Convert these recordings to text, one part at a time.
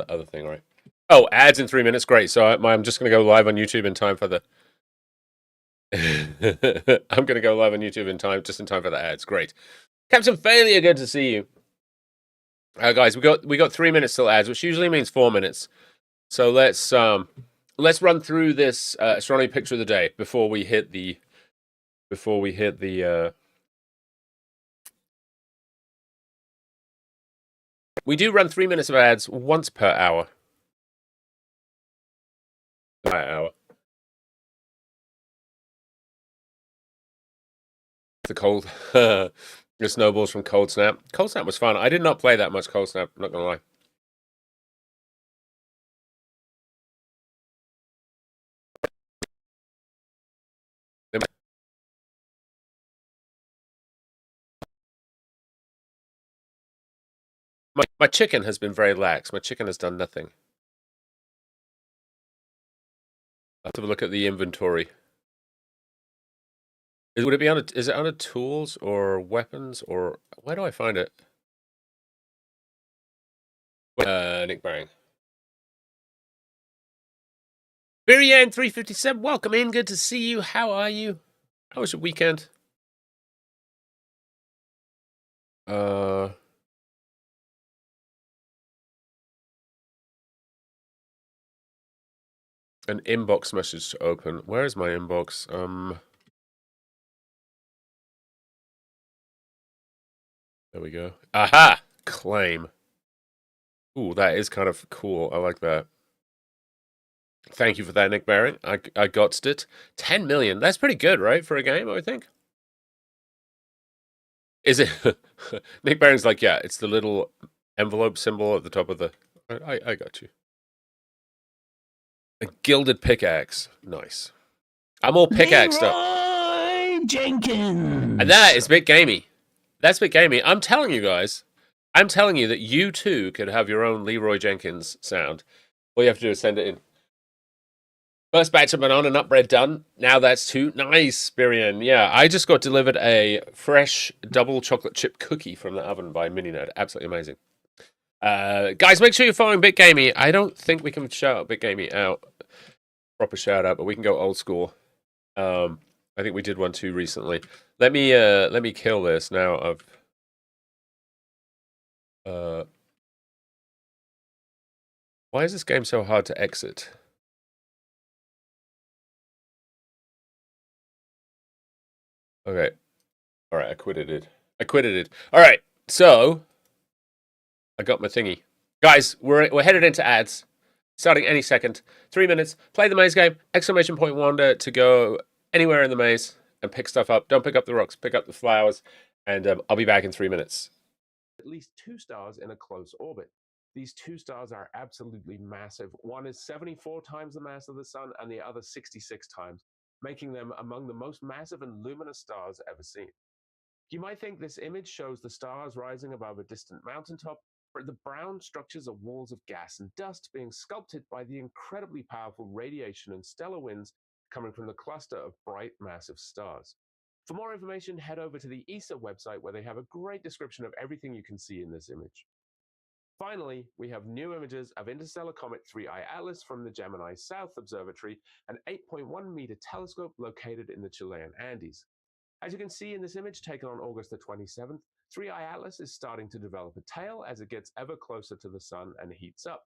other thing, right? Oh, ads in 3 minutes. Great. So I'm just going to go live on YouTube in time for the. I'm going to go live on YouTube just in time for the ads. Great. Captain Failure, good to see you. Guys, we got 3 minutes till ads, which usually means 4 minutes. So let's run through this astronomy picture of the day before we hit the We do run 3 minutes of ads once per hour. The cold. The snowballs from Cold Snap. Cold Snap was fun. I did not play that much Cold Snap, not gonna lie. My chicken has been very lax. My chicken has done nothing. I'll have to look at the inventory. Would it be on is it under tools or weapons or where do I find it? Nick Bang. Miriam 357, welcome in. Good to see you. How are you? How was your weekend? An inbox message to open. Where is my inbox? There we go. Aha! Claim. Ooh, that is kind of cool. I like that. Thank you for that, Nick Barry. I got it. 10 million. That's pretty good, right, for a game, I think? Is it? Nick Barron's like, yeah, it's the little envelope symbol at the top of the... I got you. A gilded pickaxe. Nice. I'm all pickaxed up. Leroy Jenkins! And that is a bit gamey. That's a bit gamey. I'm telling you guys. I'm telling you that you too could have your own Leroy Jenkins sound. All you have to do is send it in. First batch of banana nut bread done. Now that's two. Nice, Spirian. Yeah, I just got delivered a fresh double chocolate chip cookie from the oven by Mini Nerd. Absolutely amazing. Guys, make sure you're following Bit Gamey. I don't think we can shout out Bit Gamey out. Proper shout out, but we can go old school. I think we did one too recently. Let me kill this now. Why is this game so hard to exit? Okay. All right, I quitted it. All right. So I got my thingy. Guys, we're headed into ads. Starting any second. 3 minutes. Play the maze game. Exclamation point wander to go anywhere in the maze and pick stuff up. Don't pick up the rocks. Pick up the flowers. And I'll be back in 3 minutes. At least 2 stars in a close orbit. These 2 stars are absolutely massive. One is 74 times the mass of the sun and the other 66 times, making them among the most massive and luminous stars ever seen. You might think this image shows the stars rising above a distant mountaintop, but the brown structures are walls of gas and dust being sculpted by the incredibly powerful radiation and stellar winds coming from the cluster of bright, massive stars. For more information, head over to the ESA website where they have a great description of everything you can see in this image. Finally, we have new images of interstellar comet 3I Atlas from the Gemini South Observatory, an 8.1-meter telescope located in the Chilean Andes. As you can see in this image taken on August the 27th, 3I Atlas is starting to develop a tail as it gets ever closer to the sun and heats up.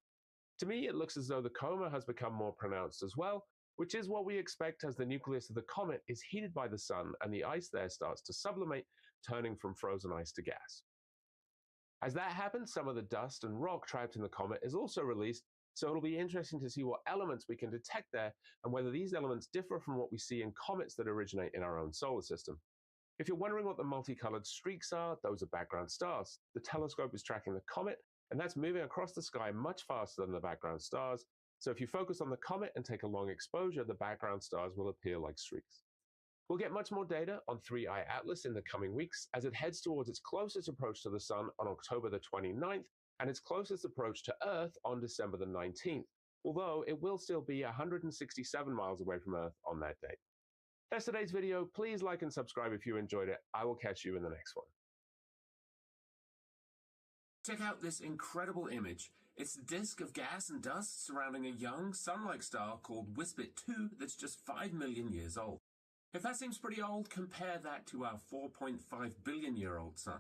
To me, it looks as though the coma has become more pronounced as well, which is what we expect as the nucleus of the comet is heated by the sun and the ice there starts to sublimate, turning from frozen ice to gas. As that happens, some of the dust and rock trapped in the comet is also released, so it'll be interesting to see what elements we can detect there and whether these elements differ from what we see in comets that originate in our own solar system. If you're wondering what the multicolored streaks are, those are background stars. The telescope is tracking the comet, and that's moving across the sky much faster than the background stars. So if you focus on the comet and take a long exposure, the background stars will appear like streaks. We'll get much more data on 3I Atlas in the coming weeks as it heads towards its closest approach to the sun on October the 29th and its closest approach to Earth on December the 19th, although it will still be 167 miles away from Earth on that date. That's today's video. Please like and subscribe if you enjoyed it. I will catch you in the next one. Check out this incredible image. It's a disk of gas and dust surrounding a young, sun-like star called Wisbit 2 that's just 5 million years old. If that seems pretty old, compare that to our 4.5 billion year old sun.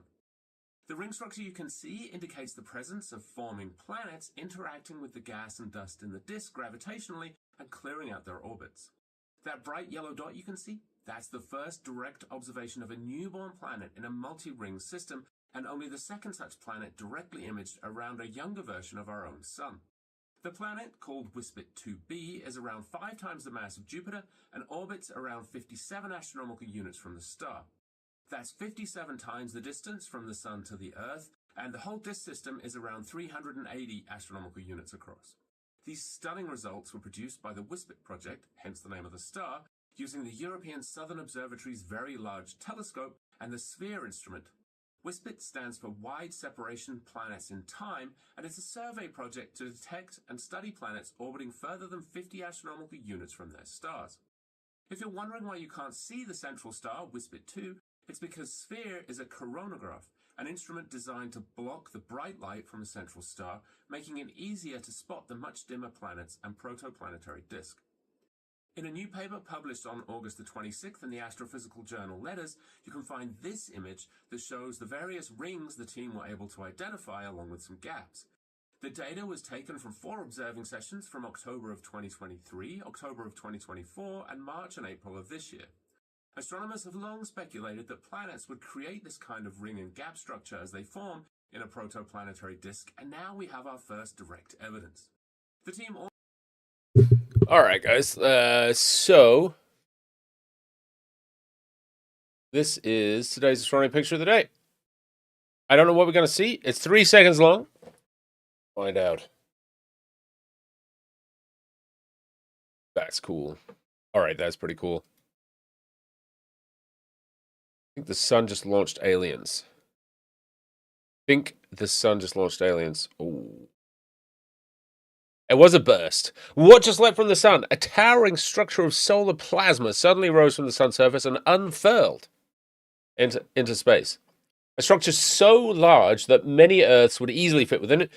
The ring structure you can see indicates the presence of forming planets interacting with the gas and dust in the disk gravitationally and clearing out their orbits. That bright yellow dot you can see, that's the first direct observation of a newborn planet in a multi-ring system, and only the second such planet directly imaged around a younger version of our own sun. The planet, called Wisbit 2b, is around 5 times the mass of Jupiter and orbits around 57 astronomical units from the star. That's 57 times the distance from the Sun to the Earth, and the whole disk system is around 380 astronomical units across. These stunning results were produced by the Wisbit project, hence the name of the star, using the European Southern Observatory's Very Large Telescope and the SPHERE instrument. Wisbit stands for Wide Separation Planets in Time, and it's a survey project to detect and study planets orbiting further than 50 astronomical units from their stars. If you're wondering why you can't see the central star, Wisbit 2, it's because SPHERE is a coronagraph, an instrument designed to block the bright light from the central star, making it easier to spot the much dimmer planets and protoplanetary disk. In a new paper published on August the 26th in the astrophysical journal Letters, you can find this image that shows the various rings the team were able to identify along with some gaps. The data was taken from 4 observing sessions from October of 2023, October of 2024, and March and April of this year. Astronomers have long speculated that planets would create this kind of ring and gap structure as they form in a protoplanetary disk, and now we have our first direct evidence. The team All right, guys. So this is today's astronomy picture of the day. I don't know what we're going to see. It's 3 seconds long. Find out. That's cool. All right, that's pretty cool. I think the sun just launched aliens. Oh. It was a burst. What just leapt from the sun? A towering structure of solar plasma suddenly rose from the sun's surface and unfurled into space. A structure so large that many Earths would easily fit within it,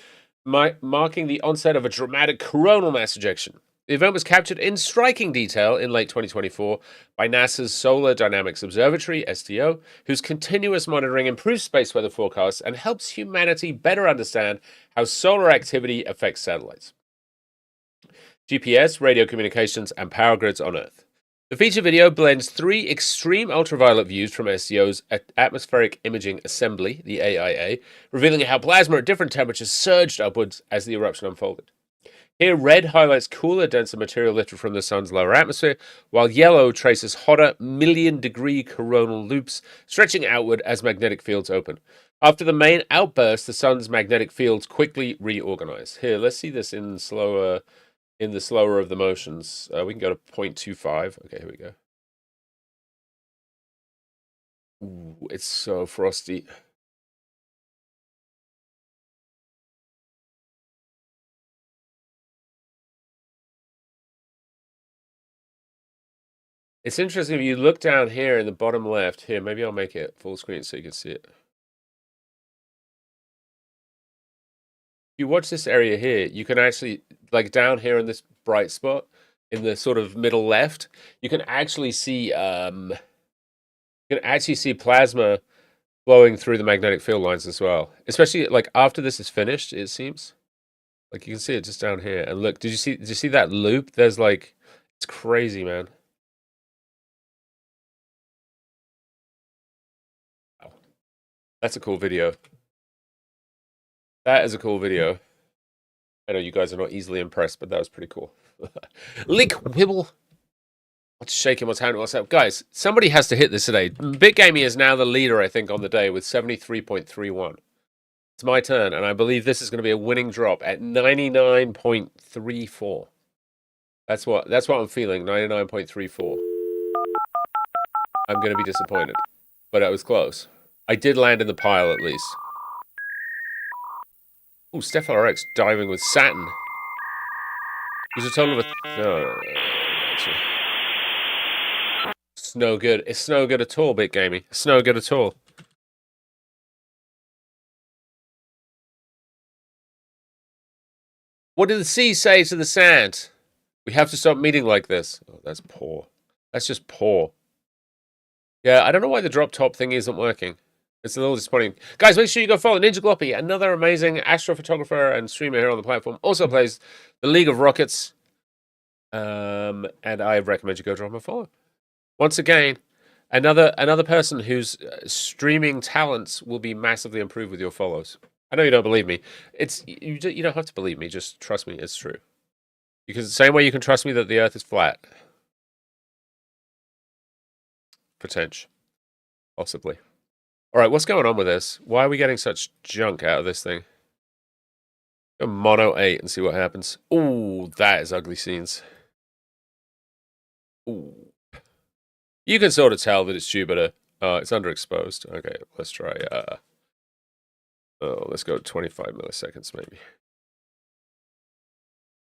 marking the onset of a dramatic coronal mass ejection. The event was captured in striking detail in late 2024 by NASA's Solar Dynamics Observatory, SDO, whose continuous monitoring improves space weather forecasts and helps humanity better understand how solar activity affects satellites, GPS, radio communications, and power grids on Earth. The feature video blends 3 extreme ultraviolet views from SDO's Atmospheric Imaging Assembly, the AIA, revealing how plasma at different temperatures surged upwards as the eruption unfolded. Here, red highlights cooler, denser material lifted from the sun's lower atmosphere, while yellow traces hotter, million-degree coronal loops stretching outward as magnetic fields open. After the main outburst, the sun's magnetic fields quickly reorganize. Here, let's see this in the slower of the motions. We can go to 0.25. Okay, here we go. Ooh, it's so frosty. It's interesting if you look down here in the bottom left. Here, maybe I'll make it full screen so you can see it. If you watch this area here, you can actually, like down here in this bright spot, in the sort of middle left, you can actually see plasma flowing through the magnetic field lines as well. Especially like after this is finished, it seems. Like you can see it just down here. And look, did you see that loop? There's like, it's crazy, man. Wow. That's a cool video. That is a cool video. I know you guys are not easily impressed, but that was pretty cool. Lick Wibble. What's shaking? What's happening? What's up? Guys, somebody has to hit this today. Big Gamey is now the leader, I think, on the day with 73.31. It's my turn, and I believe this is going to be a winning drop at 99.34. That's what I'm feeling, 99.34. I'm going to be disappointed, but it was close. I did land in the pile at least. Ooh, Steph RX diving with Saturn. Use a total of It's no good. It's no good at all, Big Gamey. It's no good at all. What did the sea say to the sand? We have to stop meeting like this. Oh, that's poor. That's just poor. Yeah, I don't know why the drop top thing isn't working. It's a little disappointing. Guys, make sure you go follow Ninja Gloppy, another amazing astrophotographer and streamer here on the platform. Also plays the League of Rockets. And I recommend you go drop him a follow. Once again, another person whose streaming talents will be massively improved with your follows. I know you don't believe me. You don't have to believe me. Just trust me. It's true. Because the same way you can trust me that the Earth is flat. Potential. Possibly. All right, what's going on with this? Why are we getting such junk out of this thing? Go mono 8 and see what happens. Ooh, that is ugly scenes. Ooh. You can sort of tell that it's Jupiter. It's underexposed. Okay, let's try. Let's go 25 milliseconds, maybe.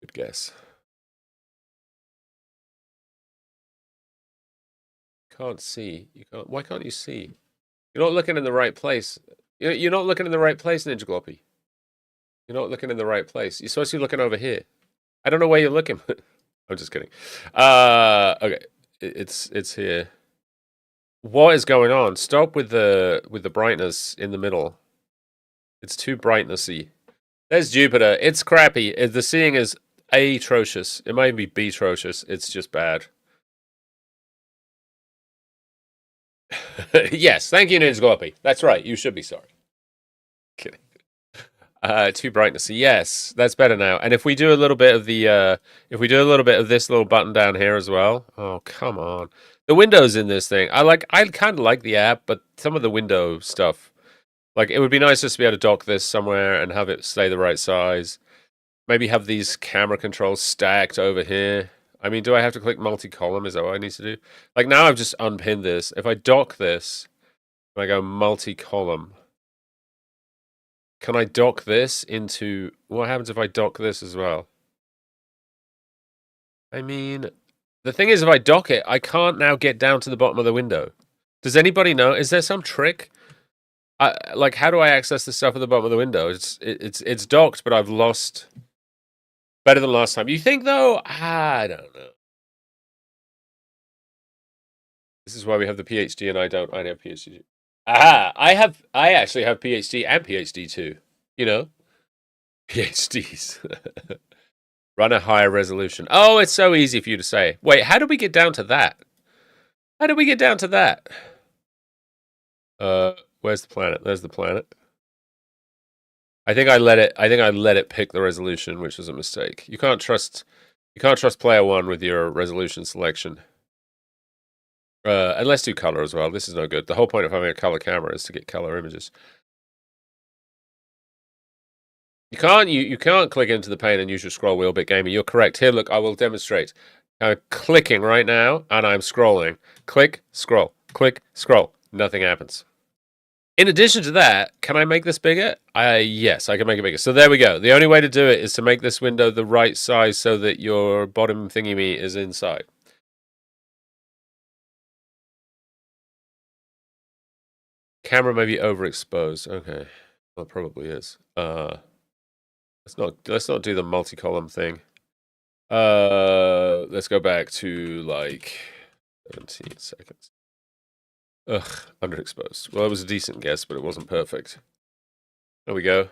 Good guess. Can't see. You can't. Why can't you see? You're not looking in the right place. You're not looking in the right place, Ninja Gloppy. You're not looking in the right place. You're supposed to be looking over here. I don't know where you're looking. I'm just kidding. Okay, it's here. What is going on? Stop with the brightness in the middle. It's too brightnessy. There's Jupiter. It's crappy. The seeing is atrocious. It might be B-trocious. It's just bad. Yes, thank you, Ninja Gloppy. That's right. You should be sorry. Kidding. Too brightnessy. Yes, that's better now. And if we do a little bit of this little button down here as well. Oh, come on. The windows in this thing. I kind of like the app, but some of the window stuff. Like, it would be nice just to be able to dock this somewhere and have it stay the right size. Maybe have these camera controls stacked over here. I mean, do I have to click multi-column? Is that what I need to do? Like, now I've just unpinned this. If I dock this, and I go multi-column, can I dock this into... What happens if I dock this as well? I mean, the thing is, if I dock it, I can't now get down to the bottom of the window. Does anybody know? Is there some trick? Like, how do I access the stuff at the bottom of the window? It's docked, but I've lost... Better than last time. You think, though? I don't know. This is why we have the PhD and I don't. I have PhD. Aha! I actually have PhD and PhD too. You know? PhDs. Run a higher resolution. Oh, it's so easy for you to say. Wait, how did we get down to that? How did we get down to that? Where's the planet? There's the planet. I think I let it pick the resolution, which was a mistake. You can't trust player one with your resolution selection. And let's do color as well. This is no good. The whole point of having a color camera is to get color images. You can't click into the pane and use your scroll wheel, Bit Gamer. You're correct. Here, look, I will demonstrate. I'm clicking right now, and I'm scrolling. Click, scroll. Click, scroll. Nothing happens. In addition to that, can I make this bigger? Yes, I can make it bigger. So there we go. The only way to do it is to make this window the right size so that your bottom thingy-me is inside. Camera may be overexposed. Okay. Well, it probably is. Let's not do the multi-column thing. Let's go back to like 17 seconds. Ugh, underexposed. Well, it was a decent guess, but it wasn't perfect. There we go.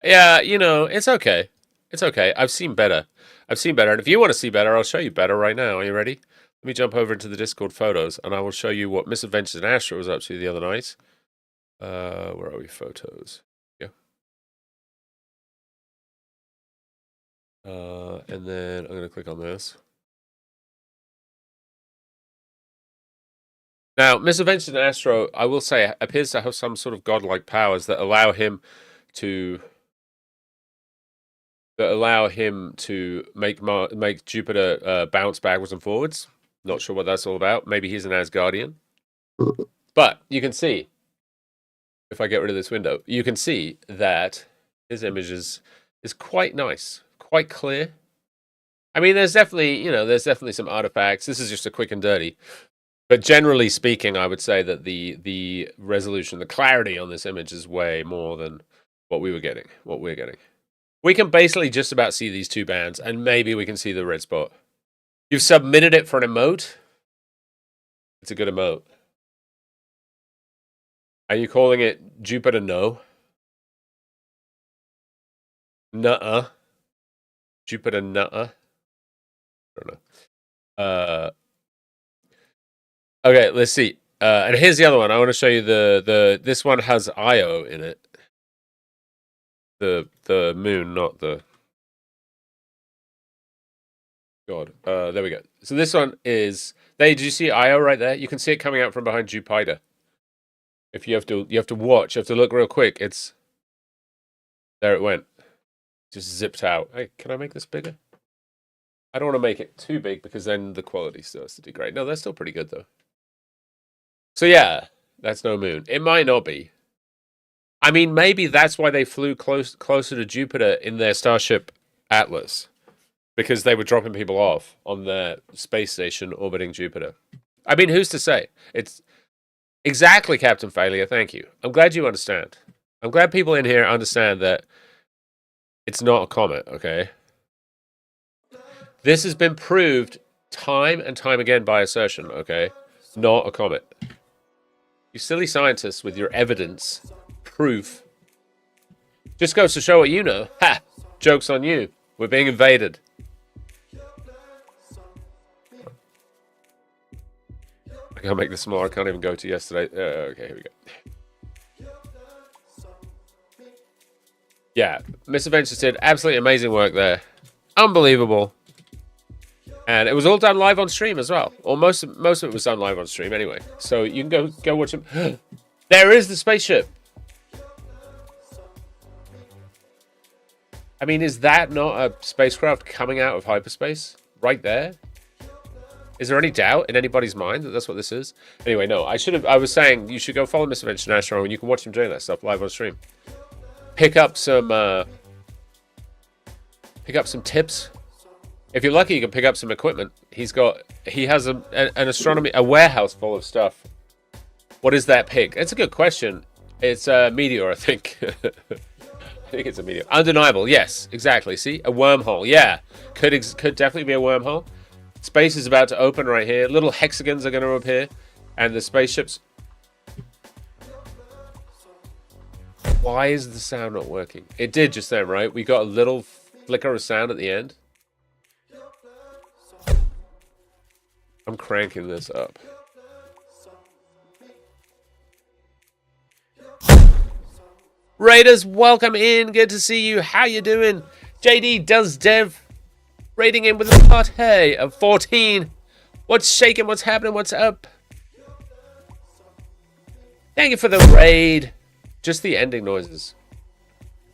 Yeah, you know, it's okay. It's okay. I've seen better. And if you want to see better, I'll show you better right now. Are you ready? Let me jump over into the Discord photos, and I will show you what Misadventures in Astro was up to the other night. Where are we? Photos. Yeah. And then I'm going to click on this. Now, Misadventures in Astro, I will say, appears to have some sort of godlike powers that allow him to make Jupiter bounce backwards and forwards. Not sure what that's all about. Maybe he's an Asgardian. But you can see, if I get rid of this window, you can see that his image is quite nice, quite clear. I mean, there's definitely some artifacts. This is just a quick and dirty. But generally speaking, I would say that the resolution, the clarity on this image is way more than what we're getting. We can basically just about see these two bands, and maybe we can see the red spot. You've submitted it for an emote? It's a good emote. Are you calling it Jupiter No? Nuh-uh. Jupiter Nuh-uh. I don't know. Okay, let's see. And here's the other one. I want to show you this one has Io in it. The moon, not the God. There we go. So this one is did you see Io right there? You can see it coming out from behind Jupiter. If you have to watch, you have to look real quick. It's there it went. Just zipped out. Hey, can I make this bigger? I don't want to make it too big because then the quality starts to degrade. No, that's still pretty good though. So yeah, that's no moon. It might not be. I mean, maybe that's why they flew closer to Jupiter in their Starship Atlas. Because they were dropping people off on their space station orbiting Jupiter. I mean, who's to say? It's exactly Captain Failure. Thank you. I'm glad you understand. I'm glad people in here understand that it's not a comet, okay? This has been proved time and time again by assertion, okay? Not a comet. You silly scientists with your evidence, proof, just goes to show what you know. Ha! Joke's on you. We're being invaded. I can't make this smaller. I can't even go to yesterday. Okay, here we go. Yeah, Miss Adventures did absolutely amazing work there. Unbelievable. And it was all done live on stream as well. Or most of it was done live on stream anyway. So you can go watch them. There is the spaceship. I mean, is that not a spacecraft coming out of hyperspace? Right there? Is there any doubt in anybody's mind that that's what this is? Anyway, no. I was saying you should go follow Mr. Science and Astronomy and you can watch him doing that stuff live on stream. Pick up some tips. If you're lucky, you can pick up some equipment. He has an astronomy, a warehouse full of stuff. What is that pig? It's a good question. It's a meteor, I think. I think it's a meteor. Undeniable. Yes, exactly. See, a wormhole. Yeah, could definitely be a wormhole. Space is about to open right here. Little hexagons are going to appear. And the spaceships... Why is the sound not working? It did just then, right? We got a little flicker of sound at the end. I'm cranking this up. Raiders, welcome in. Good to see you. How you doing? JD does dev. Rating in with a party of 14. What's shaking? What's happening? What's up? Thank you for the raid. Just the ending noises.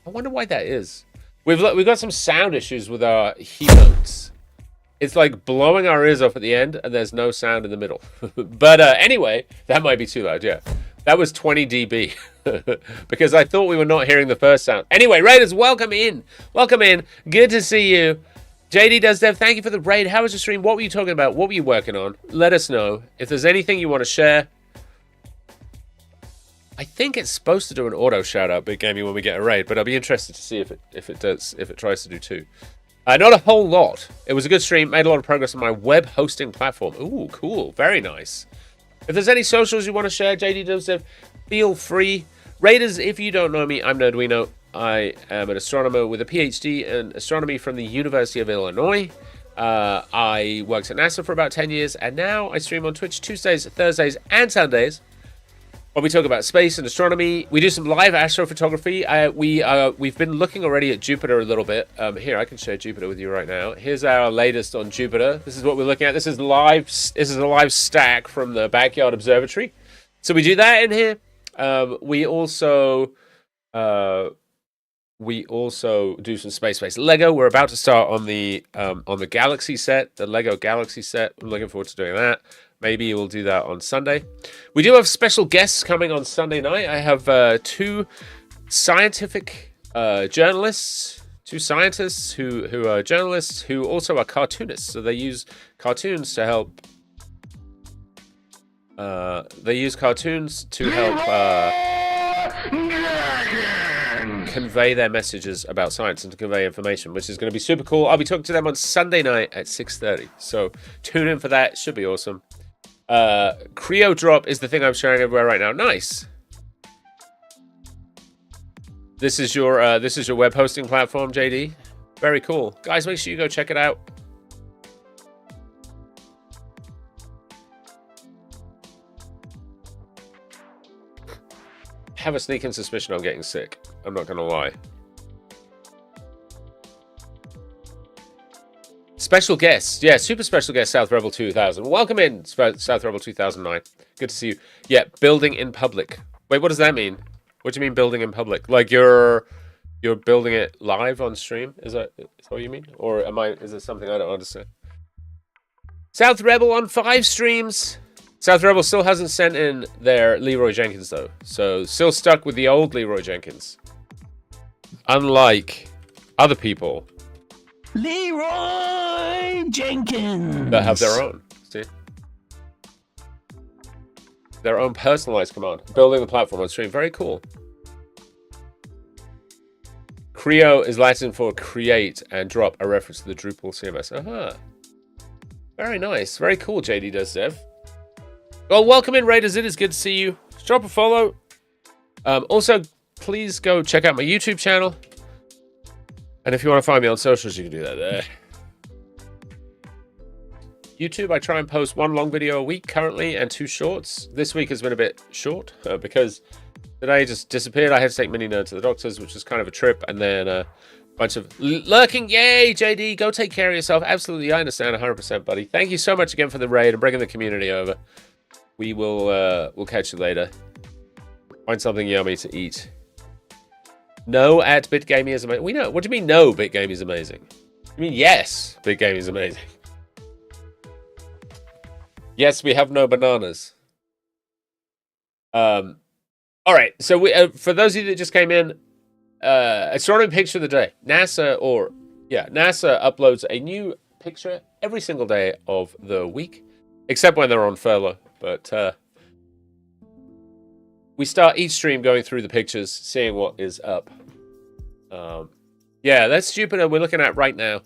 I wonder why that is. We've got some sound issues with our emotes. It's like blowing our ears off at the end, and there's no sound in the middle. But anyway, that might be too loud. Yeah, that was 20 dB because I thought we were not hearing the first sound. Anyway, Raiders, welcome in. Welcome in. Good to see you. JD does dev, thank you for the raid. How was your stream? What were you talking about? What were you working on? Let us know. If there's anything you want to share. I think it's supposed to do an auto shout out, Big Gamey, when we get a raid, but I'll be interested to see if it tries to do two. Not a whole lot. It was a good stream. Made a lot of progress on my web hosting platform. Ooh, cool. Very nice. If there's any socials you want to share, JD does dev, feel free. Raiders, if you don't know me, I'm Nerdwino. I am an astronomer with a PhD in astronomy from the University of Illinois. I worked at NASA for about 10 years, and now I stream on Twitch Tuesdays, Thursdays, and Sundays. When we talk about space and astronomy, we do some live astrophotography. We've been looking already at Jupiter a little bit. Here, I can share Jupiter with you right now. Here's our latest on Jupiter. This is what we're looking at. This is live. This is a live stack from the backyard observatory. So we do that in here. We also do some space-based Lego. We're about to start on the Galaxy set, the Lego Galaxy set. I'm looking forward to doing that. Maybe we'll do that on Sunday. We do have special guests coming on Sunday night. I have two scientific journalists, two scientists who are journalists who also are cartoonists. So they use cartoons to help. convey their messages about science and to convey information, which is going to be super cool. I'll be talking to them on Sunday night at 6:30. So tune in for that. It should be awesome. Creo Drop is the thing I'm sharing everywhere right now. Nice. This is your web hosting platform, JD. Very cool. Guys, make sure you go check it out. I have a sneaking suspicion I'm getting sick. I'm not going to lie. Special guest. Yeah, super special guest, South Rebel 2000. Welcome in, South Rebel 2009. Good to see you. Yeah, building in public. Wait, what does that mean? What do you mean building in public? Like you're building it live on stream? Is that what you mean? Or is it something I don't understand? South Rebel on 5 streams. South Rebel still hasn't sent in their Leroy Jenkins, though. So, still stuck with the old Leroy Jenkins. Unlike other people. Leroy Jenkins! That have their own. See? Their own personalized command. Building the platform on stream. Very cool. Creo is Latin for create and drop, a reference to the Drupal CMS. Very nice. Very cool, JD Does Dev. Well, welcome in, Raiders. It is good to see you. Drop a follow. Also, please go check out my YouTube channel. And if you want to find me on socials, you can do that there. YouTube, I try and post 1 long video a week currently and 2 shorts. This week has been a bit short because today just disappeared. I had to take Mini Nerd to the doctors, which was kind of a trip. And then a bunch of lurking. Yay, JD. Go take care of yourself. Absolutely, I understand 100%, buddy. Thank you so much again for the raid and bringing the community over. We will we'll catch you later. Find something yummy to eat. No at BitGamey is amazing. We know. What do you mean no BitGamey is amazing? You mean yes, BitGamey is amazing. Yes, we have no bananas. All right. So we for those of you that just came in, astronomy picture of the day. NASA uploads a new picture every single day of the week, except when they're on furlough. But we start each stream going through the pictures, seeing what is up. Yeah, that's Jupiter we're looking at right now.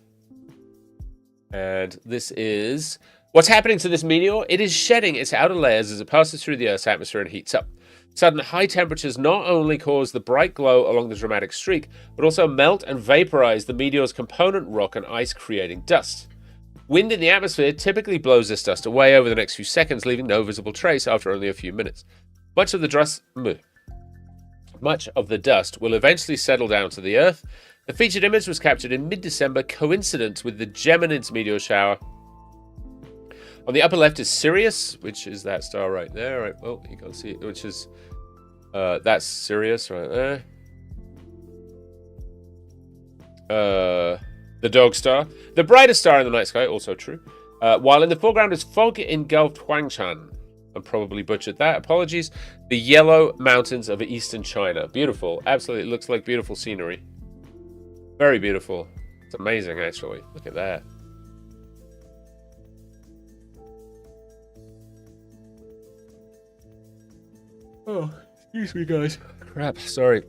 And this is what's happening to this meteor. It is shedding its outer layers as it passes through the Earth's atmosphere and heats up. Sudden high temperatures not only cause the bright glow along the dramatic streak, but also melt and vaporize the meteor's component rock and ice, creating dust. Wind in the atmosphere typically blows this dust away over the next few seconds, leaving no visible trace after only a few minutes. Much of the dust will eventually settle down to the Earth. The featured image was captured in mid-December, coincident with the Geminids meteor shower. On the upper left is Sirius, which is that star right there. Right, well, you can't see it, which is that's Sirius right there. The dog star, the brightest star in the night sky, also true. While in the foreground is fog engulfed Huangshan. I probably butchered that. Apologies. The yellow mountains of eastern China. Beautiful. Absolutely. It looks like beautiful scenery. Very beautiful. It's amazing, actually. Look at that. Oh, excuse me, guys. Crap. Sorry.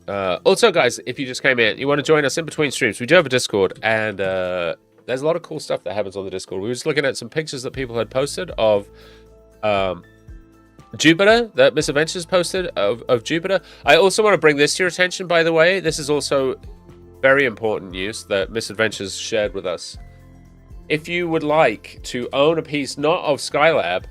Also, guys, if you just came in, you want to join us in between streams, we do have a Discord, and there's a lot of cool stuff that happens on the Discord. We were just looking at some pictures that people had posted of Jupiter, that Miss Adventures posted of Jupiter. I also want to bring this to your attention, by the way. This is also very important news that Miss Adventures shared with us. If you would like to own a piece not of Skylab,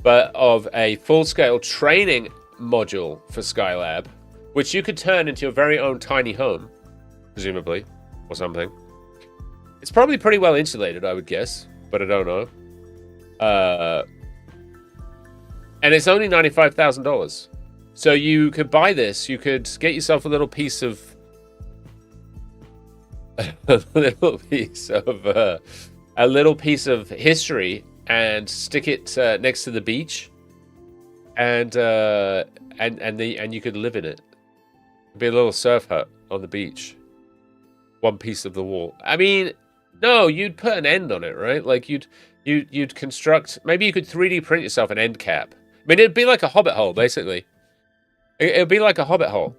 but of a full-scale training module for Skylab, which you could turn into your very own tiny home, presumably, or something. It's probably pretty well insulated, I would guess, but I don't know. And it's only $95,000. So you could buy this. You could get yourself a little piece of a little piece of history and stick it next to the beach, and you could live in it. It'd be a little surf hut on the beach. One piece of the wall. I mean, no, you'd put an end on it, right? Like you'd construct. Maybe you could 3D print yourself an end cap. I mean, it'd be like a hobbit hole, basically. It'll be like a hobbit hole.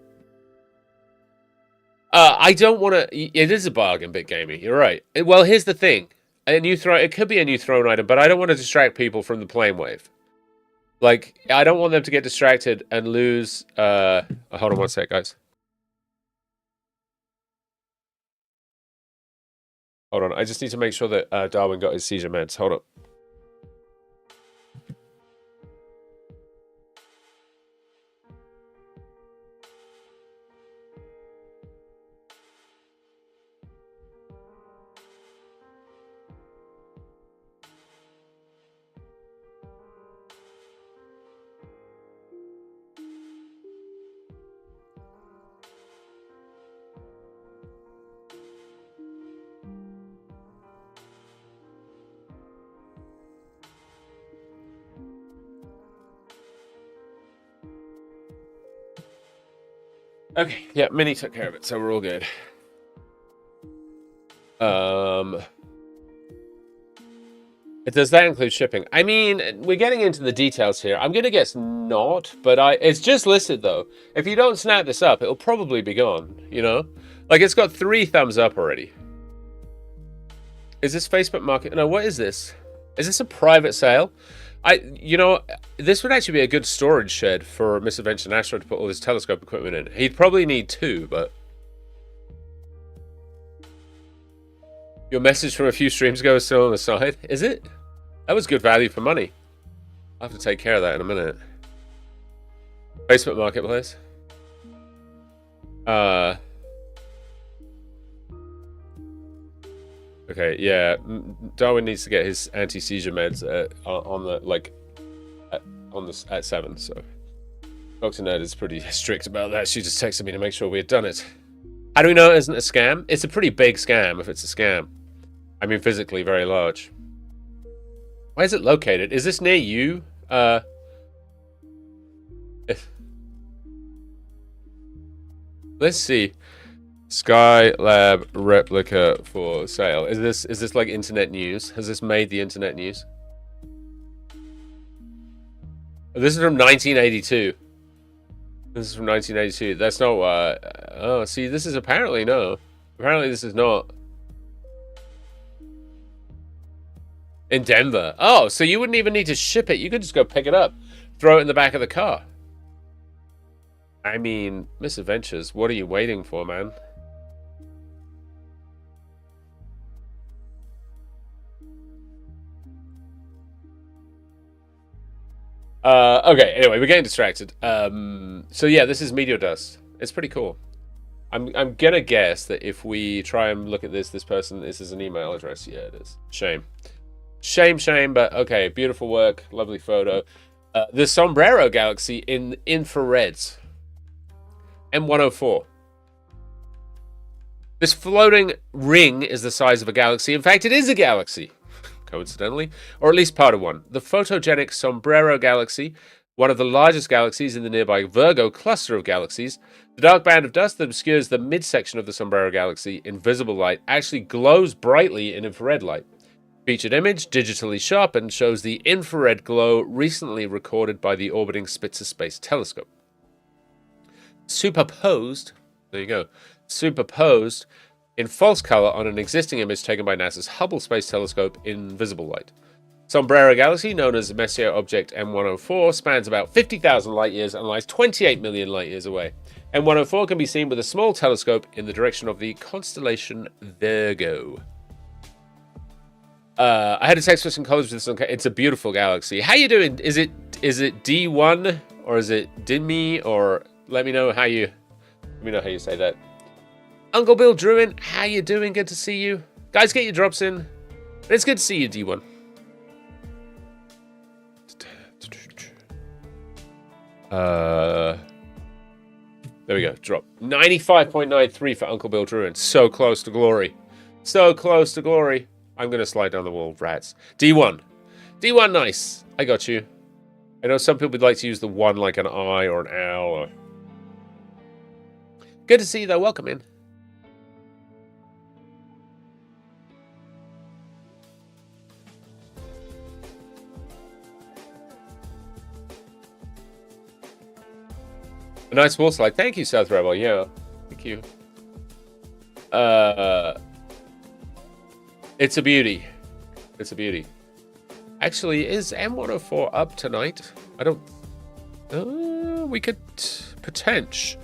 I don't want to. It is a bargain, bit gamey. You're right. Well, here's the thing: a new throne. It could be a new throne item, but I don't want to distract people from the plane wave. Like, I don't want them to get distracted and lose. Hold on one sec, guys. Hold on. I just need to make sure that Darwin got his seizure meds. Hold up. Okay, yeah, Minnie took care of it, so we're all good. Does that include shipping? I mean, we're getting into the details here. I'm gonna guess not, but it's just listed though. If you don't snap this up, it'll probably be gone, you know? Like, it's got 3 thumbs up already. Is this Facebook Market? No, what is this? Is this a private sale? You know, this would actually be a good storage shed for Misadventure Astro to put all this telescope equipment in. He'd probably need 2, but... Your message from a few streams ago is still on the side. Is it? That was good value for money. I'll have to take care of that in a minute. Facebook Marketplace. Okay, yeah. Darwin needs to get his anti-seizure meds at 7. So, Dr. Ned is pretty strict about that. She just texted me to make sure we had done it. How do we know it isn't a scam? It's a pretty big scam if it's a scam. I mean, physically very large. Where is it located? Is this near you? Let's see. Skylab replica for sale. Is this like internet news? Has this made the internet news? This is from 1982. This is from 1982. That's not oh, see, this is apparently no. Apparently this is not. In Denver. Oh, so you wouldn't even need to ship it. You could just go pick it up. Throw it in the back of the car. I mean, Misadventures, what are you waiting for, man? Okay, anyway, we're getting distracted. So yeah, this is meteor dust. It's pretty cool. I'm gonna guess that if we try and look at this person, this is an email address. Yeah, it is. Shame. Shame, but okay, beautiful work, lovely photo. The Sombrero Galaxy in infrareds. M104. This floating ring is the size of a galaxy. In fact, it is a galaxy, coincidentally, or at least part of one. The photogenic Sombrero Galaxy, one of the largest galaxies in the nearby Virgo cluster of galaxies. The dark band of dust that obscures the midsection of the Sombrero Galaxy in visible light actually glows brightly in infrared light. Featured image, digitally sharpened, shows the infrared glow recently recorded by the orbiting Spitzer Space Telescope. Superposed, there you go, superposed in false color on an existing image taken by NASA's Hubble Space Telescope in visible light. Sombrero Galaxy, known as Messier Object M104, spans about 50,000 light years and lies 28 million light years away. M104 can be seen with a small telescope in the direction of the constellation Virgo. I had a text from college with this. It's a beautiful galaxy. How you doing? Is it D1 or is it Dinmi, or let me know how you say that. Uncle Bill Druin, how you doing? Good to see you. Guys, get your drops in. It's good to see you, D1. There we go. Drop 95.93 for Uncle Bill Druin. So close to glory. So close to glory. I'm going to slide down the wall, rats. D1. D1, nice. I got you. I know some people would like to use the 1 like an I or an L. Or... Good to see you, though. Welcome in. A nice wall slide. Thank you, South Rebel. Yeah, thank you. It's a beauty. It's a beauty. Actually, is M104 up tonight? I don't... we could potentially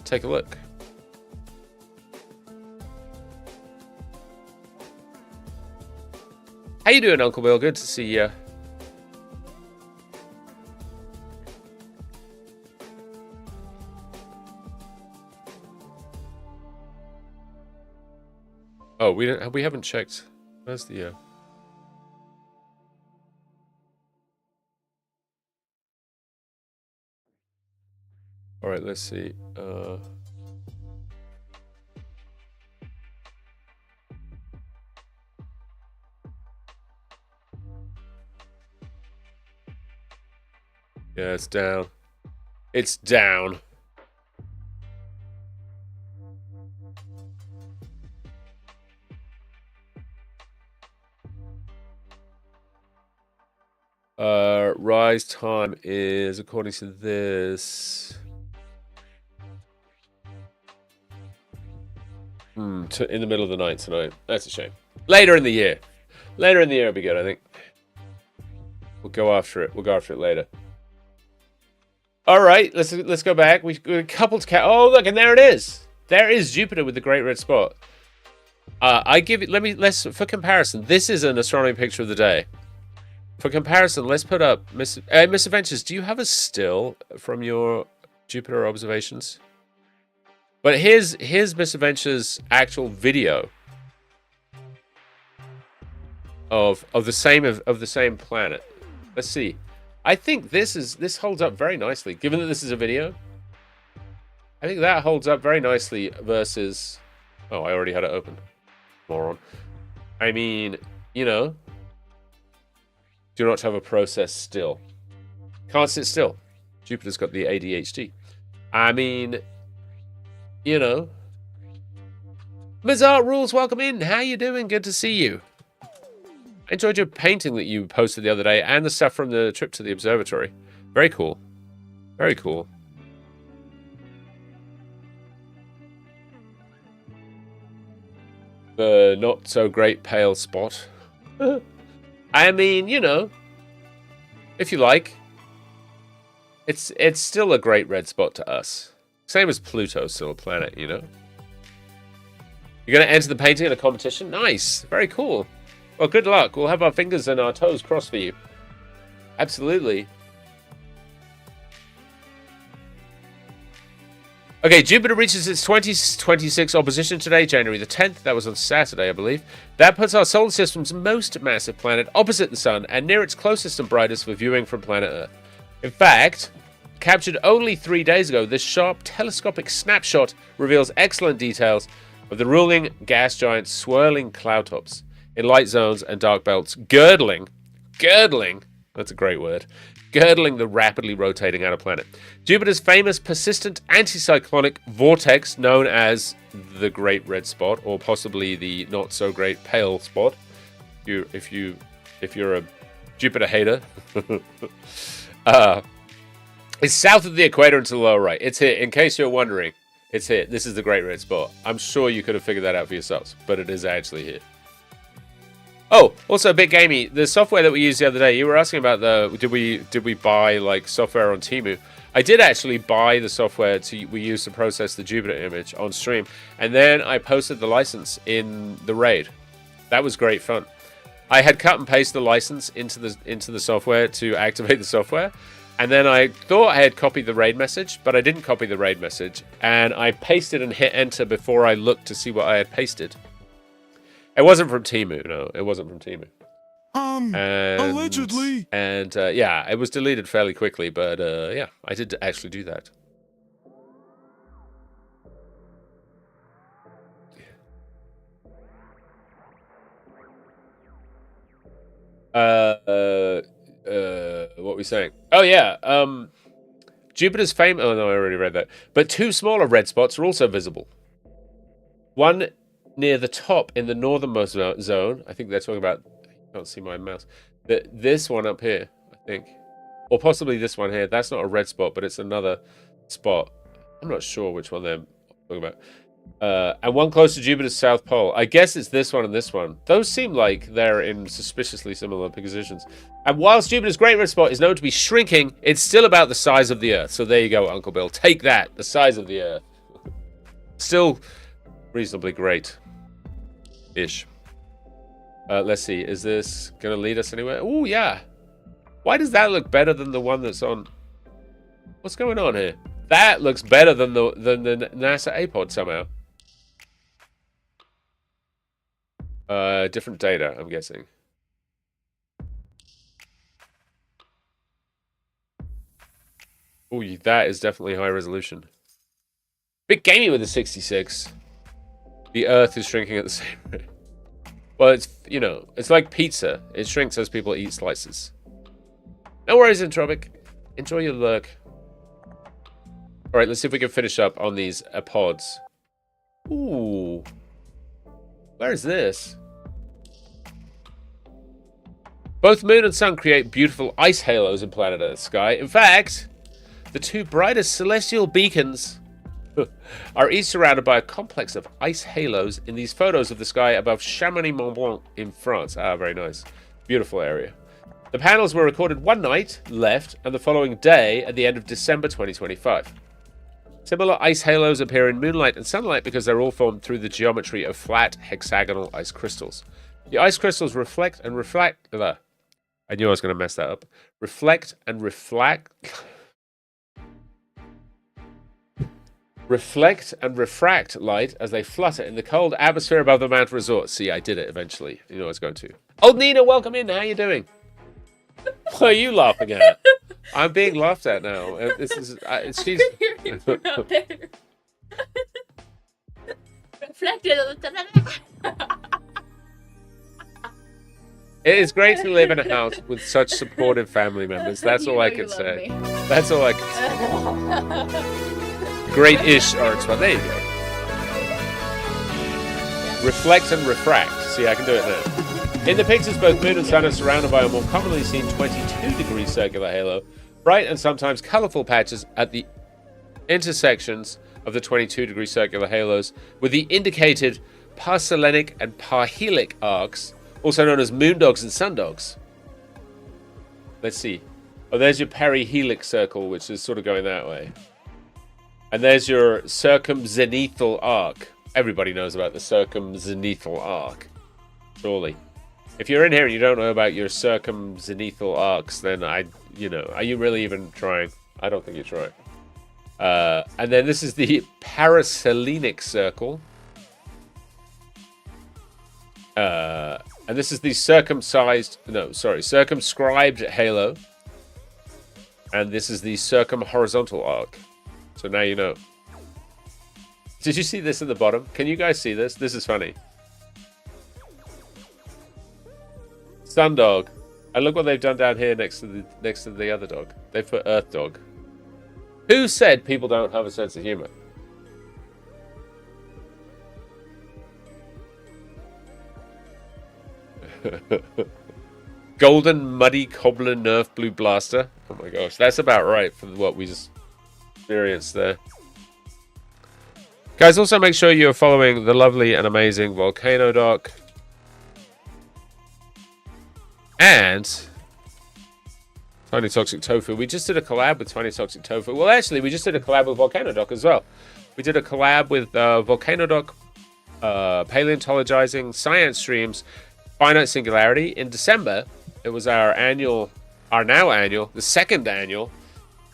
take a look. How you doing, Uncle Bill? Good to see you. Oh, we haven't checked. Where's the All right, let's see. Yeah, it's down. It's down. Rise time is, according to this, in the middle of the night tonight. That's a shame. Later in the year. Later in the year will be good, I think. We'll go after it. We'll go after it later. All right, let's go back. We've got a couple to oh, look, and there it is. There is Jupiter with the great red spot. I give it. Let's for comparison. This is an astronomy picture of the day. For comparison, let's put up Miss Adventures. Do you have a still from your Jupiter observations? But here's Miss Adventures' actual video of the same planet. Let's see. I think this holds up very nicely, given that this is a video. I think that holds up very nicely versus. Oh, I already had it open. Moron. I mean, you know. Do not have a process still. Can't sit still. Jupiter's got the ADHD. I mean, you know. Mazart Rules, welcome in. How you doing? Good to see you. I enjoyed your painting that you posted the other day and the stuff from the trip to the observatory. Very cool. Very cool. The not so great pale spot. I mean, you know, if you like, it's still a great red spot to us. Same as Pluto, still a planet, you know. You're going to enter the painting in a competition? Nice. Very cool. Well, good luck. We'll have our fingers and our toes crossed for you. Absolutely. Okay, Jupiter reaches its 2026 opposition today, January the 10th. That was on Saturday, I believe. That puts our solar system's most massive planet opposite the Sun and near its closest and brightest for viewing from planet Earth. In fact, captured only 3 days ago, this sharp telescopic snapshot reveals excellent details of the ruling gas giant's swirling cloud tops in light zones and dark belts, girdling, that's a great word, girdling the rapidly rotating outer planet. Jupiter's famous persistent anticyclonic vortex, known as the Great Red Spot, or possibly the not so great pale spot, if you're a Jupiter hater, is south of the equator and to the lower right. It's here. In case you're wondering, it's here. This is the Great Red Spot. I'm sure you could have figured that out for yourselves, but it is actually here. Oh, also, Bit Gamey, the software that we used the other day, you were asking about did we buy like software on Temu? I did actually buy the software we used to process the Jupiter image on stream, and then I posted the license in the raid. That was great fun. I had cut and pasted the license into the software to activate the software, and then I thought I had copied the raid message, but I didn't copy the raid message, and I pasted and hit enter before I looked to see what I had pasted. It wasn't from Temu, no. It wasn't from Temu. Allegedly. And, yeah, it was deleted fairly quickly, but, yeah, I did actually do that. What were we saying? Oh, yeah, Jupiter's fame... Oh, no, I already read that. But 2 smaller red spots are also visible. One near the top in the northernmost zone. I think they're talking about... I can't see my mouse. This one up here, I think. Or possibly this one here. That's not a red spot, but it's another spot. I'm not sure which one they're talking about. And one close to Jupiter's south pole. I guess it's this one and this one. Those seem like they're in suspiciously similar positions. And whilst Jupiter's great red spot is known to be shrinking, it's still about the size of the Earth. So there you go, Uncle Bill. Take that, the size of the Earth. Still reasonably great-ish. Let's see. Is this going to lead us anywhere? Oh, yeah. Why does that look better than the one that's on... What's going on here? That looks better than the NASA A-pod somehow. Different data, I'm guessing. Oh, that is definitely high resolution. Bit gamey with the 66. The Earth is shrinking at the same rate. Well, it's, you know, it's like pizza. It shrinks as people eat slices. No worries, Entropic. Enjoy your lurk. Alright, let's see if we can finish up on these pods. Ooh. Where is this? Both moon and sun create beautiful ice halos in planet Earth's sky. In fact, the two brightest celestial beacons are each surrounded by a complex of ice halos in these photos of the sky above Chamonix-Mont-Blanc in France. Ah, very nice. Beautiful area. The panels were recorded one night, left, and the following day at the end of December 2025. Similar ice halos appear in moonlight and sunlight because they're all formed through the geometry of flat hexagonal ice crystals. The ice crystals reflect and reflect... I knew I was going to mess that up. Reflect and reflect... reflect and refract light as they flutter in the cold atmosphere above the mountain resort. See, I did it eventually. You know I was going to. Oh, Nina, welcome in. How you doing? What are you laughing at? I'm being laughed at now. This is she's Not there. Reflected. It is great to live in a house with such supportive family members. That's all I can say. That's all I can say. Great-ish art spot. There you go. Reflect and refract. See, I can do it now. In the pictures, both moon and sun are surrounded by a more commonly seen 22-degree circular halo, bright and sometimes colorful patches at the intersections of the 22-degree circular halos, with the indicated parselenic and parhelic arcs, also known as moondogs and sundogs. Let's see. Oh, there's your perihelic circle, which is sort of going that way. And there's your circumzenithal arc. Everybody knows about the circumzenithal arc. Surely. If you're in here and you don't know about your circumzenithal arcs, then are you really even trying? I don't think you're trying. And then this is the paraselenic circle. And this is the circumscribed halo. And this is the circumhorizontal arc. So now you know. Did you see this at the bottom? Can you guys see this? This is funny. Sundog. And look what they've done down here next to the other dog. They've put Earth Dog. Who said people don't have a sense of humor? Golden Muddy Cobbler Nerf Blue Blaster. Oh my gosh, that's about right for what we just experienced there. Guys, also make sure you're following the lovely and amazing Volcano Doc. And Tiny Toxic Tofu. We just did a collab with Tiny Toxic Tofu. Well, actually, we just did a collab with Volcano Doc as well. We did a collab with Volcano Doc, paleontologizing science streams, Finite Singularity. In December, it was our the second annual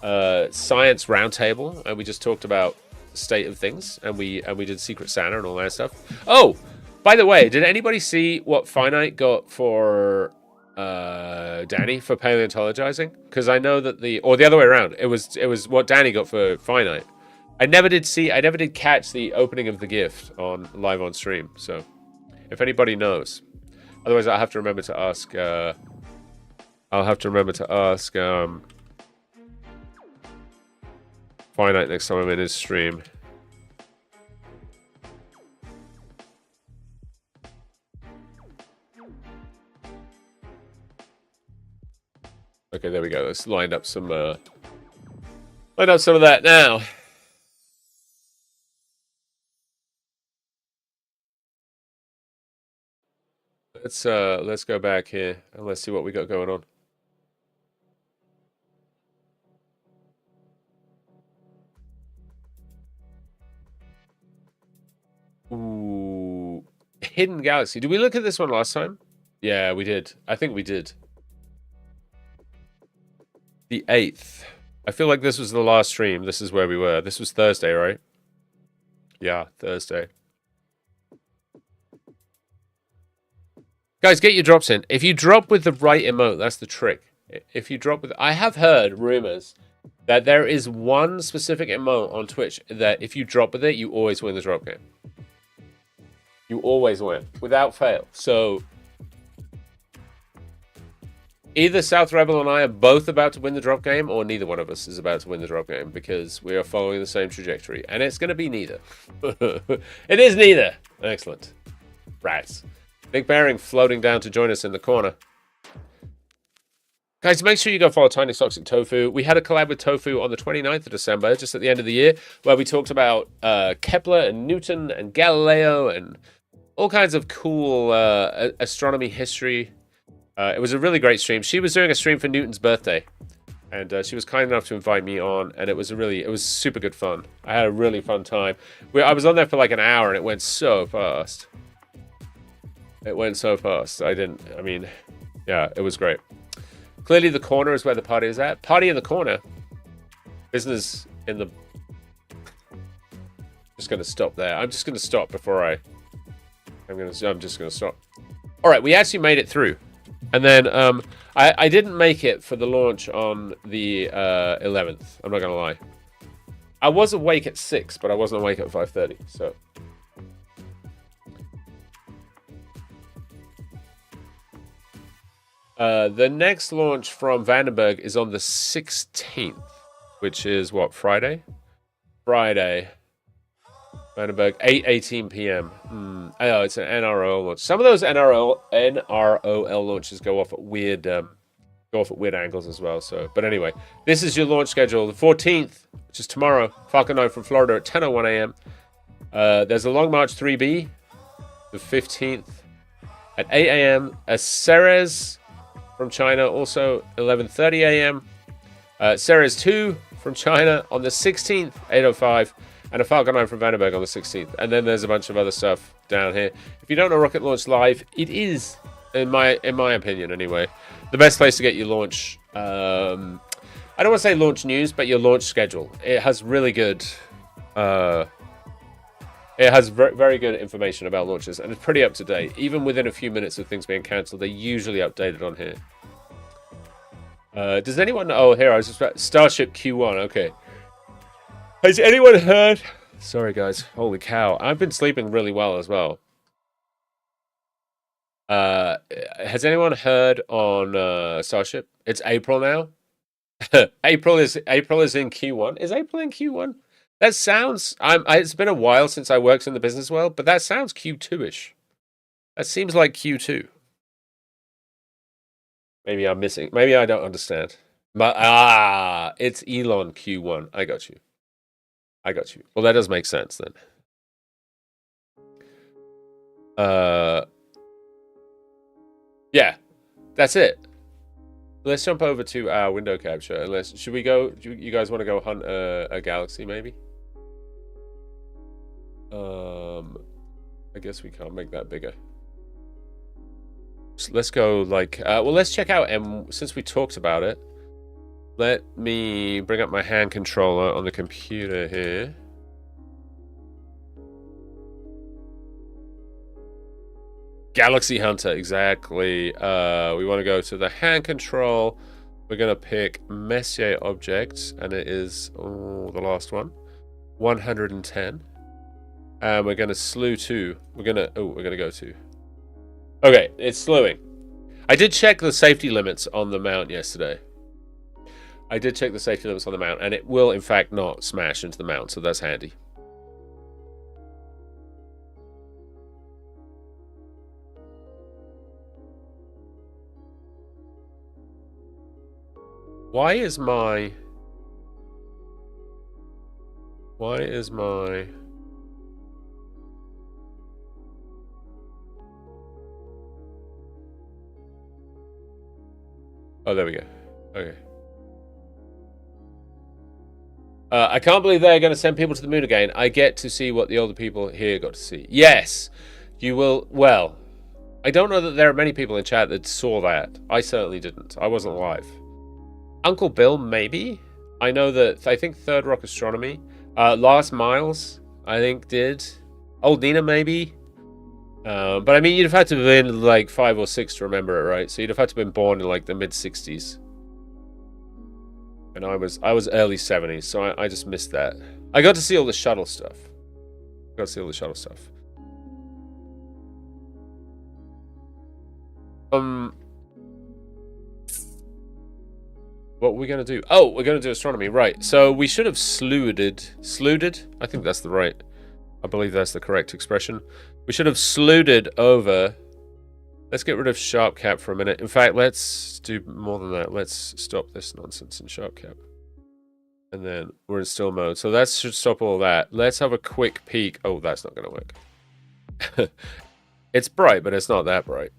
science roundtable, and we just talked about the state of things, and we did Secret Santa and all that stuff. Oh, by the way, did anybody see what Finite got for Danny for paleontologizing? Because I know that the other way around. It was what Danny got for Finite. I never did catch the opening of the gift live on stream. So if anybody knows, otherwise I'll have to remember to ask. Finite next time I'm in his stream. Okay, there we go. Let's line up some of that now. Let's go back here and let's see what we got going on. Ooh, Hidden Galaxy. Did we look at this one last time? Yeah, we did. I think we did. The 8th. I feel like this was the last stream. This is where we were. This was Thursday, right? Yeah, Thursday. Guys, get your drops in. If you drop with the right emote, that's the trick. If you drop with... I have heard rumors that there is one specific emote on Twitch that if you drop with it, you always win the drop game. You always win, without fail. So... either South Rebel and I are both about to win the drop game, or neither one of us is about to win the drop game, because we are following the same trajectory. And it's going to be neither. It is neither. Excellent. Rats. Big Bearing floating down to join us in the corner. Guys, make sure you go follow Tiny Toxic Tofu. We had a collab with Tofu on the 29th of December, just at the end of the year, where we talked about Kepler and Newton and Galileo and all kinds of cool astronomy history. It was a really great stream. She was doing a stream for Newton's birthday, and she was kind enough to invite me on, and it was super good fun. I had a really fun time. I was on there for like an hour, and it went so fast. It went so fast. Yeah, it was great. Clearly, the corner is where the party is at. Party in the corner. Business in the... Just going to stop there. I'm just going to stop before I'm just going to stop. All right, we actually made it through. And then I didn't make it for the launch on the 11th. I'm not going to lie. I was awake at 6, but I wasn't awake at 5:30. So... the next launch from Vandenberg is on the 16th, which is what, Friday? Friday. Vandenberg, 8:18 p.m. Oh, it's an NRO launch. Some of those NROL launches go off at weird angles as well. So, but anyway, this is your launch schedule. The 14th, which is tomorrow, Falcon 9 from Florida at 10:01 a.m. There's a Long March 3B, the 15th at 8 a.m. A Ceres from China, also 11:30 a.m. Ceres 2 from China on the 16th, 8:05, and a Falcon 9 from Vandenberg on the 16th. And then there's a bunch of other stuff down here. If you don't know Rocket Launch Live, it is, in my opinion anyway, the best place to get your launch. I don't want to say launch news, but your launch schedule. It has really good. It has very good information about launches, and it's pretty up to date. Even within a few minutes of things being cancelled, they're usually updated on here. Does anyone know? Oh, here, I was just about... Starship Q1, okay. Has anyone heard... Sorry, guys. Holy cow. I've been sleeping really well as well. Has anyone heard on Starship? It's April now. April is in Q1. Is April in Q1? That sounds... it's been a while since I worked in the business world, but that sounds Q2-ish. That seems like Q2. Maybe I'm missing... Maybe I don't understand. But, it's Elon Q1. I got you. Well, that does make sense, then. Yeah. That's it. Let's jump over to our window capture. Should we go... Do you guys want to go hunt a galaxy, maybe? I guess we can't make that bigger. So let's go, like... well, let's check out... since we talked about it, let me bring up my hand controller on the computer here. Galaxy Hunter, exactly. We want to go to the hand control. We're going to pick Messier Objects, and it is the last one, 110. And we're going to slew 2. We're going to go to. Okay, it's slewing. I did check the safety limits on the mount yesterday. And it will, in fact, not smash into the mount, so that's handy. Why is my... Oh, there we go. Okay. I can't believe they're going to send people to the moon again. I get to see what the older people here got to see. Yes, you will. Well, I don't know that there are many people in chat that saw that. I certainly didn't. I wasn't live. Uncle Bill, maybe? I know that, I think Third Rock Astronomy. Last Miles, I think, did. Old Nina, maybe? But I mean, you'd have had to have been like 5 or 6 to remember it, right? So you'd have had to have been born in like the mid-60s. And I was early 70s, so I just missed that. I got to see all the shuttle stuff. What were we going to do? Oh, we're going to do astronomy, right. So we should have sleuded? I think that's I believe that's the correct expression. We should have sleuded over... Let's get rid of sharp cap for a minute. In fact, let's do more than that. Let's stop this nonsense in sharp cap. And then we're in still mode. So that should stop all that. Let's have a quick peek. Oh, that's not going to work. It's bright, but it's not that bright.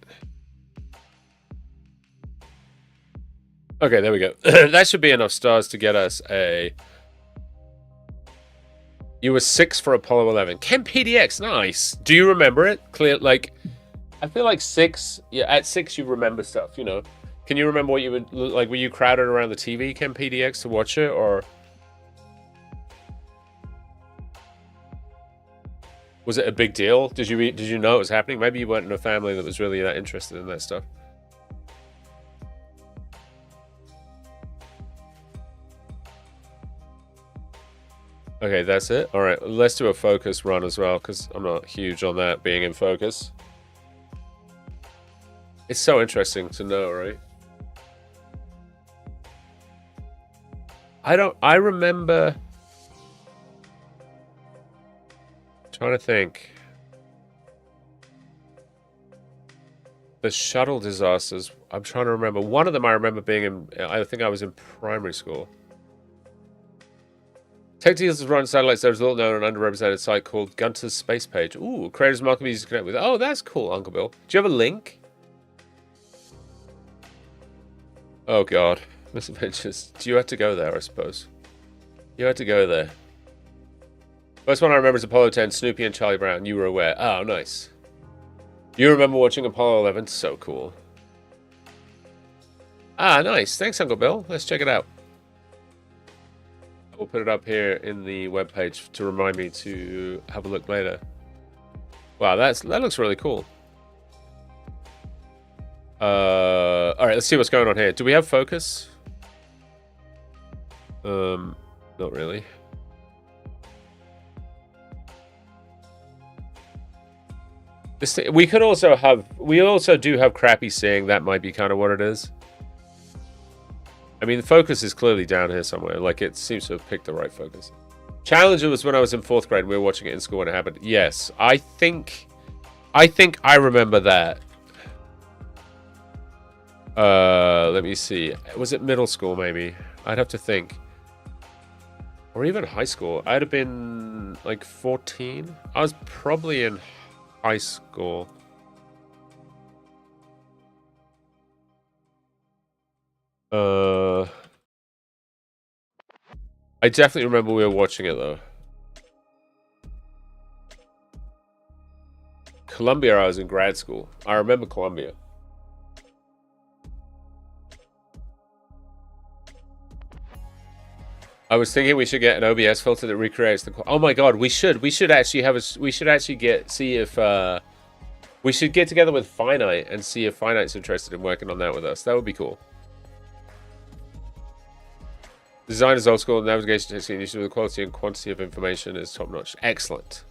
Okay, there we go. That should be enough stars to get us a... You were 6 for Apollo 11. Ken PDX, nice. Do you remember it? Clear, like... I feel like 6... Yeah, at 6 you remember stuff, you know. Can you remember what you would... Like, were you crowded around the TV, Ken PDX, to watch it, or... Was it a big deal? Did you know it was happening? Maybe you weren't in a family that was really that interested in that stuff. Okay, that's it. All right, let's do a focus run as well, because I'm not huge on that, being in focus. It's so interesting to know, right? I remember... Trying to think. The shuttle disasters. I'm trying to remember. One of them I remember being in... I think I was in primary school. TechDeals has run satellites. There's a little known and underrepresented site called Gunter's Space Page. Ooh, creators welcome you to connect with. Oh, that's cool, Uncle Bill. Do you have a link? Oh, God. Misadventures. Do you have to go there, I suppose? You had to go there. First one I remember is Apollo 10, Snoopy and Charlie Brown. You were aware. Oh, nice. You remember watching Apollo 11? So cool. Ah, nice. Thanks, Uncle Bill. Let's check it out. We'll put it up here in the webpage to remind me to have a look later. Wow, that looks really cool. All right, let's see what's going on here. Do we have focus? Not really. We also do have crappy seeing. That might be kind of what it is. I mean, the focus is clearly down here somewhere. Like, it seems to have picked the right focus. Challenger was when I was in 4th grade. We were watching it in school when it happened. Yes, I think I remember that. Let me see. Was it middle school, maybe? I'd have to think. Or even high school. I'd have been, like, 14. I was probably in high school. I definitely remember we were watching it, though. Columbia, I was in grad school. I remember Columbia. I was thinking we should get an OBS filter that recreates the... Oh my god, we should. We should actually have a... We should actually see if... we should get together with Finite and see if Finite's interested in working on that with us. That would be cool. Design is old school, navigation techniques, the quality and quantity of information is top notch. Excellent.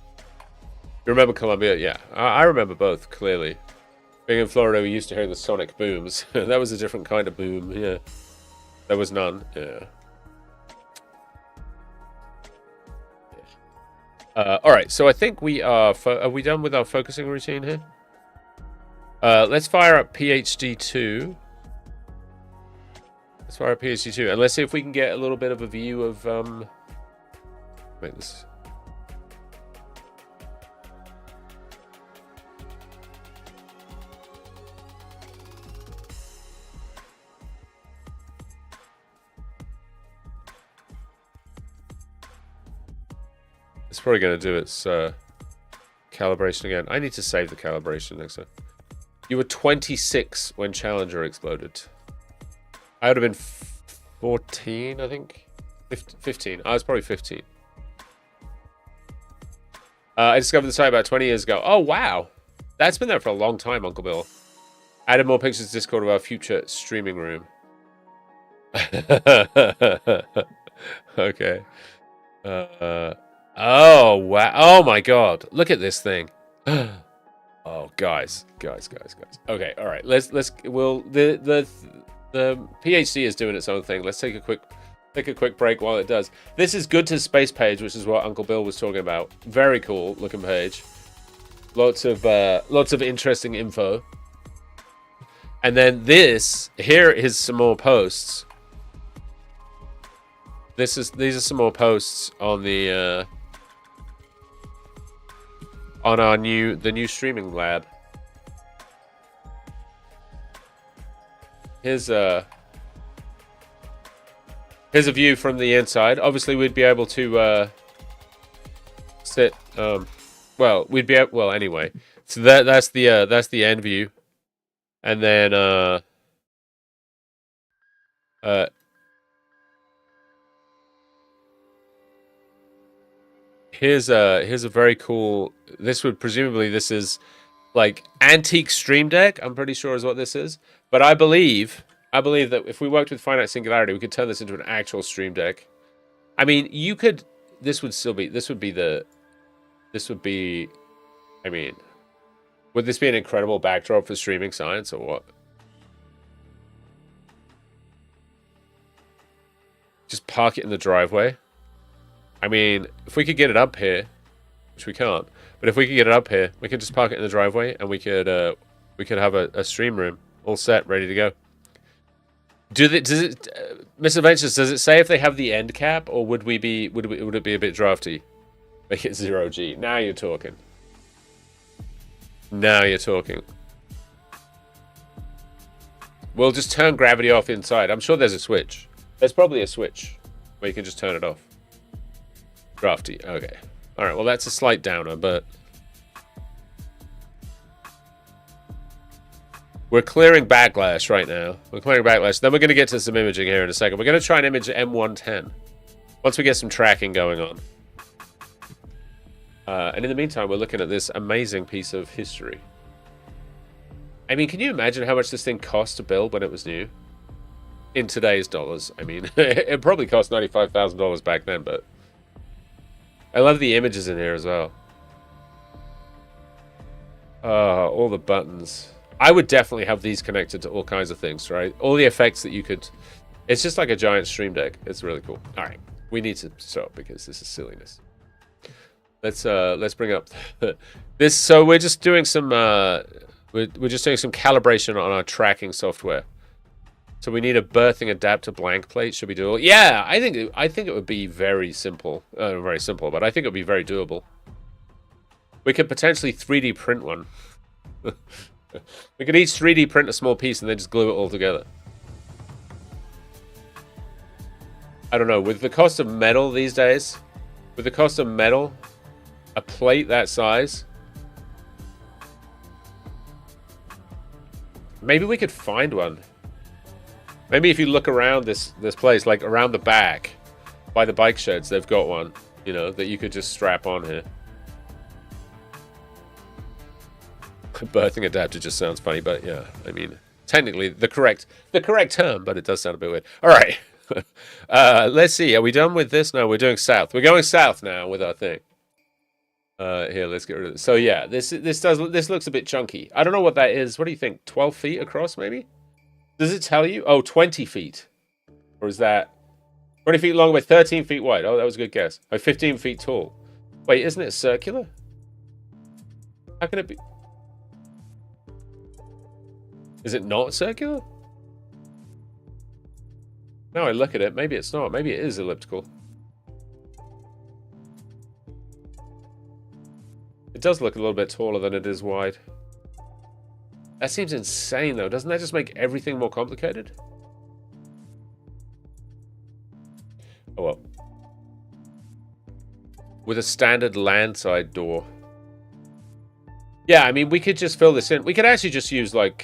You remember Columbia? Yeah, I remember both, clearly. Being in Florida, we used to hear the sonic booms. That was a different kind of boom, yeah. There was none, yeah. Alright, so I think we are we done with our focusing routine here? Let's fire up PhD 2. Let's fire up PhD2. And let's see if we can get a little bit of a view of wait, this. It's probably going to do its calibration again. I need to save the calibration next time. You were 26 when Challenger exploded. I would have been 14, I think. 15. I was probably 15. I discovered the site about 20 years ago. Oh, wow. That's been there for a long time, Uncle Bill. Added more pictures to Discord of our future streaming room. Okay. Oh, wow. Oh, my God. Look at this thing. Oh, guys. Okay, all right. The PhD is doing its own thing. Let's take a quick break while it does. This is Good to Space page, which is what Uncle Bill was talking about. Very cool looking page. Lots of interesting info. And then here is some more posts. These are some more posts on the on our new streaming lab. Here's a view from the inside. Obviously, we'd be able to sit. Well, anyway. So that's the end view, and then here's a very cool. This is like antique stream deck. I'm pretty sure is what this is. But I believe that if we worked with finite singularity, we could turn this into an actual stream deck. I mean, you could. This would be. I mean, would this be an incredible backdrop for streaming science or what? Just park it in the driveway. I mean, if we could get it up here, which we can't, but if we could get it up here, we could just park it in the driveway, and we could have a stream room all set, ready to go. Miss Adventures, does it say if they have the end cap, or would it be a bit drafty? Make it 0G. Now you're talking. We'll just turn gravity off inside. I'm sure there's a switch. There's probably a switch where you can just turn it off. Drafty. Okay. All right. Well, that's a slight downer, but we're clearing backlash right now. Then we're going to get to some imaging here in a second. We're going to try and image M110 once we get some tracking going on. And in the meantime, we're looking at this amazing piece of history. I mean, can you imagine how much this thing cost to build when it was new? In today's dollars. I mean, it probably cost $95,000 back then, but I love the images in here as well. All the buttons. I would definitely have these connected to all kinds of things, right? All the effects that you could. It's just like a giant stream deck. It's really cool. All right, we need to stop because this is silliness. Let's bring up this. So we're just doing some we're just doing some calibration on our tracking software. So we need a berthing adapter blank plate. Should we do it? Yeah, I think it would be very simple. Very simple, but I think it would be very doable. We could potentially 3D print one. We could each 3D print a small piece and then just glue it all together. I don't know. With the cost of metal these days, a plate that size, maybe we could find one. Maybe if you look around this place, like around the back, by the bike sheds, they've got one, you know, that you could just strap on here. Berthing adapter just sounds funny, but yeah, I mean, technically the correct term, but it does sound a bit weird. All right, let's see. Are we done with this? No, we're doing south. We're going south now with our thing. Here, let's get rid of this. So yeah, this looks a bit chunky. I don't know what that is. What do you think? 12 feet across, maybe? Does it tell you? Oh, 20 feet. Or is that 20 feet long by 13 feet wide? Oh, that was a good guess. Oh, 15 feet tall. Wait, isn't it circular? How can it be? Is it not circular? Now I look at it, maybe it's not. Maybe it is elliptical. It does look a little bit taller than it is wide. That seems insane, though. Doesn't that just make everything more complicated? Oh, well. With a standard landside door. Yeah, I mean, we could just fill this in. We could actually just use, like,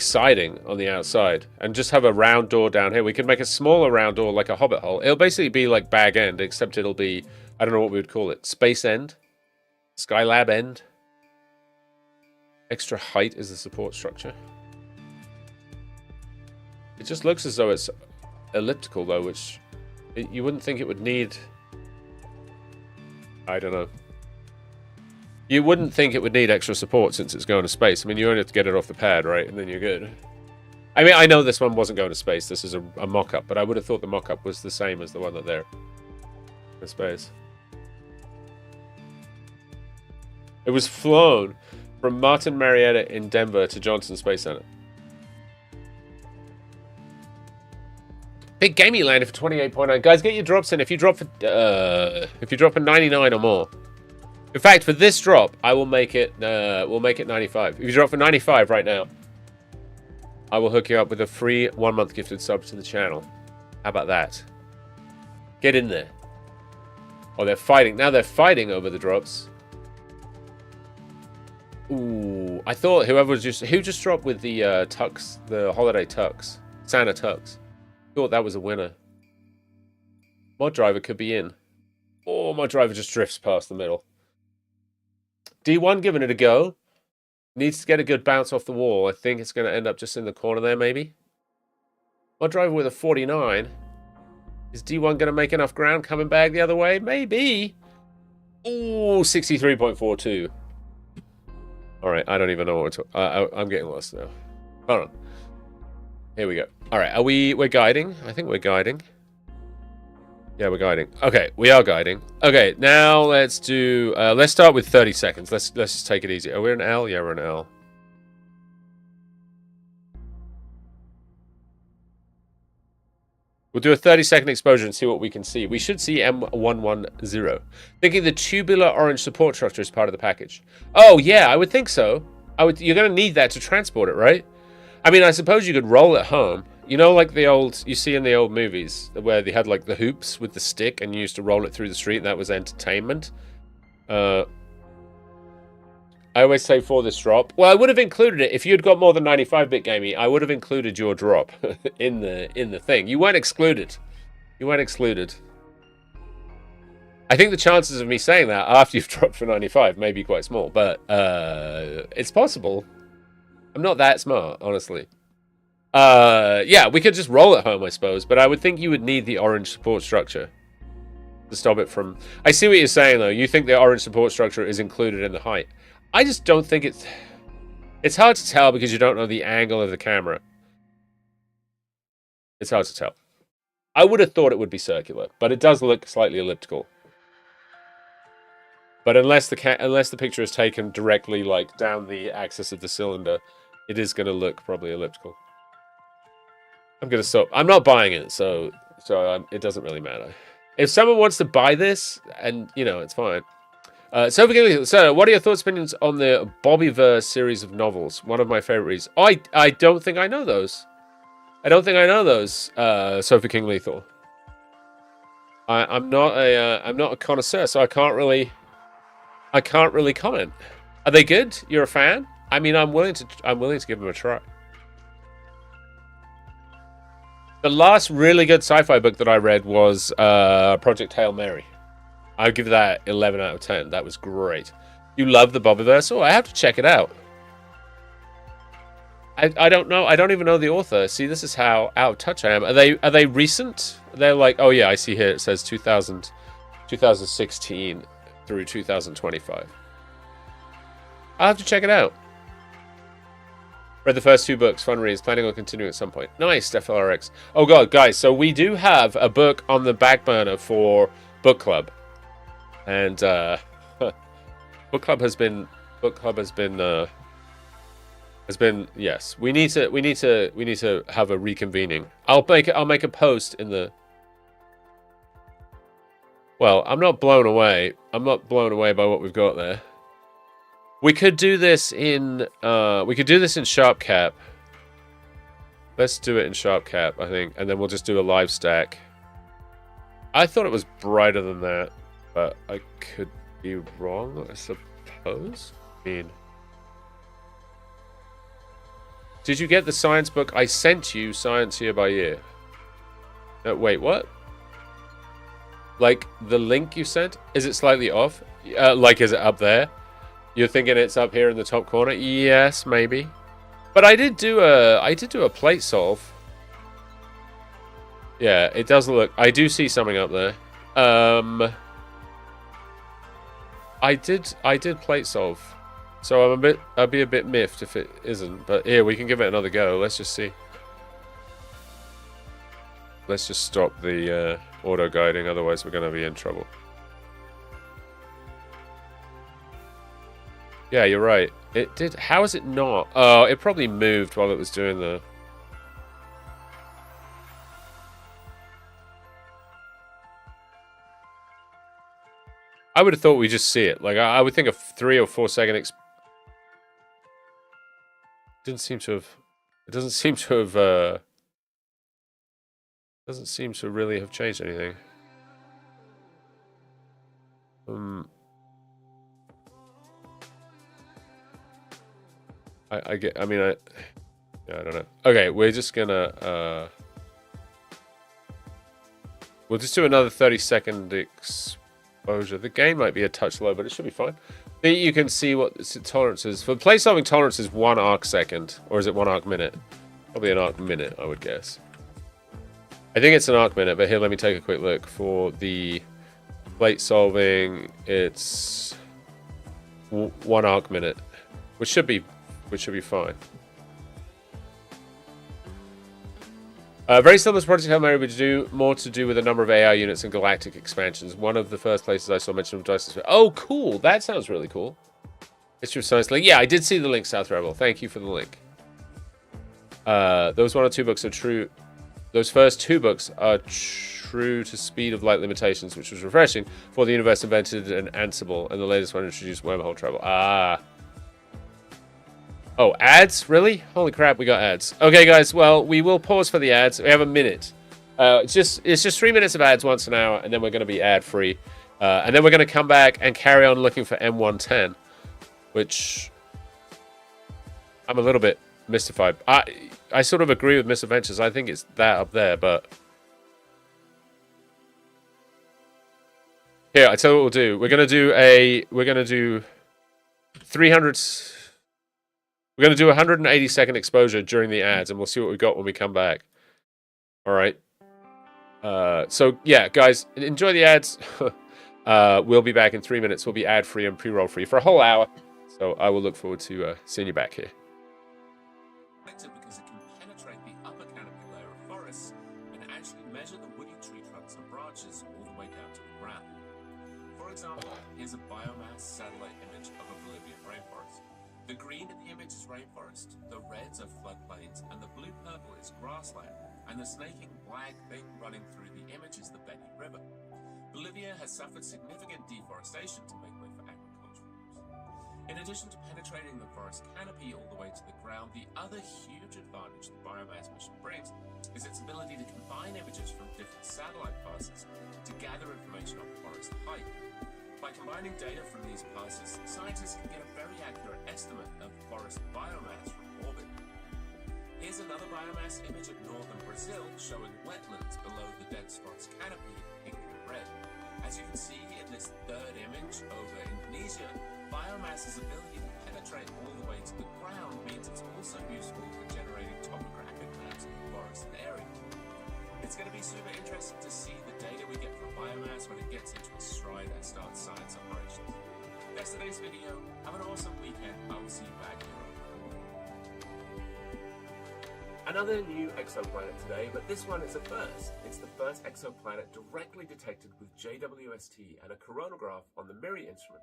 siding on the outside and just have a round door down here. We could make a smaller round door, like a hobbit hole. It'll basically be like bag end, except it'll be, I don't know what we would call it. Space end? Skylab end? Extra height is the support structure. It just looks as though it's elliptical, though, which you wouldn't think it would need. I don't know. You wouldn't think it would need extra support since it's going to space. I mean, you only have to get it off the pad, right? And then you're good. I mean, I know this one wasn't going to space. This is a mock-up, but I would have thought the mock-up was the same as the one that they're in space. It was flown from Martin Marietta in Denver to Johnson Space Center. Big gamey landed for 28.9. Guys, get your drops in. If you drop a 99 or more. In fact, for this drop, I will make it. We'll make it 95. If you drop for 95 right now, I will hook you up with a free 1-month gifted sub to the channel. How about that? Get in there. Oh, they're fighting. Now they're fighting over the drops. Ooh, I thought who just dropped with the tux, the holiday tux, Santa tux. Thought that was a winner. Mod driver could be in. Oh, mod driver just drifts past the middle. D1 giving it a go. Needs to get a good bounce off the wall. I think it's going to end up just in the corner there, maybe. Mod driver with a 49. Is D1 going to make enough ground coming back the other way? Maybe. Ooh, 63.42. All right, I don't even know what we're talking. I'm getting lost now. Hold on. Here we go. All right, we're guiding? I think we're guiding. Yeah, we're guiding. Okay, we are guiding. Okay, now let's do. Let's start with 30 seconds. Let's just take it easy. Are we an L? Yeah, we're an L. We'll do a 30-second exposure and see what we can see. We should see M110. Thinking the tubular orange support structure is part of the package. Oh yeah, I would think so. You're going to need that to transport it, right? I mean, I suppose you could roll it home. You know, like you see in the old movies where they had like the hoops with the stick and you used to roll it through the street and that was entertainment. I always say for this drop, well, I would have included it if you had got more than 95-bit gaming. I would have included your drop in the thing. You weren't excluded. You weren't excluded. I think the chances of me saying that after you've dropped for 95 may be quite small, but it's possible. I'm not that smart, honestly. Yeah, we could just roll it home, I suppose, but I would think you would need the orange support structure to stop it from. I see what you're saying, though. You think the orange support structure is included in the height. I just don't think it's hard to tell because you don't know the angle of the camera. It's hard to tell. I would have thought it would be circular, but it does look slightly elliptical. But unless the picture is taken directly like down the axis of the cylinder, it is going to look probably elliptical. I'm going to stop. I'm not buying it, so it doesn't really matter. If someone wants to buy this, and you know, it's fine. So what are your thoughts, opinions on the Bobbyverse series of novels? One of my favorite reads. I don't think I know those. I don't think I know those. Sophie King Lethal. I'm not a connoisseur, so I can't really comment. Are they good? You're a fan? I mean, I'm willing to give them a try. The last really good sci-fi book that I read was Project Hail Mary. I'd give that 11 out of 10. That was great. You love the Bobbyverse? Oh, I have to check it out. I don't know. I don't even know the author. See, this is how out of touch I am. Are they recent? They're like, oh yeah, I see here it says 2016 through 2025. I'll have to check it out. Read the first 2 books, fun reads, planning on continuing at some point. Nice, FLRX. Oh god, guys, so we do have a book on the back burner for book club. And book club has been Has been, yes. We need to have a reconvening. I'll make a post in the. Well, I'm not blown away. I'm not blown away by what we've got there. We could do this in Sharp Cap. Let's do it in Sharp Cap, I think, and then we'll just do a live stack. I thought it was brighter than that, but I could be wrong, I suppose. I mean, did you get the science book? I sent you Science Year by Year. Wait, what? Like, the link you sent? Is it slightly off? Like, is it up there? You're thinking it's up here in the top corner? Yes, maybe. But I did do a plate solve. Yeah, it does look... I do see something up there. I did plate solve. So I'll be a bit miffed if it isn't. But here, we can give it another go. Let's just see. Let's just stop the auto guiding, otherwise we're gonna be in trouble. Yeah, you're right. It did. How is it not? Oh, it probably moved while it was doing the. I would have thought we just see it. Like I would think a 3 or 4 second. Didn't seem to have. It doesn't seem to have. Doesn't seem to really have changed anything. I get. I mean, yeah, I don't know. Okay, we're just gonna. We'll just do another 30-second exposure. The gain might be a touch low, but it should be fine. Then you can see what the tolerance is. For play solving, tolerance is 1 arc second, or is it 1 arc minute? Probably an arc minute, I would guess. I think it's an arc minute, but here, let me take a quick look. For the plate solving, it's 1 arc minute, which should be fine. Very similar to Project Hail Mary, but do more to do with the number of AI units and galactic expansions. One of the first places I saw mention of Dice. Oh, cool! That sounds really cool. History of Science link. Yeah, I did see the link, South Rebel. Thank you for the link. Those 1 or 2 books are true. Those first 2 books are true to speed of light limitations, which was refreshing. For the universe invented an Ansible, and the latest one introduced wormhole travel. Ah. Oh, ads? Really? Holy crap, we got ads. Okay, guys, well, we will pause for the ads. We have a minute. It's just 3 minutes of ads once an hour, and then we're going to be ad-free. And then we're going to come back and carry on looking for M110, which I'm a little bit mystified. I sort of agree with Misadventures. I think it's that up there, but... Here, I tell you what we'll do. We're going to do 300... We're going to do a 180-second exposure during the ads, and we'll see what we've got when we come back. All right. So, yeah, guys, enjoy the ads. We'll be back in 3 minutes. We'll be ad-free and pre-roll free for a whole hour. So I will look forward to seeing you back here. Because it can penetrate the upper canopy layer of forests and actually measure the woody tree trunks and branches all the way down to the ground. For example, here's a biomass satellite image of a Bolivian rainforest. The green in the image is rainforest, the reds are floodplains, and the blue-purple is grassland, and the snaking black thing running through the image is the Beni River. Bolivia has suffered significant deforestation to make way for agricultural use. In addition to penetrating the forest canopy all the way to the ground, the other huge advantage the biomass mission brings is its ability to combine images from different satellite passes to gather information on forest height. By combining data from these passes, scientists can get a very accurate estimate of forest biomass from orbit. Here's another biomass image of northern Brazil showing wetlands below the dense forest canopy in pink and red. As you can see in this third image over Indonesia, biomass's ability to penetrate all the way to the ground means it's also useful for generating topographic maps of the forest area. It's going to be super interesting to see the data we get from biomass when it gets into its stride and starts science operations. That's today's video. Have an awesome weekend. I will see you back here on Another new exoplanet today, but this one is a first. It's the first exoplanet directly detected with JWST and a coronagraph on the MIRI instrument.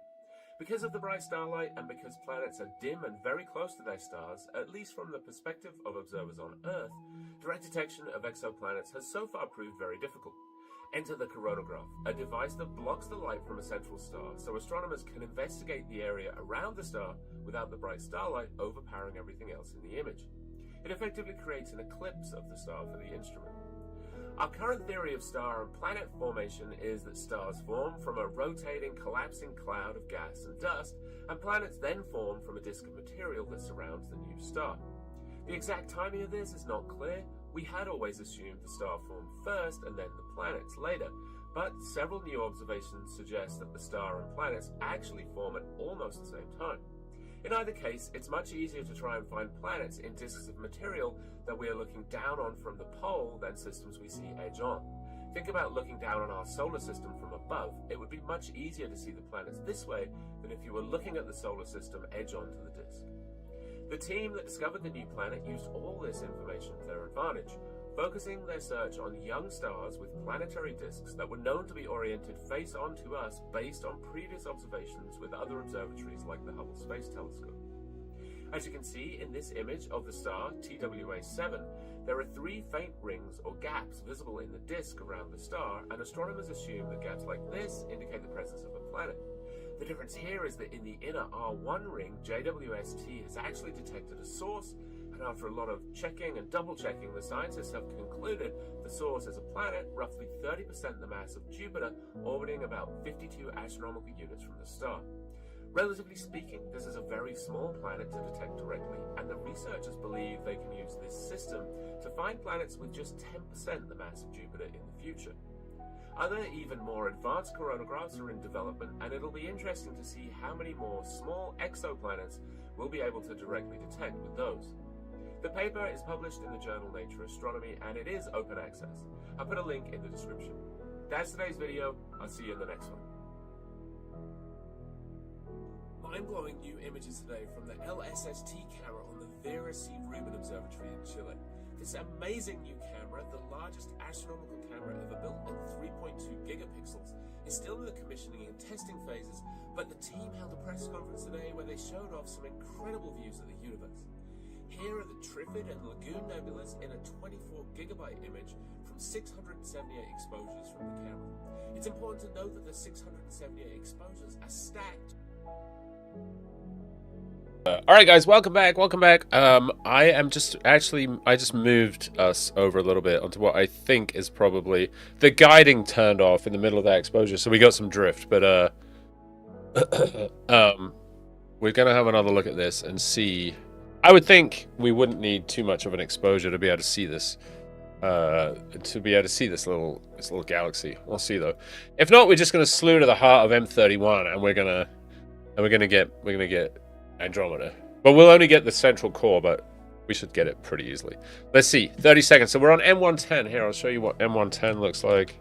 Because of the bright starlight and because planets are dim and very close to their stars, at least from the perspective of observers on Earth, direct detection of exoplanets has so far proved very difficult. Enter the coronagraph, a device that blocks the light from a central star so astronomers can investigate the area around the star without the bright starlight overpowering everything else in the image. It effectively creates an eclipse of the star for the instrument. Our current theory of star and planet formation is that stars form from a rotating, collapsing cloud of gas and dust, and planets then form from a disk of material that surrounds the new star. The exact timing of this is not clear. We had always assumed the star formed first and then the planets later, but several new observations suggest that the star and planets actually form at almost the same time. In either case, it's much easier to try and find planets in disks of material that we are looking down on from the pole than systems we see edge on. Think about looking down on our solar system from above. It would be much easier to see the planets this way than if you were looking at the solar system edge on to the disk. The team that discovered the new planet used all this information to their advantage, focusing their search on young stars with planetary disks that were known to be oriented face on to us based on previous observations with other observatories like the Hubble Space Telescope. As you can see in this image of the star TWA7, there are 3 faint rings or gaps visible in the disk around the star, and astronomers assume that gaps like this indicate the presence of a planet. The difference here is that in the inner R1 ring, JWST has actually detected a source, and after a lot of checking and double checking, the scientists have concluded the source is a planet roughly 30% the mass of Jupiter, orbiting about 52 astronomical units from the star. Relatively speaking, this is a very small planet to detect directly, and the researchers believe they can use this system to find planets with just 10% the mass of Jupiter in the future. Other, even more advanced coronagraphs are in development, and it'll be interesting to see how many more small exoplanets we'll be able to directly detect with those. The paper is published in the journal Nature Astronomy, and it is open access. I'll put a link in the description. That's today's video. I'll see you in the next one. Mind-blowing new images today from the LSST camera on the Vera C. Rubin Observatory in Chile. This amazing new camera, the largest astronomical camera ever built at 3.2 gigapixels, is still in the commissioning and testing phases, but the team held a press conference today where they showed off some incredible views of the universe. Here are the Trifid and Lagoon nebulas in a 24 gigabyte image from 678 exposures from the camera. It's important to note that the 678 exposures are stacked. All right, guys, welcome back. I just moved us over a little bit onto what I think is probably the guiding turned off in the middle of that exposure, so we got some drift. But we're gonna have another look at this and see. I would think we wouldn't need too much of an exposure to be able to see this. This little galaxy. We'll see though. If not, we're just gonna slew to the heart of M31, and we're gonna get Andromeda. But we'll only get the central core, but we should get it pretty easily. Let's see. 30 seconds. So we're on M110 here. I'll show you what M110 looks like.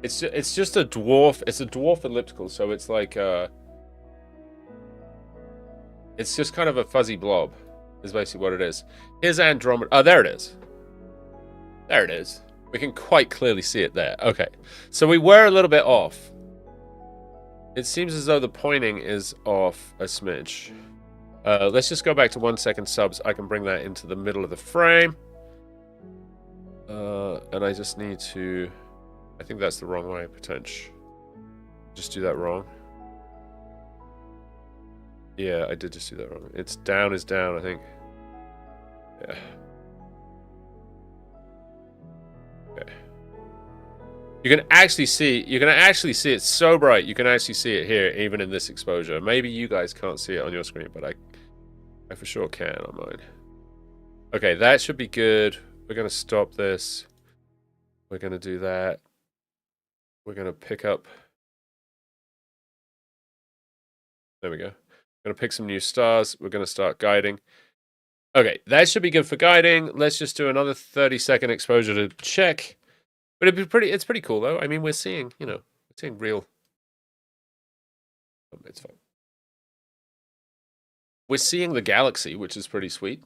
It's just a dwarf. It's a dwarf elliptical, so it's like it's just kind of a fuzzy blob, is basically what it is. Here's Andromeda. Oh, there it is. There it is. We can quite clearly see it there. Okay. So we were a little bit off. It seems as though the pointing is off a smidge. Let's just go back to 1 second subs. I can bring that into the middle of the frame. And I just need to... I think that's the wrong way, potential. Just do that wrong. Yeah, I did just do that wrong. It's down is down, I think. Yeah. Okay. You can actually see it's so bright. You can actually see it here, even in this exposure. Maybe you guys can't see it on your screen, but I for sure can on mine. Okay, that should be good. We're gonna stop this. We're gonna do that. We're gonna pick up. There we go. We're gonna pick some new stars. We're gonna start guiding. Okay, that should be good for guiding. Let's just do another 30-second exposure to check. But it's pretty cool though. I mean, we're seeing real. Oh, it's fine. We're seeing the galaxy, which is pretty sweet.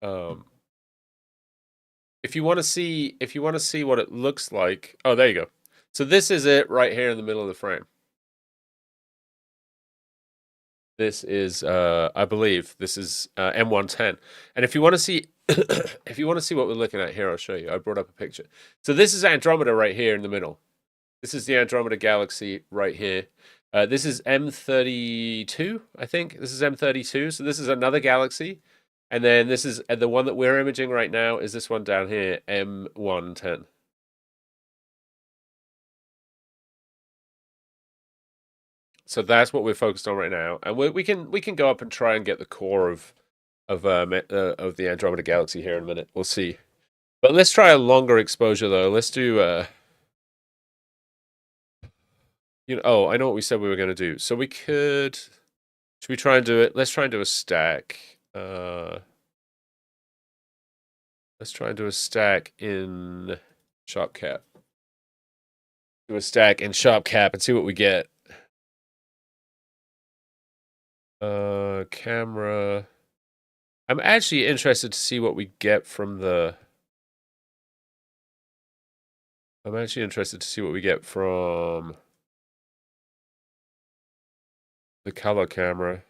If you want to see what it looks like, oh, there you go. So this is it right here in the middle of the frame. This is, I believe, this is M110. And if you want to see, if you want to see what we're looking at here, I'll show you. I brought up a picture. So this is Andromeda right here in the middle. This is the Andromeda galaxy right here. This is M32, I think. This is M32. So this is another galaxy. And then this is the one that we're imaging right now is this one down here, M110. So that's what we're focused on right now, and we can go up and try and get the core of the Andromeda galaxy here in a minute. We'll see, but let's try a longer exposure though. Let's do oh, I know what we said we were going to do. So we could, should we try and do it? Let's try and do a stack. Let's try and do a stack in sharp cap. Do a stack in sharp cap and see what we get. Camera. I'm actually interested to see what we get from the. I'm actually interested to see what we get from the color camera.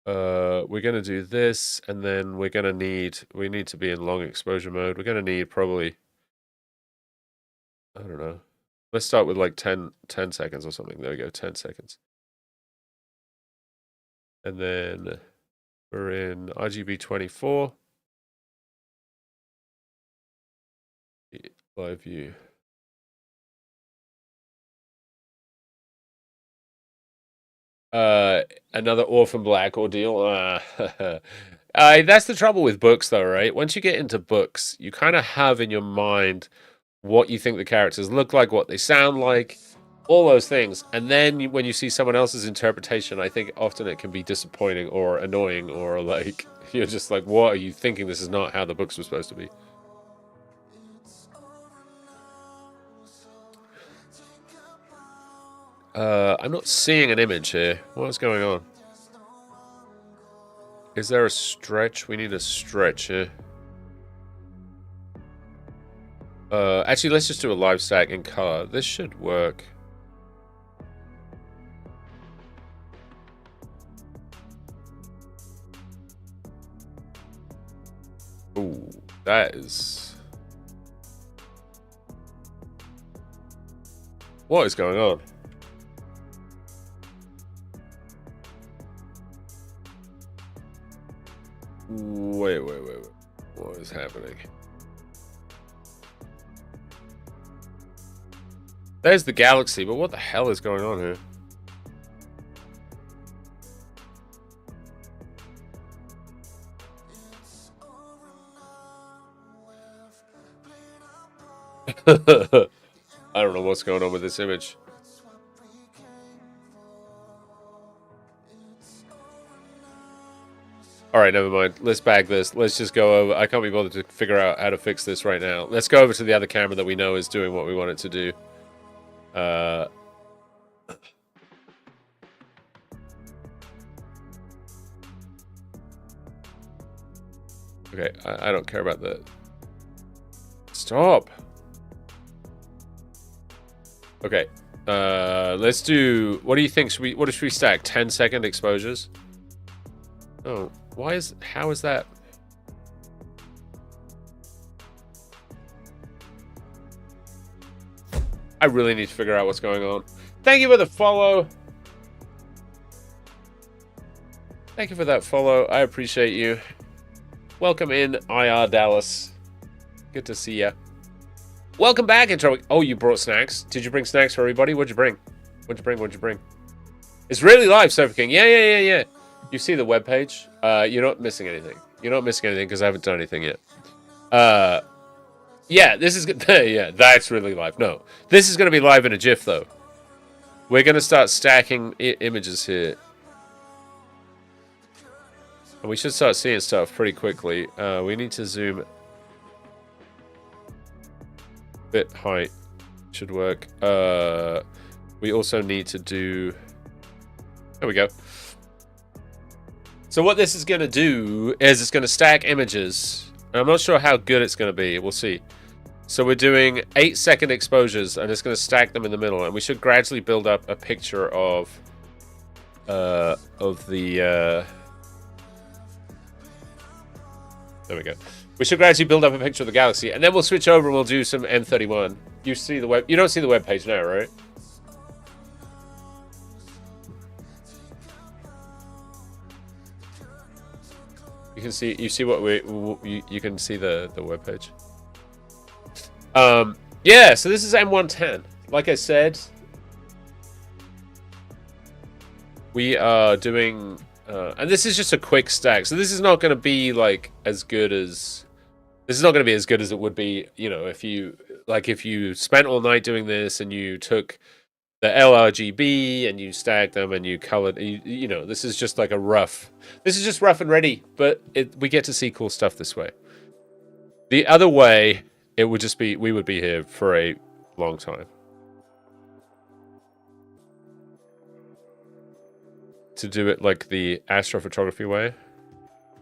We're gonna do this, and then we need to be in long exposure mode. We're gonna need probably, I don't know. Let's start with like 10 seconds or something. There we go, 10 seconds. And then we're in RGB 24. Live view. Another orphan black ordeal. That's the trouble with books, though, right? Once you get into books, you kind of have in your mind what you think the characters look like, what they sound like, all those things. And then when you see someone else's interpretation, I think often it can be disappointing or annoying, or like, you're just like, what are you thinking? This is not how the books were supposed to be. I'm not seeing an image here. What's going on? Is there a stretch? We need a stretch here. Actually, let's just do a live stack in color. This should work. Ooh, that is... What is going on? Wait. What is happening? There's the galaxy, but what the hell is going on here? I don't know what's going on with this image. Alright, never mind. Let's bag this. Let's just go over. I can't be bothered to figure out how to fix this right now. Let's go over to the other camera that we know is doing what we want it to do. Okay, I don't care about that. Stop! Okay, let's do... What do you think? What should we stack? 10-second exposures? Oh, how is that? I really need to figure out what's going on. Thank you for the follow. Thank you for that follow. I appreciate you. Welcome in, IR Dallas. Good to see ya. Welcome back, intro. Oh, you brought snacks. Did you bring snacks for everybody? What'd you bring? What'd you bring? It's really live, Sofa King. Yeah. You see the webpage? You're not missing anything. You're not missing anything because I haven't done anything yet. Yeah, this is good. Yeah, that's really live. No, this is going to be live in a GIF, though. We're going to start stacking images here. And we should start seeing stuff pretty quickly. We need to zoom. Bit height should work. We also need to do... There we go. So what this is going to do is it's going to stack images. And I'm not sure how good it's going to be. We'll see. So we're doing 8-second exposures, and it's going to stack them in the middle. And we should gradually build up a picture of the... There we go. We should gradually build up a picture of the galaxy, and then we'll switch over and we'll do some M31. You see the web? You don't see the web page now, right? You can see. You see what you can see the web page. Yeah. So this is M110. Like I said, we are doing, and this is just a quick stack. So this is not going to be like as good as. This is not going to be as good as it would be, you know, if you spent all night doing this and you took the LRGB and you stacked them and you colored, you know, this is just like a rough. This is just rough and ready, but we get to see cool stuff this way. The other way, it would just be, we would be here for a long time. To do it like the astrophotography way.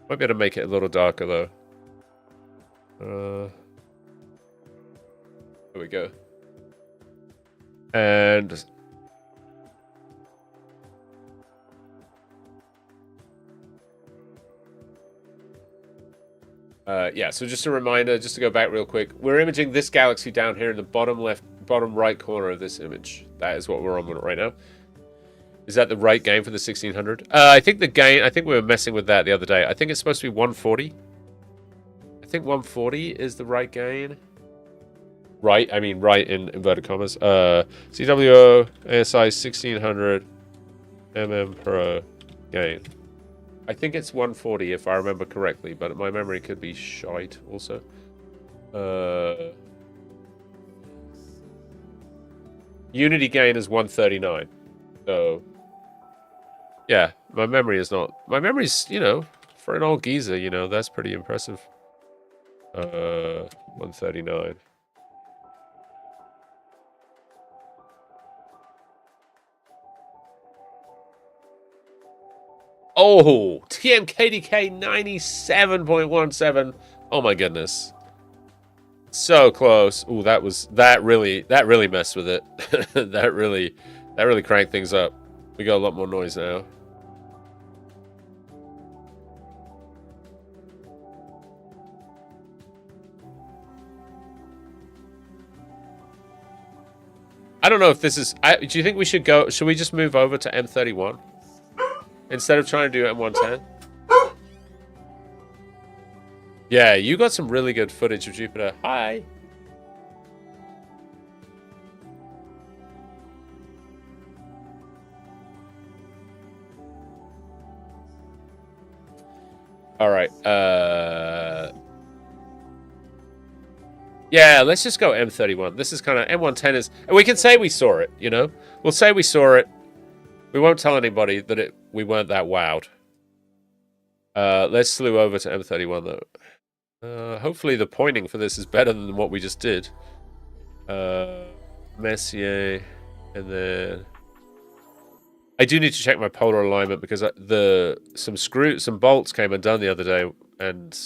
Might be able to make it a little darker though. There we go. And yeah, so just a reminder, just to go back real quick, we're imaging this galaxy down here in the bottom right corner of this image. That is what we're on right now. Is that the right gain for the 1600? I think the gain, I think we were messing with that the other day. I think it's supposed to be 140. I think 140 is the right gain. Right, I mean right in inverted commas. CWO ASI 1600 per gain. I think it's 140 if I remember correctly, but my memory could be shite also. Unity gain is 139. So yeah, my memory's, you know, for an old geezer, you know, that's pretty impressive. 139. Oh, TMKDK 97.17. Oh my goodness. So close. Ooh, that really messed with it. that really cranked things up. We got a lot more noise now. I don't know if this is... do you think we should go... Should we just move over to M31? Instead of trying to do M110? Yeah, you got some really good footage of Jupiter. Hi! Alright, yeah, let's just go M31. This is kind of... M110 is... And we can say we saw it, you know? We'll say we saw it. We won't tell anybody that we weren't that wowed. Let's slew over to M31, though. Hopefully the pointing for this is better than what we just did. Messier. And then... I do need to check my polar alignment because some bolts came undone the other day, and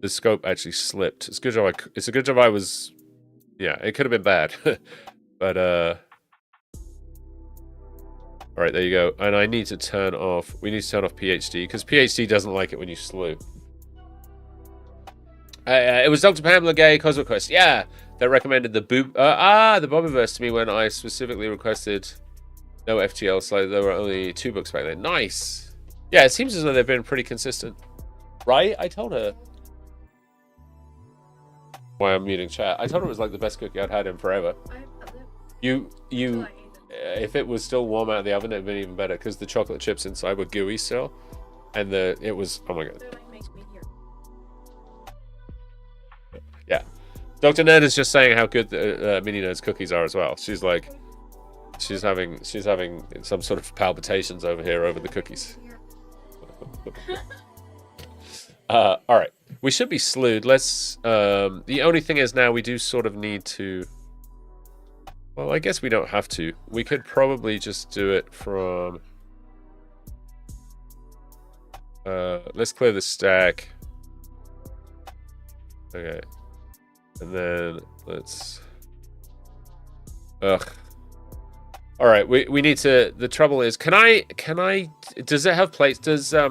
the scope actually slipped. It's a good job I was... Yeah, it could have been bad. But, alright, there you go. And I need to turn off... We need to turn off PhD, because PhD doesn't like it when you slew. It was Dr. Pamela Gay, Cosmic Quest. Yeah, that recommended the the Bobbyverse to me when I specifically requested no FTL, so there were only 2 books back then. Nice! Yeah, it seems as though they've been pretty consistent. Right? I told her... Why I'm muting chat. I told her it was like the best cookie I'd had in forever. If it was still warm out of the oven, it'd been even better because the chocolate chips inside were gooey still, and it was, oh my god. Yeah, Dr. Ned is just saying how good the Mini Nerd's cookies are as well. She's like, she's having some sort of palpitations over here over the cookies. All right. We should be slewed. Let's... the only thing is now we do sort of need to... Well, I guess we don't have to. We could probably just do it from... Let's clear the stack. Okay. And then let's... Ugh. All right, we need to... The trouble is, can I... Does it have plates? Does... I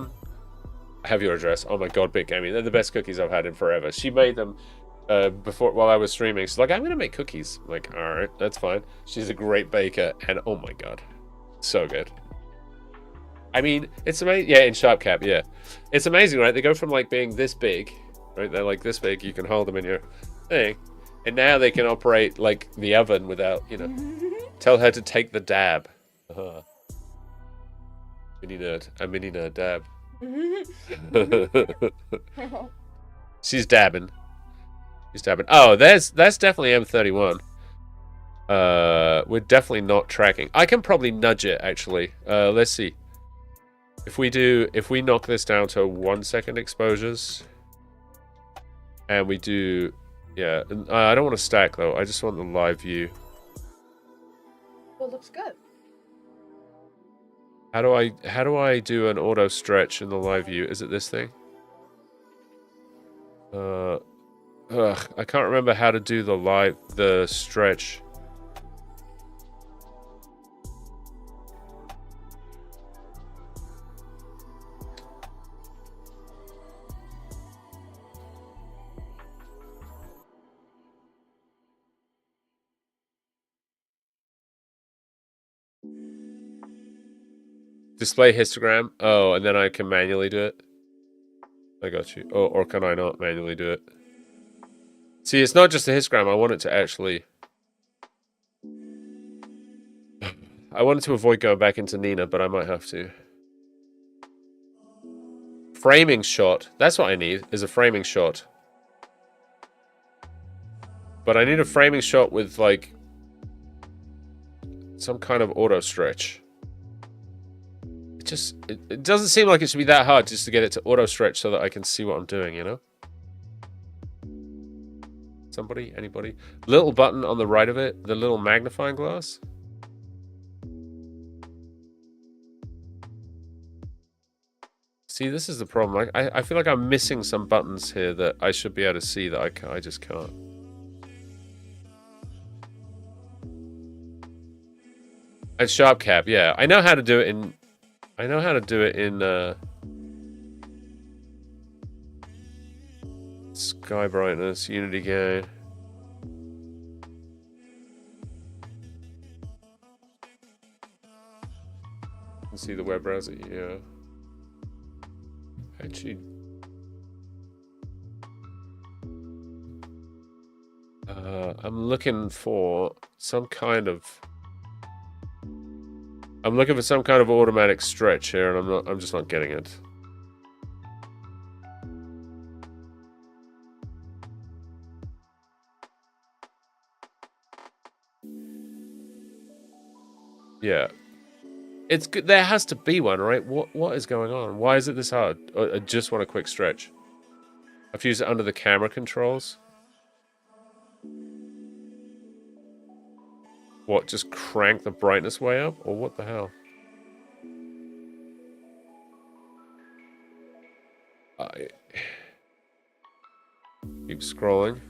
have your address. Oh my god, Bit Gaming. They're the best cookies I've had in forever. She made them before while I was streaming. She's like, I'm going to make cookies. I'm like, all right, that's fine. She's a great baker. And oh my god. So good. I mean, it's amazing. Yeah, in Sharp Cap, yeah. It's amazing, right? They go from like being this big, right? They're like this big. You can hold them in your thing. And now they can operate like the oven without, you know. Tell her to take the dab. Mini nerd. A mini nerd dab. She's dabbing. She's dabbing. Oh, that's definitely M31. We're definitely not tracking. I can probably nudge it actually. Let's see. If we knock this down to 1 second exposures, and we do, yeah. I don't want to stack though. I just want the live view. Well, looks good. How do I do an auto stretch in the live view? Is it this thing? I can't remember how to do the stretch. Display histogram. Oh, and then I can manually do it. I got you. Oh, or can I not manually do it? See, it's not just a histogram. I want it to actually... I wanted to avoid going back into Nina, but I might have to. Framing shot. That's what I need, is a framing shot. But I need a framing shot with, like, some kind of auto stretch. It doesn't seem like it should be that hard just to get it to auto stretch so that I can see what I'm doing, you know? Somebody? Anybody? Little button on the right of it, the little magnifying glass. See, this is the problem. I feel like I'm missing some buttons here that I should be able to see that I just can't. And sharp cap, yeah. I know how to do it in sky brightness, unity gain. You can see the web browser, yeah. Actually, I'm looking for some kind of automatic stretch here, and I'm just not getting it. Yeah. It's good. There has to be one, right? What is going on? Why is it this hard? I just want a quick stretch. I've used it under the camera controls. What, just crank the brightness way up? Or what the hell? I keep scrolling.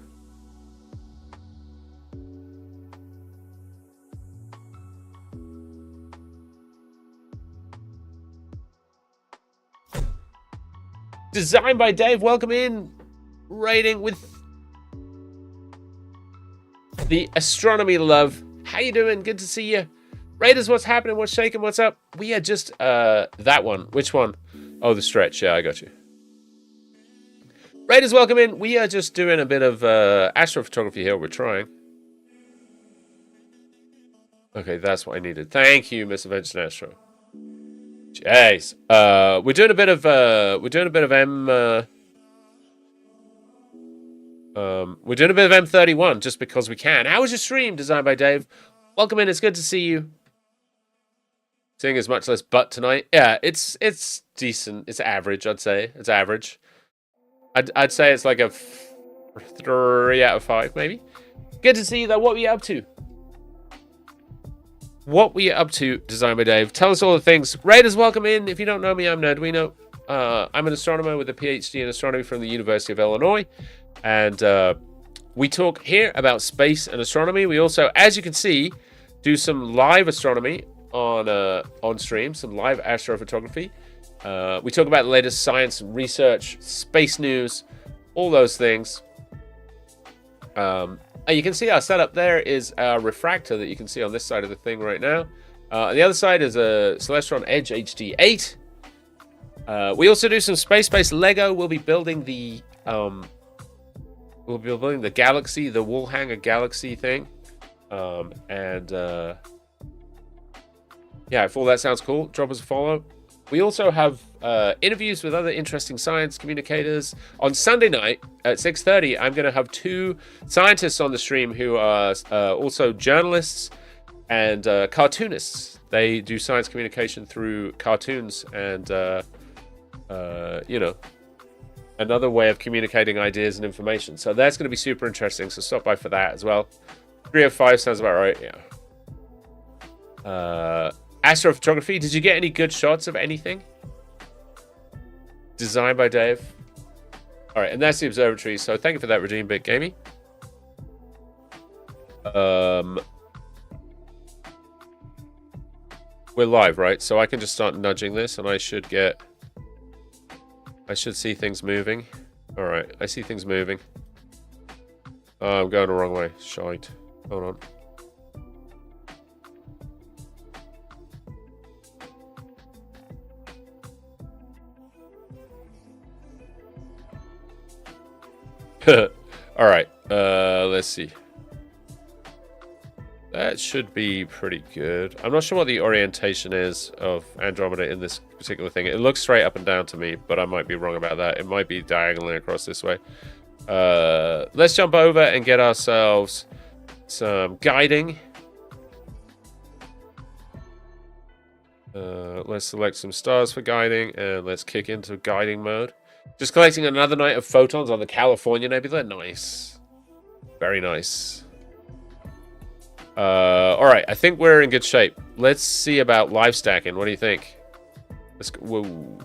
Designed by Dave, welcome in. Rating with the astronomy love. How you doing? Good to see you. Raiders, what's happening? What's shaking? What's up? We are just that one. Which one? Oh, the stretch. Yeah, I got you. Raiders, welcome in. We are just doing a bit of astrophotography here. We're trying. Okay, that's what I needed. Thank you, Miss Adventure Astro. Jeez. We're doing a bit of M31 just because we can. How was your stream? Designed by Dave. Welcome in. It's good to see you. Seeing as much less butt tonight. Yeah, it's decent. It's average, I'd say. It's average. I'd say it's like a 3 out of 5, maybe. Good to see you, though. What were you up to? What were you up to, Designed by Dave? Tell us all the things. Raiders, welcome in. If you don't know me, I'm Nerdwino. I'm an astronomer with a PhD in astronomy from the University of Illinois, and we talk here about space and astronomy. We also, as you can see, do some live astronomy on stream, some live astrophotography. We talk about the latest science and research, space news, all those things. You can see our setup there is our refractor that you can see on this side of the thing right now. On the other side is a Celestron Edge HD8. We also do some space-based Lego. We'll be building the Galaxy, the wall hanger Galaxy thing. Yeah, if all that sounds cool, drop us a follow. We also have interviews with other interesting science communicators. On Sunday night at 6:30, I'm going to have 2 scientists on the stream who are also journalists and cartoonists. They do science communication through cartoons and, you know, another way of communicating ideas and information. So that's going to be super interesting. So stop by for that as well. 305 sounds about right, yeah. Astrophotography, did you get any good shots of anything? Designed by Dave. All right, and that's the observatory. So thank you for that, Redeem Big Gamey. We're live, right? So I can just start nudging this, and I should see things moving. All right, I see things moving. Oh, I'm going the wrong way. Shite. Hold on. All right, let's see. That should be pretty good. I'm not sure what the orientation is of Andromeda in this particular thing. It looks straight up and down to me, but I might be wrong about that. It might be diagonally across this way. Let's jump over and get ourselves some guiding. Let's select some stars for guiding, and let's kick into guiding mode. Just collecting another night of photons on the California Nebula. Nice. Very nice. All right, I think we're in good shape. Let's see about live stacking. What do you think? Let's go. Whoa.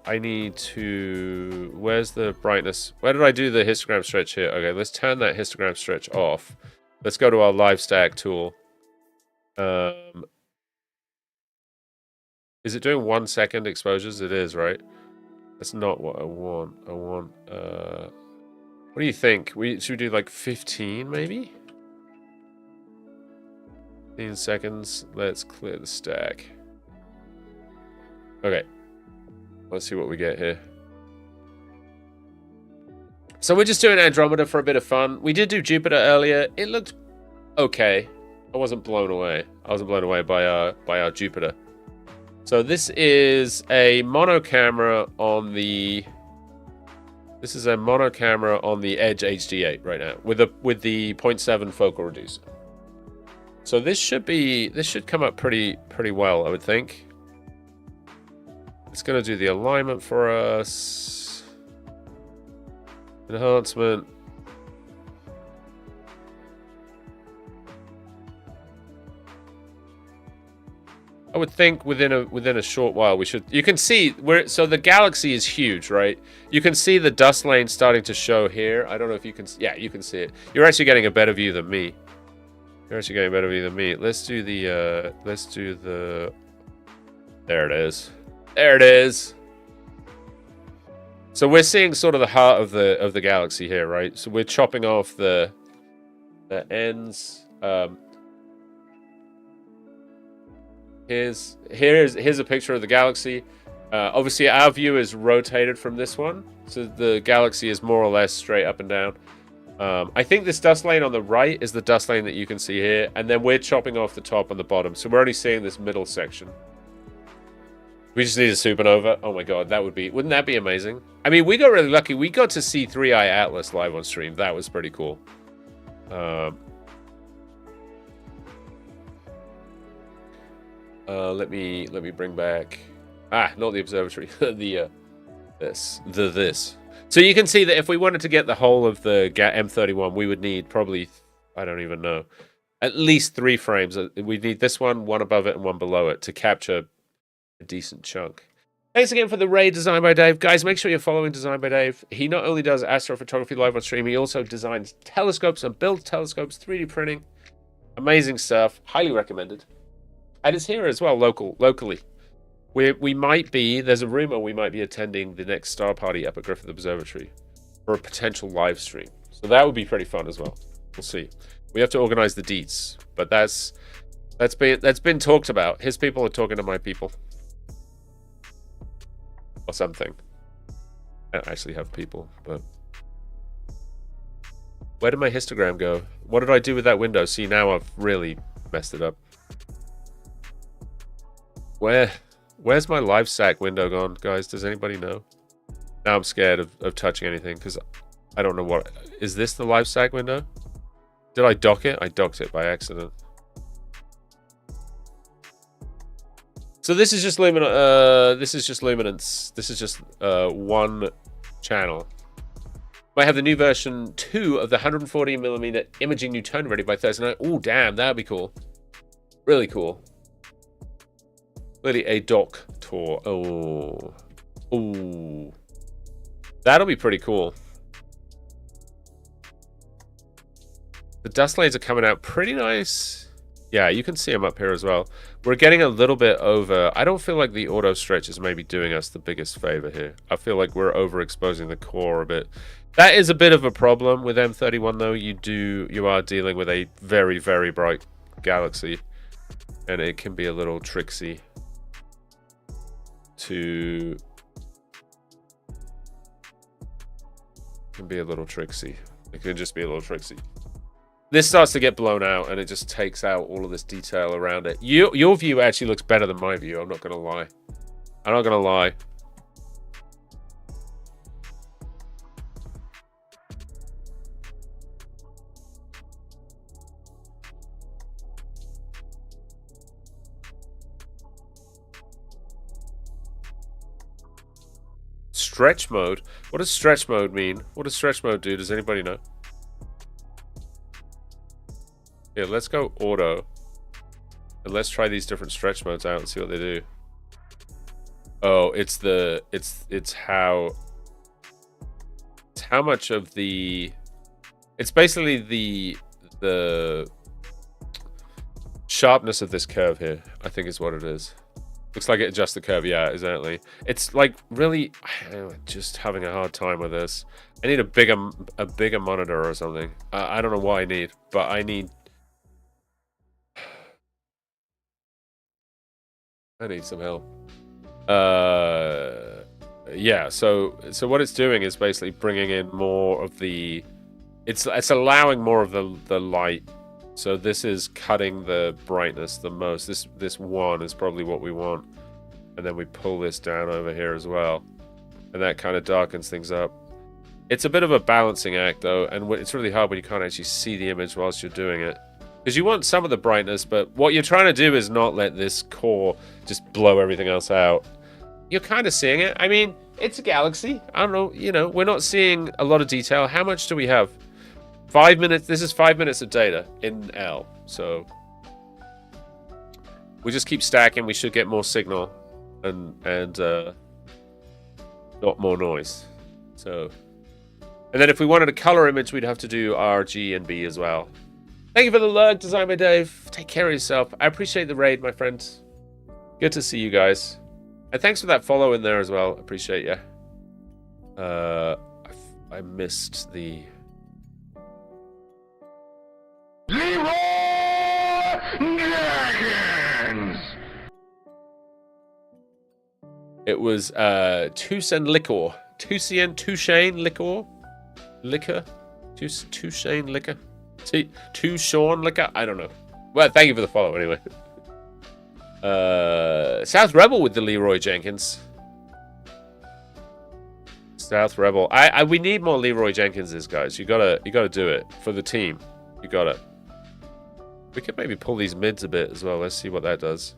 I need to... Where's the brightness? Where did I do the histogram stretch here? Okay, let's turn that histogram stretch off. Let's go to our live stack tool. Is it doing 1 second exposures? It is, right? That's not what I want. I want, what do you think? Should we do like 15 maybe? 15 seconds. Let's clear the stack. Okay. Let's see what we get here. So we're just doing Andromeda for a bit of fun. We did do Jupiter earlier. It looked okay. I wasn't blown away. I wasn't blown away by our Jupiter. So this is a mono camera on the... This is a mono camera on the Edge HD8 right now with the 0.7 focal reducer. So this should come up pretty well, I would think. It's going to do the alignment for us. Enhancement. I would think within a short while we should. You can see so the galaxy is huge, right? You can see the dust lane starting to show here. I don't know if you can. Yeah, you can see it. You're actually getting a better view than me. Let's do the. There it is. There it is. So we're seeing sort of the heart of the galaxy here, right? So we're chopping off the ends. Here's a picture of the galaxy. Obviously, our view is rotated from this one, so the galaxy is more or less straight up and down. I think this dust lane on the right is the dust lane that you can see here, and then we're chopping off the top and the bottom, so we're only seeing this middle section. We just need a supernova. Oh my god, wouldn't that be amazing? I mean, we got really lucky. We got to see 3i Atlas live on stream. That was pretty cool. Let me bring back... not the observatory. the this. So you can see that if we wanted to get the whole of the M31, we would need probably, I don't even know, at least 3 frames. We'd need this one above it, and one below it to capture a decent chunk. Thanks again for the raid, Design by Dave. Guys, make sure you're following Design by Dave. He not only does astrophotography live on stream, he also designs telescopes and builds telescopes, 3D printing. Amazing stuff. Highly recommended. And it's here as well, locally. We might be, there's a rumor we might be attending the next Star Party up at Griffith Observatory for a potential live stream. So that would be pretty fun as well. We'll see. We have to organize the deets, but that's been talked about. His people are talking to my people. Or something. I don't actually have people, but where did my histogram go? What did I do with that window? See, now I've really messed it up. Where's my live sack window gone, guys? Does anybody know? Now I'm scared of touching anything because I don't know what... Is this the live sack window? Did I dock it? I docked it by accident. So this is just luminance. This is just one channel. Might have the new version 2 of the 140mm imaging Newtonian ready by Thursday night. Oh, damn, that'd be cool. Really cool. Really a dock tour. Oh. Ooh. That'll be pretty cool. The dust lanes are coming out pretty nice. Yeah, you can see them up here as well. We're getting a little bit over... I don't feel like the auto stretch is maybe doing us the biggest favor here. I feel like we're overexposing the core a bit. That is a bit of a problem with M31 though. You are dealing with a very, very bright galaxy. And it can be a little tricksy to... It can be a little tricksy. It can just be a little tricksy. This starts to get blown out, and it just takes out all of this detail around it. Your view actually looks better than my view, I'm not going to lie. I'm not going to lie. Stretch mode? What does stretch mode mean? What does stretch mode do? Does anybody know? Yeah, let's go auto. And let's try these different stretch modes out and see what they do. Oh, it's how much of the... It's basically the sharpness of this curve here, I think is what it is. Looks like it adjusts the curve. Yeah, exactly. It's like really just having a hard time with this. I need a bigger monitor or something. I don't know what I need, but I need some help. Yeah, so what it's doing is basically bringing in more of the... It's allowing more of the light. So this is cutting the brightness the most. This one is probably what we want. And then we pull this down over here as well. And that kind of darkens things up. It's a bit of a balancing act though, and it's really hard when you can't actually see the image whilst you're doing it. Because you want some of the brightness, but what you're trying to do is not let this core just blow everything else out. You're kind of seeing it. I mean, it's a galaxy. I don't know, you know, we're not seeing a lot of detail. How much do we have? 5 minutes. This is 5 minutes of data in L. So we just keep stacking. We should get more signal and not more noise. So, and then if we wanted a color image, we'd have to do R, G, and B as well. Thank you for the lurk, Design by Dave. Take care of yourself. I appreciate the raid, my friends. Good to see you guys. And thanks for that follow in there as well. Appreciate you. I missed the... It was Tucson liquor. Tucson liquor? Liquor? Tucson liquor? Tucson liquor? I don't know. Well, thank you for the follow anyway. South Rebel with the Leroy Jenkins. South Rebel. We need more Leroy Jenkinses, guys. You gotta do it for the team. You got it. We could maybe pull these mids a bit as well. Let's see what that does.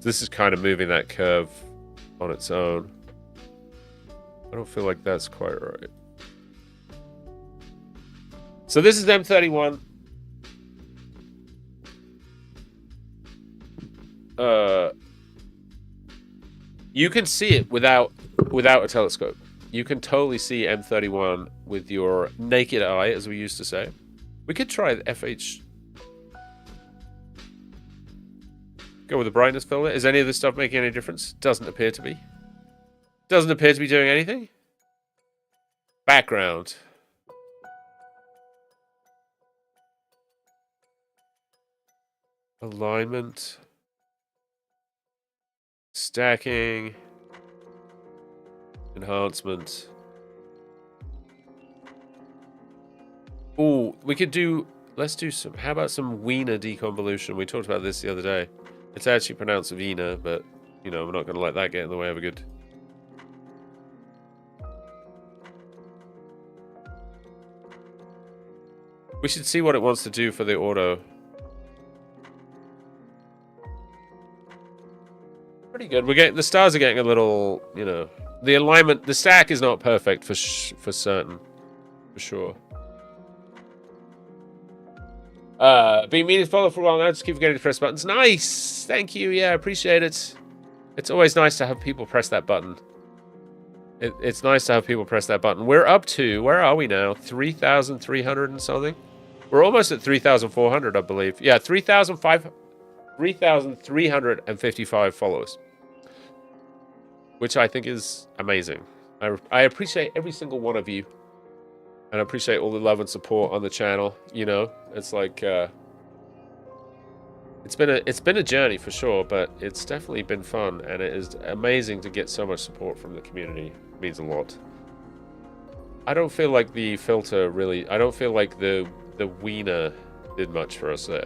This is kind of moving that curve on its own. I don't feel like that's quite right. So this is M31. You can see it without a telescope. You can totally see M31 with your naked eye, as we used to say. We could try the FH. Go with the brightness filter. Is any of this stuff making any difference? Doesn't appear to be. Doesn't appear to be doing anything. Background. Alignment. Stacking. Enhancement. Ooh, we could do... Let's do some... How about some Wiener deconvolution? We talked about this the other day. It's actually pronounced Wiener, but, you know, we're not going to let that get in the way of a good... We should see what it wants to do for the auto. Pretty good. We're getting... The stars are getting a little, you know... The alignment... The stack is not perfect for certain. For sure. Been meaning to follow for a while now. Just keep forgetting to press buttons. Nice! Thank you. Yeah, appreciate it. It's always nice to have people press that button. It's nice to have people press that button. We're up to... Where are we now? 3,300 and something? We're almost at 3,400, I believe. Yeah, 3,355 followers. Which I think is amazing. I appreciate every single one of you. And I appreciate all the love and support on the channel. You know, it's like... It's been a journey for sure, but it's definitely been fun. And it is amazing to get so much support from the community. It means a lot. I don't feel like the filter really... I don't feel like the Wiener did much for us there.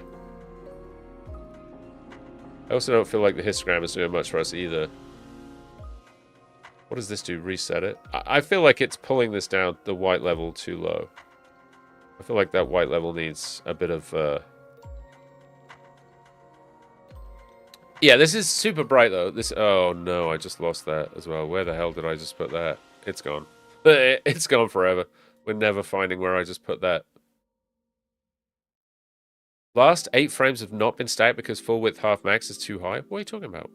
I also don't feel like the histogram is doing much for us either. What does this do? Reset it? I feel like it's pulling this down, the white level, too low. I feel like that white level needs a bit of... Yeah, this is super bright, though. This... Oh, no, I just lost that as well. Where the hell did I just put that? It's gone. It's gone forever. We're never finding where I just put that. Last 8 frames have not been stacked because full width half max is too high. What are you talking about?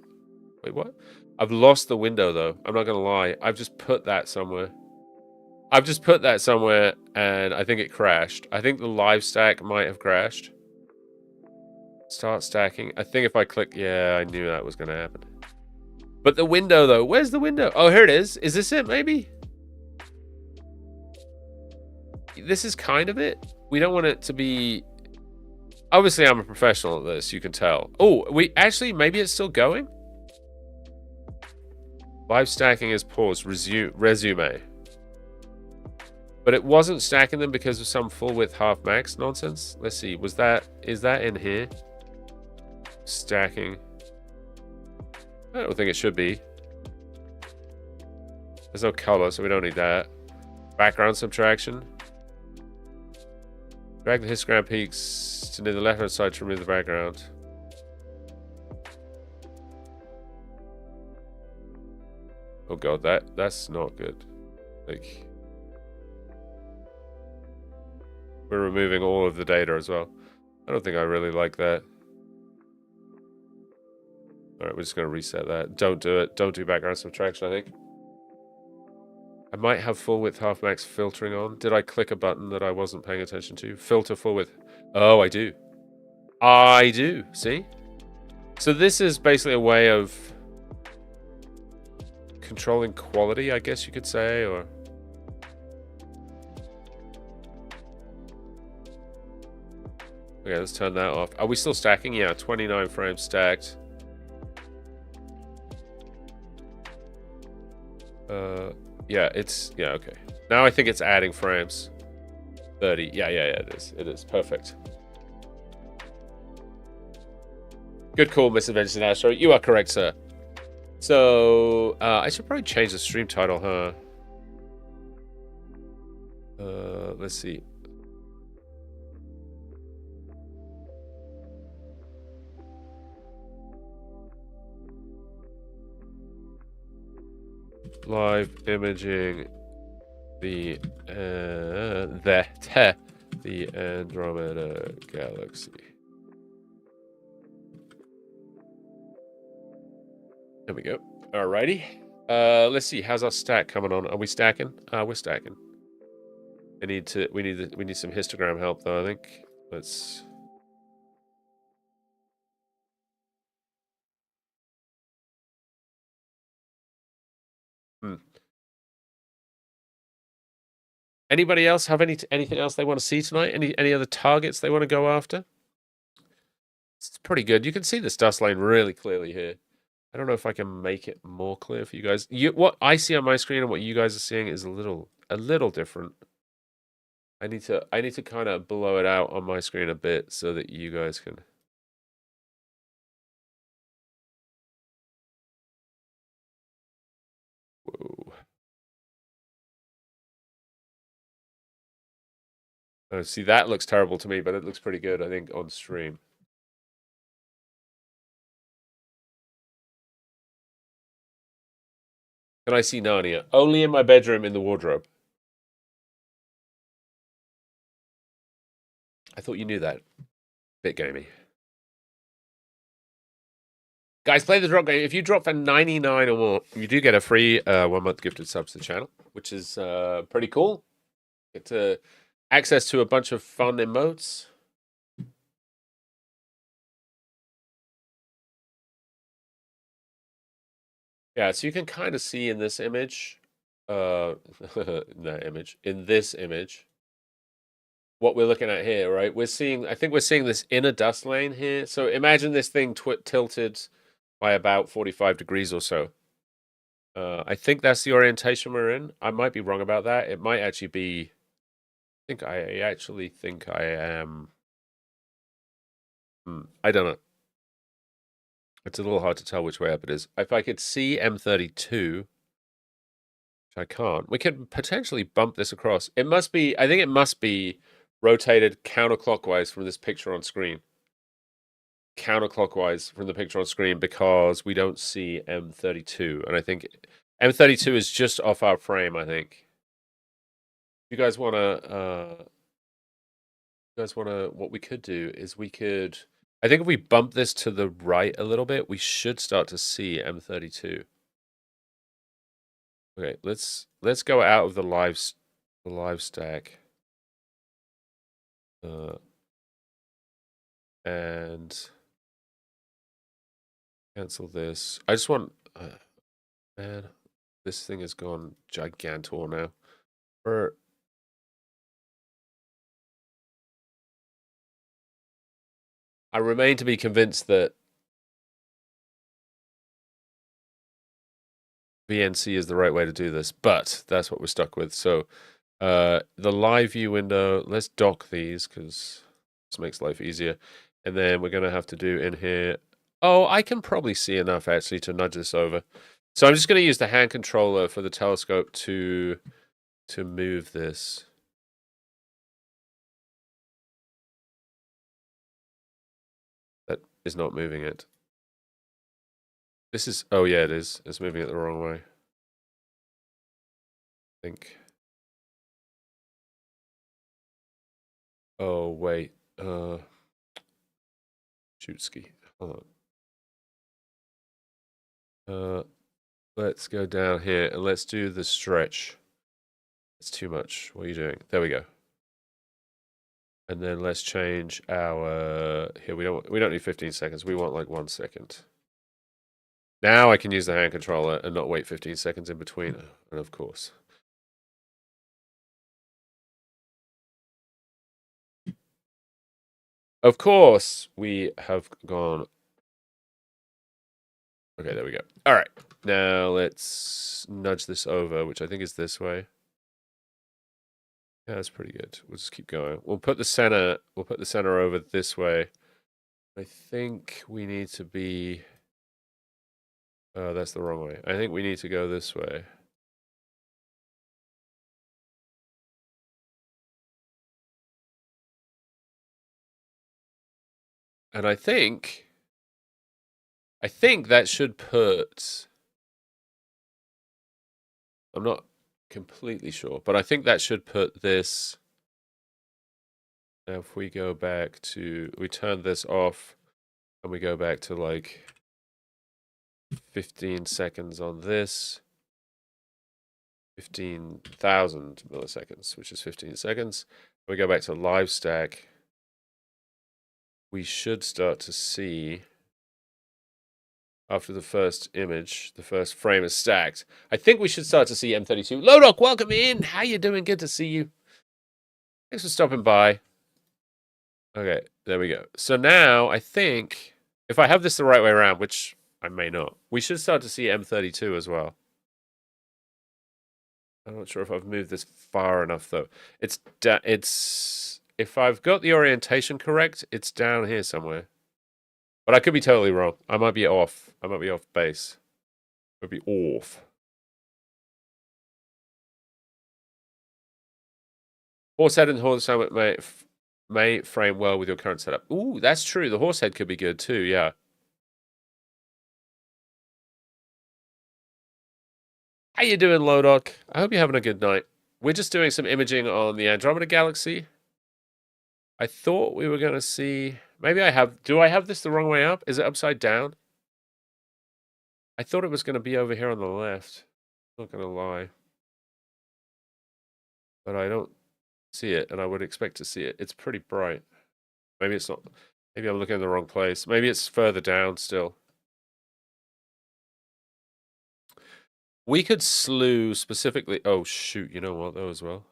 Wait, what? I've lost the window, though. I'm not going to lie. I've just put that somewhere. And I think it crashed. I think the live stack might have crashed. Start stacking. I think if I click... Yeah, I knew that was going to happen. But the window, though. Where's the window? Oh, here it is. Is this it, maybe? This is kind of it. We don't want it to be... Obviously, I'm a professional at this. You can tell. Oh, actually, maybe it's still going? Live stacking is paused. Resume. But it wasn't stacking them because of some full width half max nonsense. Let's see. Is that in here? Stacking. I don't think it should be. There's no color, so we don't need that. Background subtraction. Drag the histogram peaks to near the left-hand side to remove the background. Oh god, that's not good. Like, we're removing all of the data as well. I don't think I really like that. Alright, we're just going to reset that. Don't do it. Don't do background subtraction, I think. I might have full width half max filtering on. Did I click a button that I wasn't paying attention to? Filter full width. Oh, I do. I do. See? So this is basically a way of controlling quality, I guess you could say, or... Okay, let's turn that off. Are we still stacking? Yeah, 29 frames stacked. Yeah, it's... Yeah, okay. Now I think it's adding frames. 30. Yeah, it is. It is. Perfect. Good call, Misadventures in Astro. You are correct, sir. So, I should probably change the stream title, huh? Let's see. live imaging the Andromeda Galaxy. There we go. Alrighty. Let's see. How's our stack coming on? Are we stacking? We're stacking. We need some histogram help though, I think. Let's. Anybody else have anything else they want to see tonight? Any other targets they want to go after? It's pretty good. You can see this dust line really clearly here. I don't know if I can make it more clear for you guys. What I see on my screen and what you guys are seeing is a little different. I need to kind of blow it out on my screen a bit so that you guys can. Whoa. Oh, see, that looks terrible to me, but it looks pretty good, I think, on stream. Can I see Narnia? Only in my bedroom in the wardrobe. I thought you knew that. Bit gamey. Guys, play the drop game. If you drop for 99 or more, you do get a free 1 month gifted sub to the channel, which is pretty cool. Get access to a bunch of fun emotes. Yeah, so you can kind of see in this image, in this image, what we're looking at here, right? I think we're seeing this inner dust lane here. So imagine this thing tilted by about 45 degrees or so. I think that's the orientation we're in. I might be wrong about that. It might actually be. I actually think I am. I don't know. It's a little hard to tell which way up it is. If I could see M32, which I can't, we could potentially bump this across. It must be. I think it must be rotated counterclockwise from this picture on screen. Counterclockwise from the picture on screen because we don't see M32, and I think M32 is just off our frame. I think. You guys want to? What we could do is we could. I think if we bump this to the right a little bit, we should start to see M32. Okay, let's go out of the live stack. And cancel this. I just want man, this thing has gone gigantor now. I remain to be convinced that VNC is the right way to do this, but that's what we're stuck with. So the live view window, let's dock these because this makes life easier. And then we're going to have to do in here. Oh, I can probably see enough actually to nudge this over. So I'm just going to use the hand controller for the telescope to move this. That is not moving it. This is, oh yeah, it is. It's moving it the wrong way. I think. Oh, wait. Shoot ski. Hold on. Let's go down here and let's do the stretch. It's too much. What are you doing? There we go. And then let's change our here. We don't need 15 seconds. We want like 1 second. Now I can use the hand controller and not wait 15 seconds in between. And of course. Of course, we have gone. Okay, there we go. All right. Now let's nudge this over, which I think is this way. Yeah, that's pretty good. We'll just keep going. We'll put the center over this way. I think we need to be. Oh, that's the wrong way. I think we need to go this way. And I think that should put I'm not completely sure, but I think that should put this. Now, if we go back to, we turn this off, and we go back to like 15 seconds on this, 15,000 milliseconds, which is 15 seconds. We go back to live stack. We should start to see, after the first image, the first frame is stacked. I think we should start to see M32. Lodok, welcome in. How you doing? Good to see you. Thanks for stopping by. Okay, there we go. So now I think if I have this the right way around, which I may not, we should start to see M32 as well. I'm not sure if I've moved this far enough though. It's if I've got the orientation correct, it's down here somewhere. But I could be totally wrong. I might be off. I might be off base. I might be off. Horse head and horse helmet may frame well with your current setup. Ooh, that's true. The horse head could be good too, yeah. How you doing, Lodok? I hope you're having a good night. We're just doing some imaging on the Andromeda Galaxy. I thought we were going to see... Maybe I have... Do I have this the wrong way up? Is it upside down? I thought it was going to be over here on the left. I'm not going to lie. But I don't see it, and I would expect to see it. It's pretty bright. Maybe it's not... Maybe I'm looking in the wrong place. Maybe it's further down still. We could slew specifically... Oh, shoot. You know what, though, as well?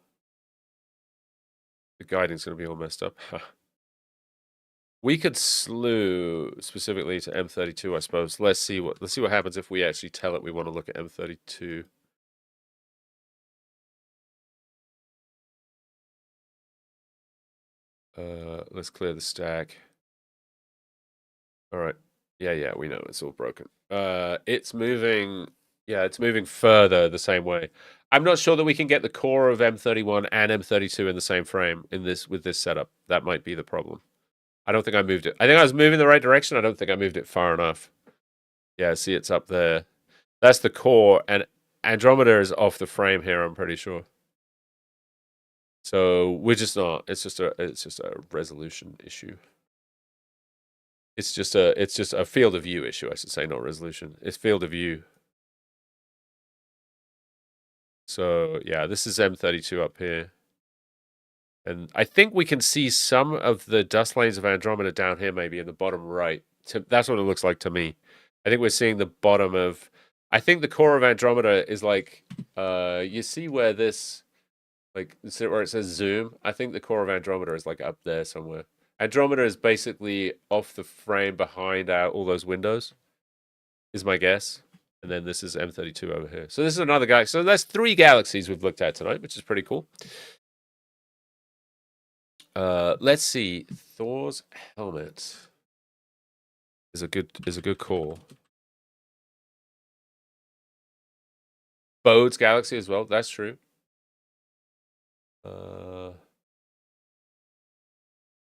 The guiding's going to be all messed up. We could slew specifically to M32, I suppose. Let's see what happens if we actually tell it we want to look at M32. Let's clear the stack. All right. Yeah, we know it's all broken. It's moving. Yeah, it's moving further the same way. I'm not sure that we can get the core of M31 and M32 in the same frame with this setup. That might be the problem. I don't think I moved it. I think I was moving the right direction. I don't think I moved it far enough. Yeah, see, it's up there. That's the core, and Andromeda is off the frame here, I'm pretty sure. So we're just not. It's just a resolution issue. It's just a field of view issue, I should say, not resolution. It's field of view. So yeah, this is M32 up here. And I think we can see some of the dust lanes of Andromeda down here, maybe in the bottom right. That's what it looks like to me. I think we're seeing the bottom of... I think the core of Andromeda is like... you see where this... Like, where it says zoom? I think the core of Andromeda is like up there somewhere. Andromeda is basically off the frame behind all those windows, is my guess. And then this is M32 over here. So this is another galaxy. So that's 3 galaxies we've looked at tonight, which is pretty cool. Let's see. Thor's helmet is a good call. Bode's galaxy as well. That's true.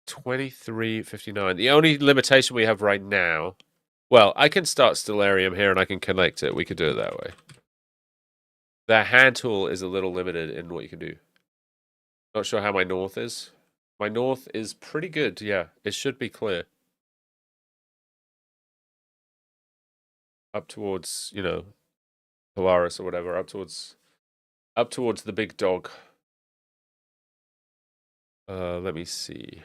2359. The only limitation we have right now. Well, I can start Stellarium here and I can connect it. We could do it that way. The hand tool is a little limited in what you can do. Not sure how my north is. My north is pretty good, yeah. It should be clear. Up towards, you know, Polaris or whatever. Up towards the big dog. Let me see.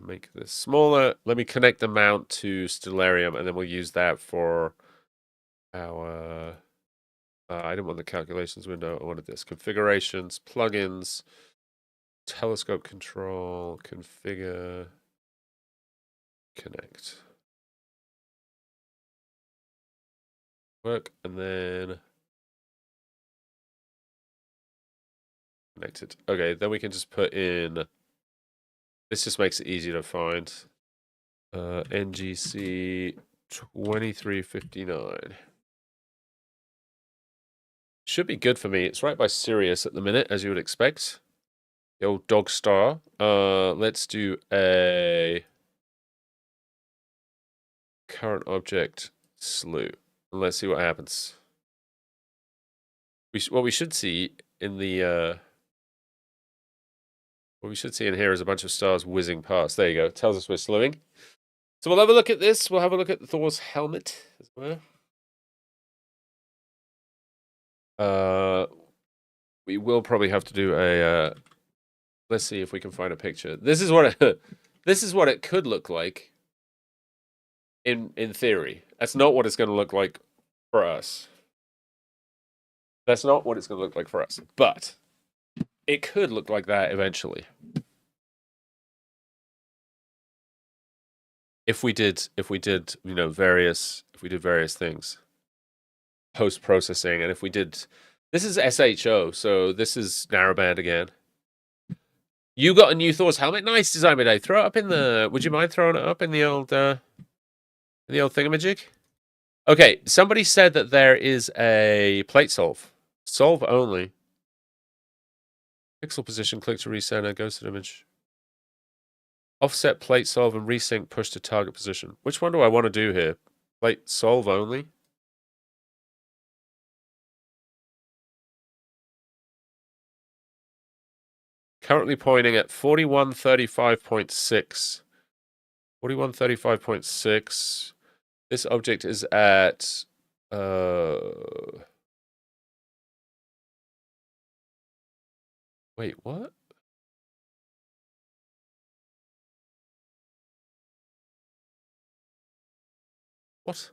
Make this smaller. Let me connect the mount to Stellarium, and then we'll use that for our... I didn't want the calculations window. I wanted this. Configurations, plugins, telescope control, configure, connect. Work, and then... Connected. Okay, then we can just put in... This just makes it easier to find. NGC 2359. Should be good for me. It's right by Sirius at the minute, as you would expect. The old dog star. Let's do a current object slew. And let's see what happens. What we should see in the what we should see in here is a bunch of stars whizzing past. There you go. It tells us we're slewing. So we'll have a look at this. We'll have a look at Thor's helmet as well. We will probably have to do a. Let's see if we can find a picture. This is what it, this is what it could look like. In theory, that's not what it's going to look like for us. That's not what it's going to look like for us. But it could look like that eventually. If we did, you know, various things, post processing, and if we did, this is SHO, so this is narrowband again. You got a new Thor's helmet, nice design by Dave. Throw it up in the. Would you mind throwing it up in the old thingamajig? Okay, somebody said that there is a plate solve. Solve only. Pixel position, click to recenter, goes to image. Offset plate solve and resync push to target position. Which one do I want to do here? Plate solve only? Currently pointing at 4135.6. 4135.6. This object is at wait, what? What?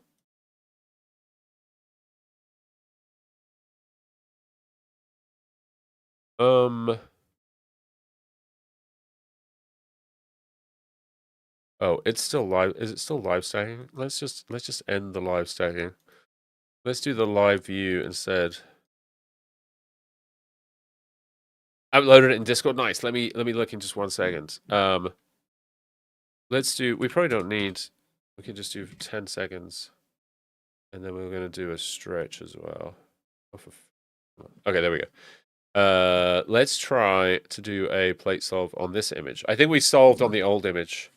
Oh, it's still live. Is it still live stacking? Let's just end the live stacking. Let's do the live view instead. Uploaded it in Discord. Nice. Let me look in just 1 second. Let's do. We probably don't need. We can just do 10 seconds, and then we're gonna do a stretch as well. Okay, there we go. Let's try to do a plate solve on this image. I think we solved on the old image.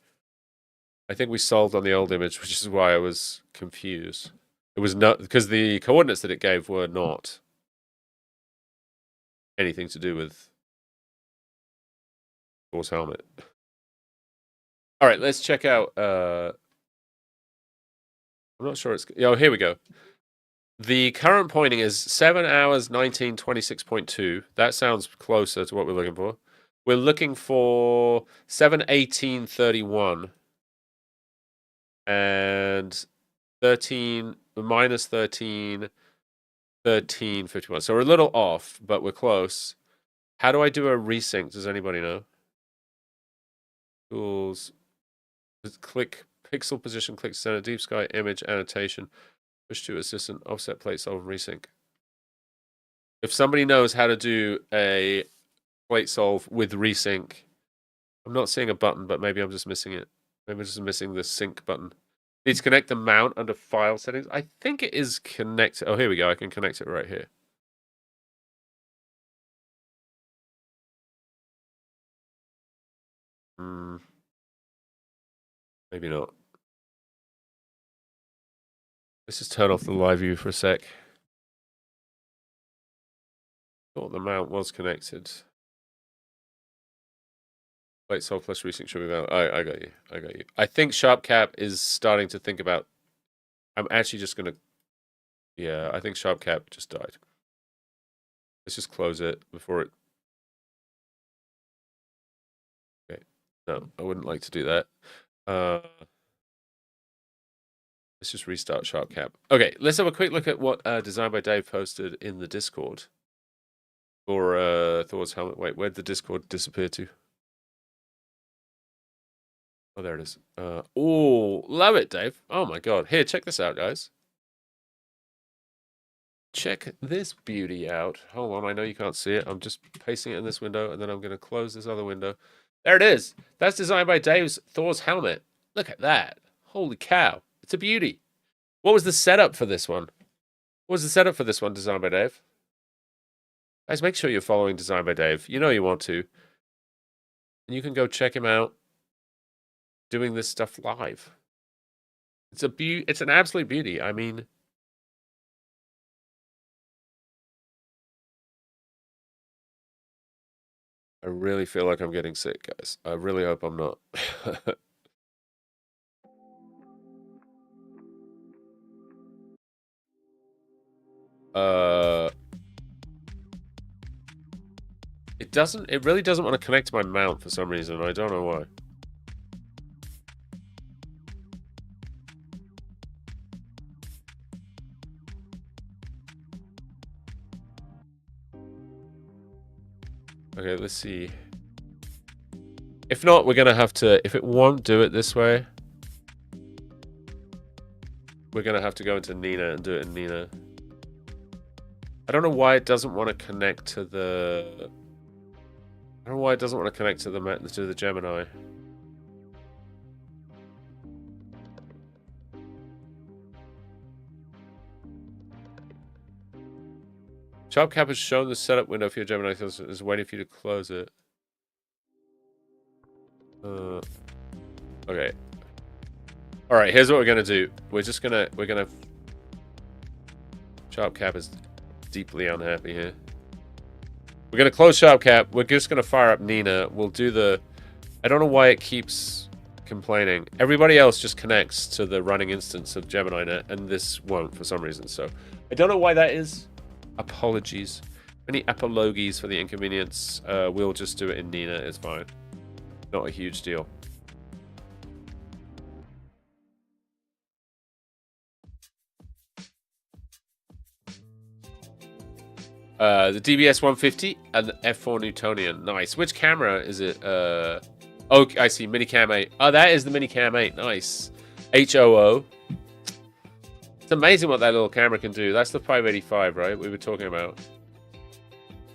which is why I was confused. It was not because the coordinates that it gave were not anything to do with Thor's helmet. All right, let's check out. I'm not sure it's. Oh, here we go. The current pointing is 7 hours 19:26.2. That sounds closer to what we're looking for. We're looking for 7:18:31 and 13 minus 13 13:51. So we're a little off, but we're close. How do I do a resync? Does anybody know? Tools. Just click pixel position, click center, deep sky, image, annotation, push to assistant, offset plate solve, and resync. If somebody knows how to do a plate solve with resync, I'm not seeing a button, but maybe I'm just missing it. Maybe I'm just missing the sync button. Need to connect the mount under file settings. I think it is connected. Oh, here we go. I can connect it right here. Maybe not. Let's just turn off the live view for a sec. Thought the mount was connected. Plate solve plus resync should be valid. I got you. I think SharpCap is starting to think about. I'm actually just gonna. Yeah, I think SharpCap just died. Let's just close it before it. Okay. No, I wouldn't like to do that. Let's just restart SharpCap. Okay, let's have a quick look at what Design by Dave posted in the Discord for Thor's helmet. Wait, where'd the Discord disappear to? Oh, there it is. Oh, love it, Dave. Oh my god. Here, check this out, guys. Check this beauty out. Hold on, I know you can't see it. I'm just pasting it in this window, and then I'm going to close this other window. There it is. That's designed by Dave's Thor's helmet. Look at that. Holy cow. It's a beauty. What was the setup for this one? What was the setup for this one, designed by Dave? Guys, make sure you're following Design by Dave. You know you want to. And you can go check him out doing this stuff live. It's an absolute beauty. I mean, I really feel like I'm getting sick, guys. I really hope I'm not. uh, it really doesn't want to connect to my mount for some reason. I don't know why. Okay, let's see. If not, we're gonna have to, if it won't do it this way, we're gonna have to go into Nina and do it in Nina. I don't know why it doesn't want to connect to the... I don't know why it doesn't want to connect to the Gemini. Sharpcap has shown the setup window for your Gemini is waiting for you to close it. Okay. All right, here's what we're gonna do. We're gonna. Sharpcap is deeply unhappy here. We're gonna close Sharpcap. We're just gonna fire up Nina. We'll do the. I don't know why it keeps complaining. Everybody else just connects to the running instance of GeminiNet, and this won't for some reason. So I don't know why that is. Apologies. Many apologies for the inconvenience. We'll just do it in Nina. It's fine. Not a huge deal. The DBS 150 and the F4 Newtonian. Nice. Which camera is it? Oh, I see. Minicam 8. Oh, that is the Minicam 8. Nice. HOO. It's amazing what that little camera can do. That's the 585, right? We were talking about.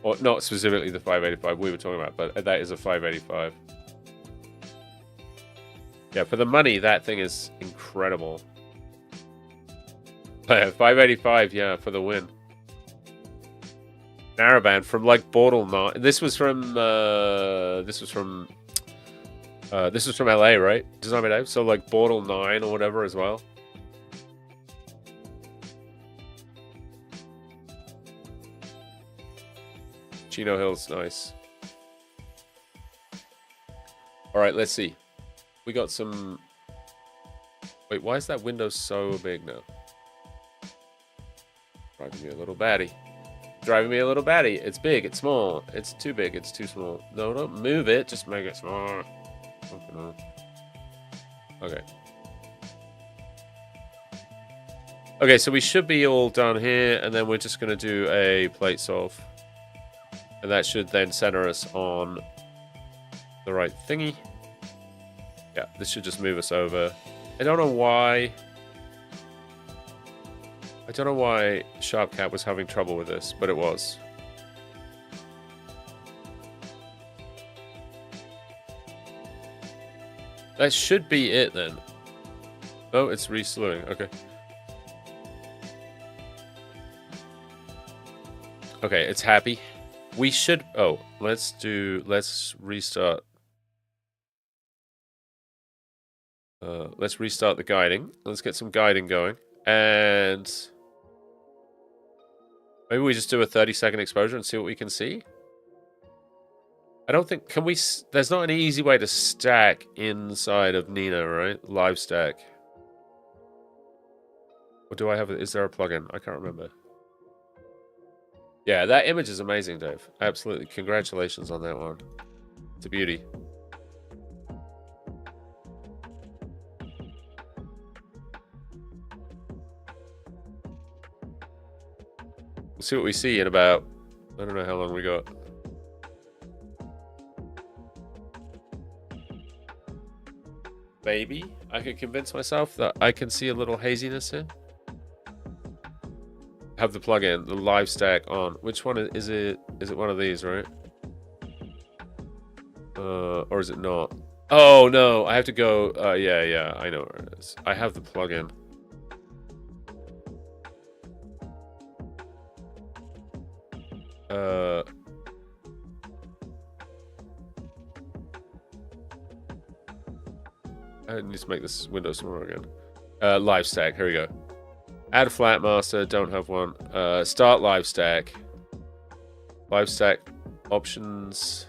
Or not specifically the 585 we were talking about, but that is a 585. Yeah, for the money, that thing is incredible. 585, yeah, for the win. Narrowband from like Bortle 9. This was from LA, right? Design by Dave. So like Bortle 9 or whatever as well. Chino Hill's nice. All right, let's see. We got some. Wait, why is that window so big now? Driving me a little batty. Driving me a little batty. It's big, it's small. It's too big, it's too small. No, don't move it. Just make it smaller. Okay. Okay, so we should be all done here, and then we're just going to do a plate solve. And that should then center us on the right thingy. Yeah, this should just move us over. I don't know why Sharpcap was having trouble with this, but it was. That should be it then. Oh, it's re-slewing. Okay. Okay, it's happy. We should... Oh, let's restart. Let's restart the guiding. Let's get some guiding going. And... maybe we just do a 30-second exposure and see what we can see? I don't think... Can we... There's not any easy way to stack inside of Nina, right? Live stack. Or do I have... Is there a plugin? I can't remember. Yeah, that image is amazing, Dave. Absolutely. Congratulations on that one. It's a beauty. We'll see what we see in about... I don't know how long we got. Maybe I could convince myself that I can see a little haziness here. Have the plugin, the live stack on. Which one is it? Is it one of these, right? Or is it not? Oh no, I have to go. Yeah, I know where it is. I have the plugin. I need to make this window smaller again. Live stack. Here we go. Add a flat master. Don't have one. Start live stack. Live stack options.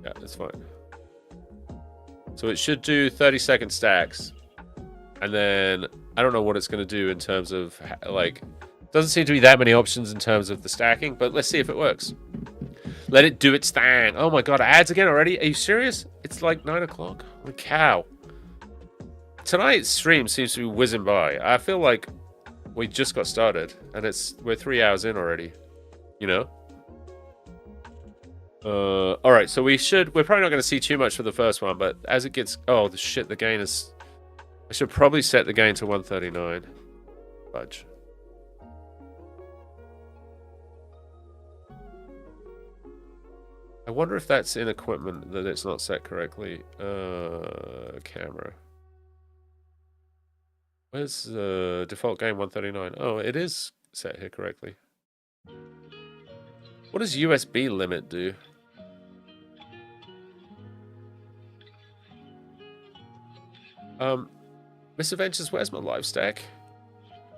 Yeah, that's fine. So it should do 30-second stacks. And then I don't know what it's going to do in terms of, like, doesn't seem to be that many options in terms of the stacking, but let's see if it works. Let it do its thing. Oh my god, ads again already? Are you serious? It's like 9 o'clock. Holy cow. Tonight's stream seems to be whizzing by. I feel like we just got started, and we're 3 hours in already. You know? Alright, so we're probably not going to see too much for the first one, but as it gets... Oh, the shit, the gain is... I should probably set the gain to 139. Fudge. I wonder if that's in equipment that it's not set correctly. Camera. Where's the default gain 139? Oh, it is set here correctly. What does USB limit do? Miss Adventures, where's my live stack?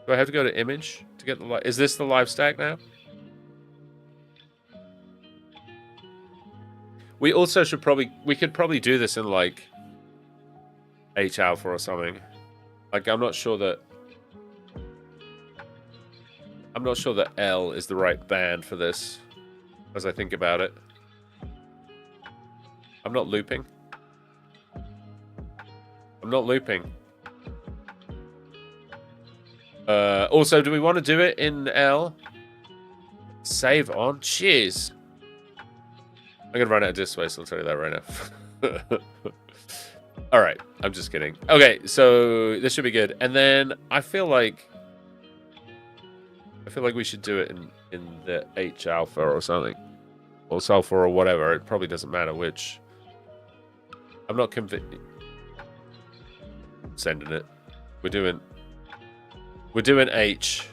Do I have to go to image to get the live? Is this the live stack now? We also should we could probably do this in like H alpha or something. Like I'm not sure that L is the right band for this as I think about it. I'm not looping. Also, do we want to do it in L? Save on? Cheers. I'm going to run out of disk space, I'll tell you that right now. Alright, I'm just kidding. Okay, so this should be good. And then I feel like we should do it in the H alpha or something. Or sulfur or whatever. It probably doesn't matter which. I'm not convinced. Sending it. We're doing H.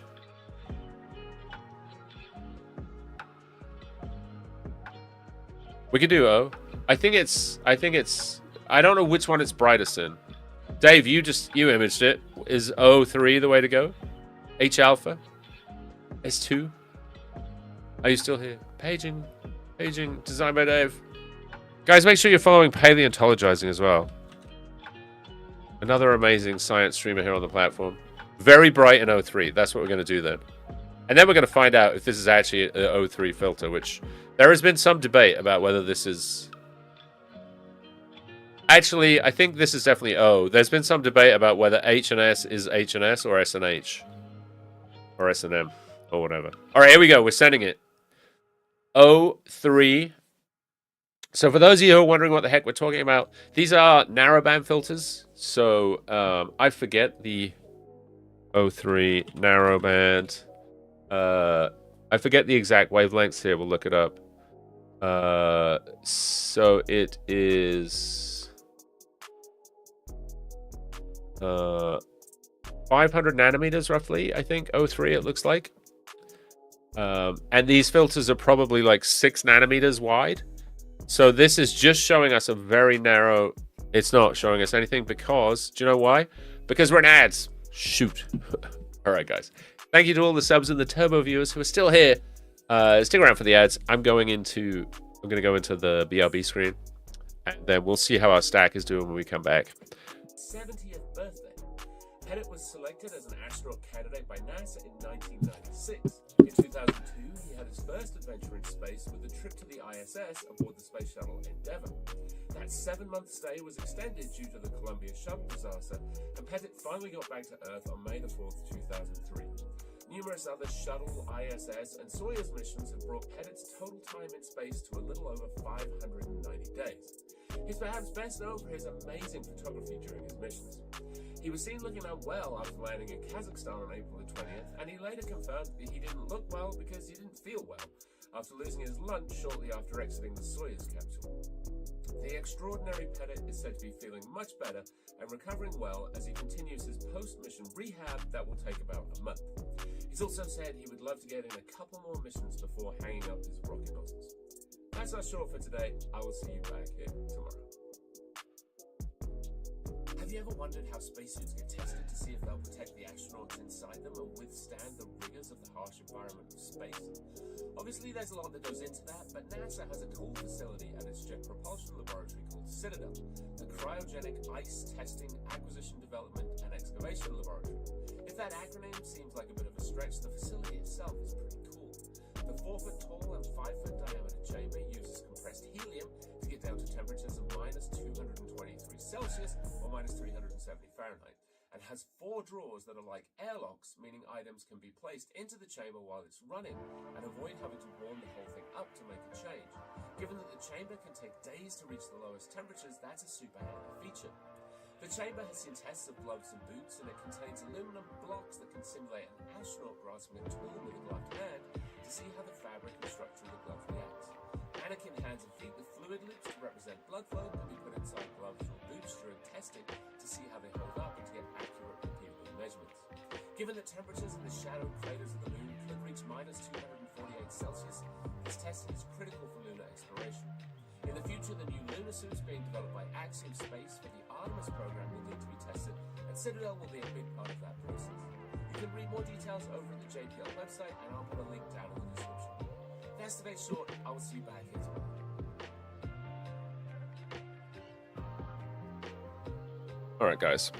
We could do O. I think it's I don't know which one it's brightest in. Dave, you imaged it. Is O3 the way to go? H alpha? S2? Are you still here? Paging, designed by Dave. Guys, make sure you're following Paleontologizing as well. Another amazing science streamer here on the platform. Very bright in O3. That's what we're going to do then. And then we're going to find out if this is actually an O3 filter, which there has been some debate about whether this is... Actually, I think this is definitely O. There's been some debate about whether H and S is H and S or S and H. Or S and M. Or whatever. Alright, here we go. We're sending it. O3. So for those of you who are wondering what the heck we're talking about, these are narrowband filters. So I forget the O3 narrowband. I forget the exact wavelengths here. We'll look it up. So it is 500 nanometers roughly, I think. O3 it looks like. And these filters are probably like 6 nanometers wide. So this is just showing us a very narrow... It's not showing us anything because... Do you know why? Because we're in ads. Shoot. Alright, guys. Thank you to all the subs and the turbo viewers who are still here. Stick around for the ads. I'm going to go into the BRB screen. And then we'll see how our stack is doing when we come back. 70th birthday. Pettit was selected as an astronaut candidate by NASA in 1996. In 2002, he had his first adventure in space with a trip to the ISS aboard the space shuttle Endeavour. That 7-month stay was extended due to the Columbia shuttle disaster, and Pettit finally got back to Earth on May 4th, 2003. Numerous other shuttle, ISS, and Soyuz missions have brought Pettit's total time in space to a little over 590 days. He's perhaps best known for his amazing photography during his missions. He was seen looking unwell after landing in Kazakhstan on April the 20th, and he later confirmed that he didn't look well because he didn't feel well after losing his lunch shortly after exiting the Soyuz capsule. The extraordinary Pettit is said to be feeling much better and recovering well as he continues his post-mission rehab that will take about a month. He's also said he would love to get in a couple more missions before hanging up his rocket nozzles. That's our show for today. I will see you back here tomorrow. Have you ever wondered how spacesuits get tested to see if they'll protect the astronauts inside them and withstand the rigors of the harsh environment of space? Obviously, there's a lot that goes into that, but NASA has a cool facility at its Jet Propulsion Laboratory called Citadel, the Cryogenic Ice Testing, Acquisition, Development, and Excavation Laboratory. If that acronym seems like a bit of a stretch, the facility itself is pretty cool. The 4-foot tall and 5-foot diameter chamber uses compressed helium to get down to temperatures of minus 223 Celsius or minus 370 Fahrenheit, and has 4 drawers that are like airlocks, meaning items can be placed into the chamber while it's running and avoid having to warm the whole thing up to make a change. Given that the chamber can take days to reach the lowest temperatures, that's a super handy feature. The chamber has seen tests of gloves and boots, and it contains aluminum blocks that can simulate an astronaut grasping a tool with a gloved hand to see how the fabric and structure of the glove reacts. Mannequin hands and feet with fluid loops to represent blood flow can be put inside gloves or boots during testing to see how they hold up and to get accurate repeatable measurements. Given that temperatures in the shadowed craters of the moon could reach minus 248 Celsius, this testing is critical for lunar exploration. In the future, the new lunar suits being developed by Axiom Space for the Artemis program will need to be tested, and Citadel will be a big part of that process. You can read more details over at the JPL website, and I'll put a link down in the description. That's today's short. I will see you back here tomorrow. All right, guys.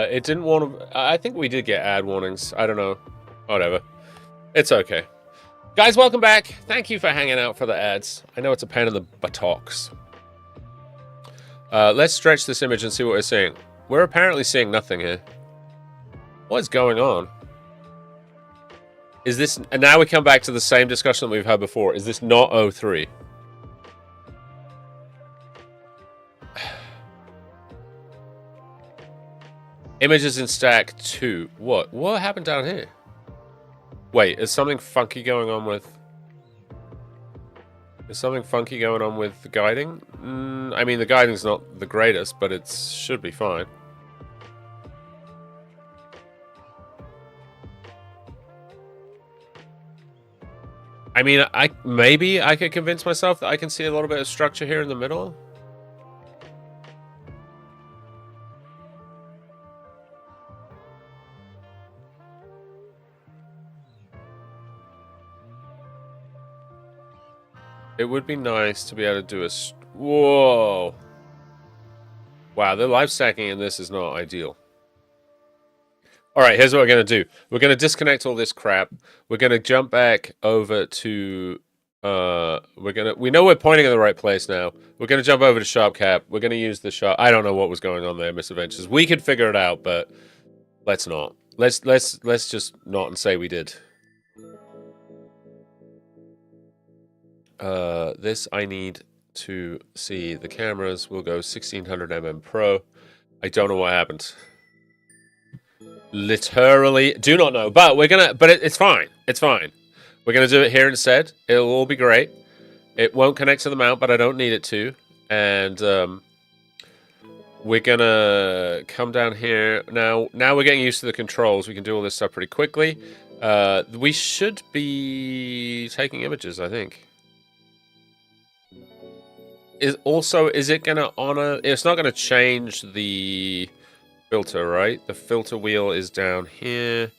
It didn't want to... I think we did get ad warnings. I don't know. Whatever. It's okay. Guys, welcome back. Thank you for hanging out for the ads. I know it's a pain in the buttocks. Let's stretch this image and see what we're seeing. We're apparently seeing nothing here. What is going on? Is this... And now we come back to the same discussion that we've had before. Is this not O3? Images in stack 2. What? What happened down here? Wait, is something funky going on with... Is something funky going on with the guiding? I mean, the guiding's not the greatest, but it should be fine. I mean, maybe I could convince myself that I can see a little bit of structure here in the middle. It would be nice to be able to do a... Whoa! Wow, the life stacking in this is not ideal. Alright, here's what we're going to do. We're going to disconnect all this crap. We're going to jump back over to... We know we're pointing in the right place now. We're going to jump over to SharpCap. We're going to use the sharp... I don't know what was going on there, Misadventures. We could figure it out, but let's not. Let's just not and say we did. This I need to see the cameras. We'll go 1600mm Pro. I don't know what happened. Literally do not know, but we're gonna. But it's fine. It's fine. We're gonna do it here instead. It'll all be great. It won't connect to the mount, but I don't need it to. And we're gonna come down here now. Now we're getting used to the controls. We can do all this stuff pretty quickly. We should be taking images, I think. Is it gonna honor? It's not gonna change the filter, right? The filter wheel is down here.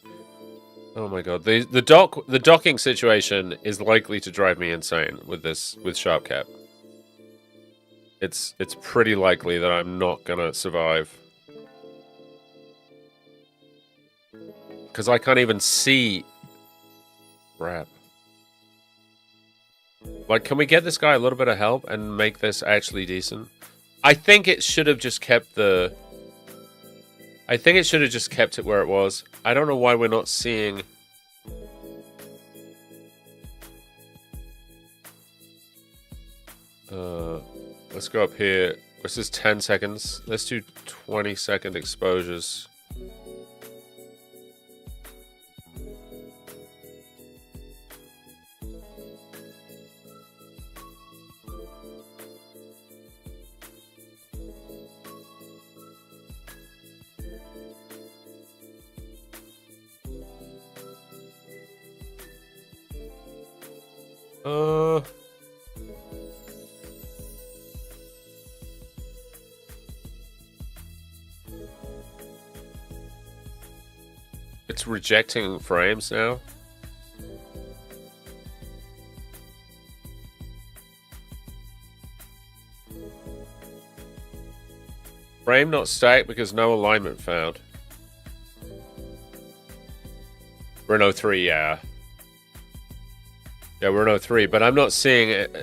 Oh my god, the docking situation is likely to drive me insane with SharpCap. It's pretty likely that I'm not gonna survive because I can't even see. Crap. Like, can we get this guy a little bit of help and make this actually decent? I think it should have just kept the... I think it should have just kept it where it was. I don't know why we're not seeing... Let's go up here. This is 10 seconds. Let's do 20-second exposures. It's rejecting frames now. Frame not stacked because no alignment found. We're in 03, yeah. Yeah, we're in 03, but I'm not seeing it.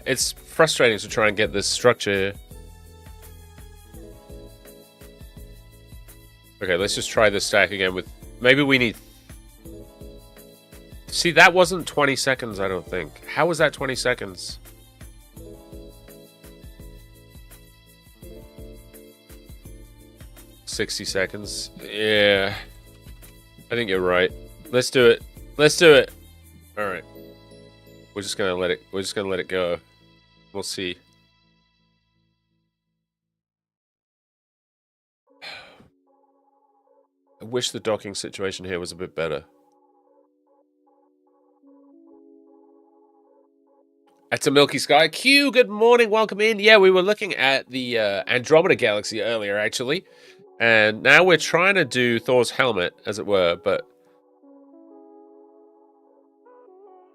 It's frustrating to try and get this structure here. Okay, let's just try this stack again with... Maybe we need... See, that wasn't 20 seconds, I don't think. How was that 20 seconds? $60 seconds. Yeah. I think you're right. Let's do it. Let's do it. Alright. We're just gonna let it go. We'll see. I wish the docking situation here was a bit better. It's a milky sky. Q, good morning, welcome in. Yeah, we were looking at the Andromeda Galaxy earlier, actually. And now we're trying to do Thor's helmet, as it were, but...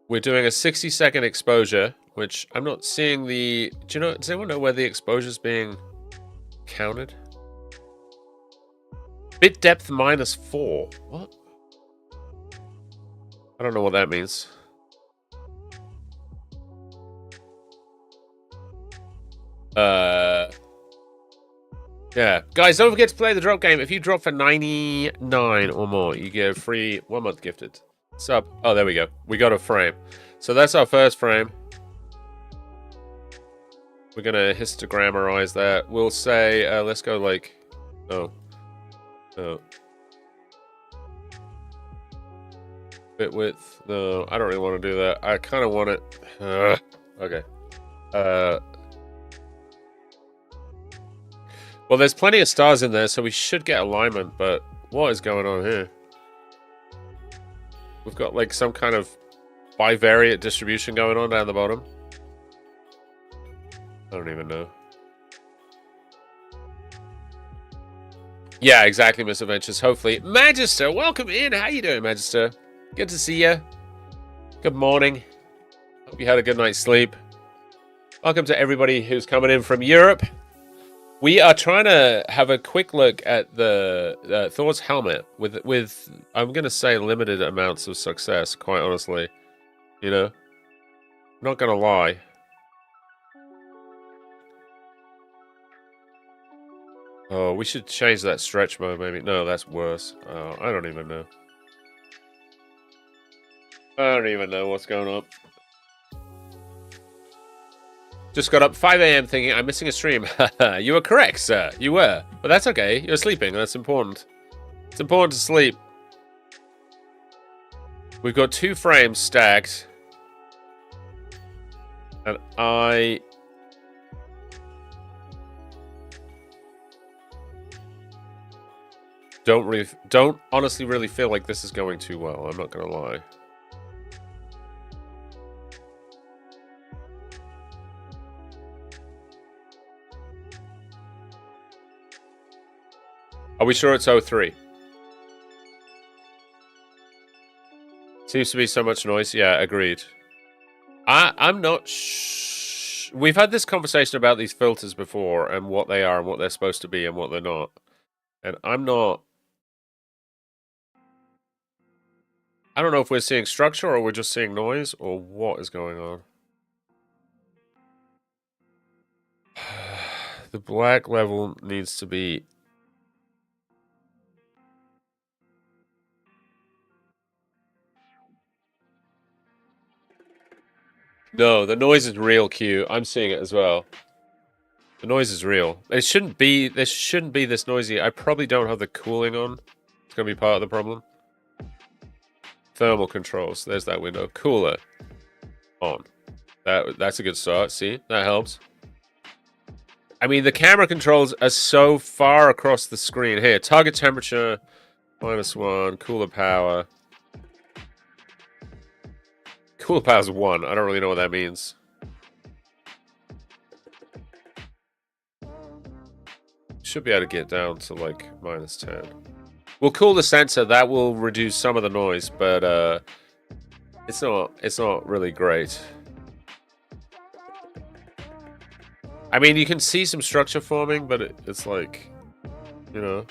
We're doing a 60-second exposure, which I'm not seeing the... Does anyone know where the exposure's being counted? Bit depth -4. What? I don't know what that means. Yeah. Guys, don't forget to play the drop game. If you drop for 99 or more, you get a free 1 month gifted. Sub. Oh, there we go. We got a frame. So that's our first frame. We're going to histogrammarize that. We'll say, let's go like... Oh. Oh. Bit width. No, I don't really want to do that. I kind of want it... okay. Well, there's plenty of stars in there, so we should get alignment, but what is going on here? We've got like some kind of bivariate distribution going on down the bottom. I don't even know. Yeah, exactly, Miss Adventures. Hopefully. Magister, welcome in. How you doing, Magister? Good to see you. Good morning. Hope you had a good night's sleep. Welcome to everybody who's coming in from Europe. We are trying to have a quick look at the Thor's helmet with I'm going to say limited amounts of success, quite honestly. You know? I'm not going to lie. Oh, we should change that stretch mode, maybe. No, that's worse. Oh, I don't even know. I don't even know what's going on. Just got up 5 AM thinking I'm missing a stream. You were correct, sir. You were. But that's okay. You're sleeping. That's important. It's important to sleep. We've got 2 frames stacked. And I... don't honestly really feel like this is going too well. I'm not going to lie. Are we sure it's 03? Seems to be so much noise. Yeah, agreed. I'm not We've had this conversation about these filters before and what they are and what they're supposed to be and what they're not. And I'm not... I don't know if we're seeing structure or we're just seeing noise or what is going on. The black level needs to be... No, the noise is real, Q. I'm seeing it as well. The noise is real. It shouldn't be... This shouldn't be this noisy. I probably don't have the cooling on. It's going to be part of the problem. Thermal controls. There's that window. Cooler. On. That's a good start. See? That helps. I mean, the camera controls are so far across the screen. Here, target temperature, -1. Cooler power. Cooler power's 1. I don't really know what that means. Should be able to get down to like -10. We'll cool the sensor. That will reduce some of the noise, but it's not really great. I mean, you can see some structure forming, but it's like, you know.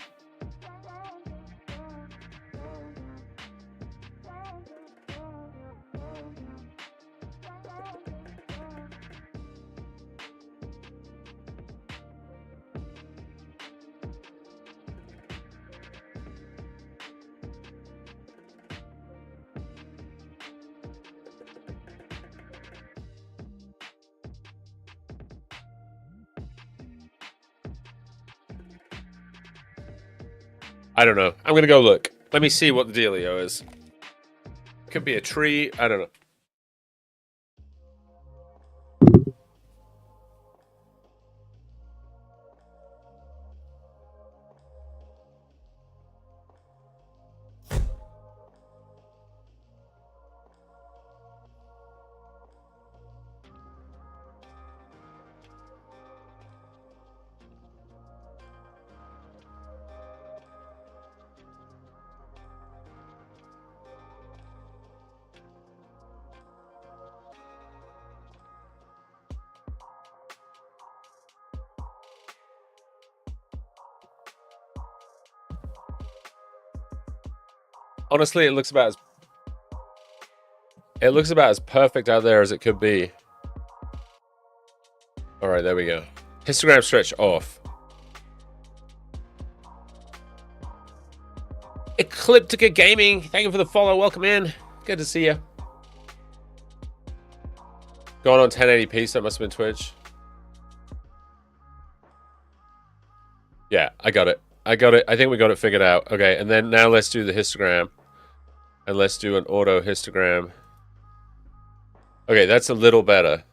I don't know. I'm gonna go look. Let me see what the dealio is. Could be a tree. I don't know. Honestly, it looks about as perfect out there as it could be. All right, there we go. Histogram stretch off. Ecliptica Gaming, thank you for the follow. Welcome in. Good to see you. Going on 1080p, so that must have been Twitch. Yeah, I got it. I think we got it figured out. Okay, and then now let's do the histogram. And let's do an auto histogram. Okay, that's a little better.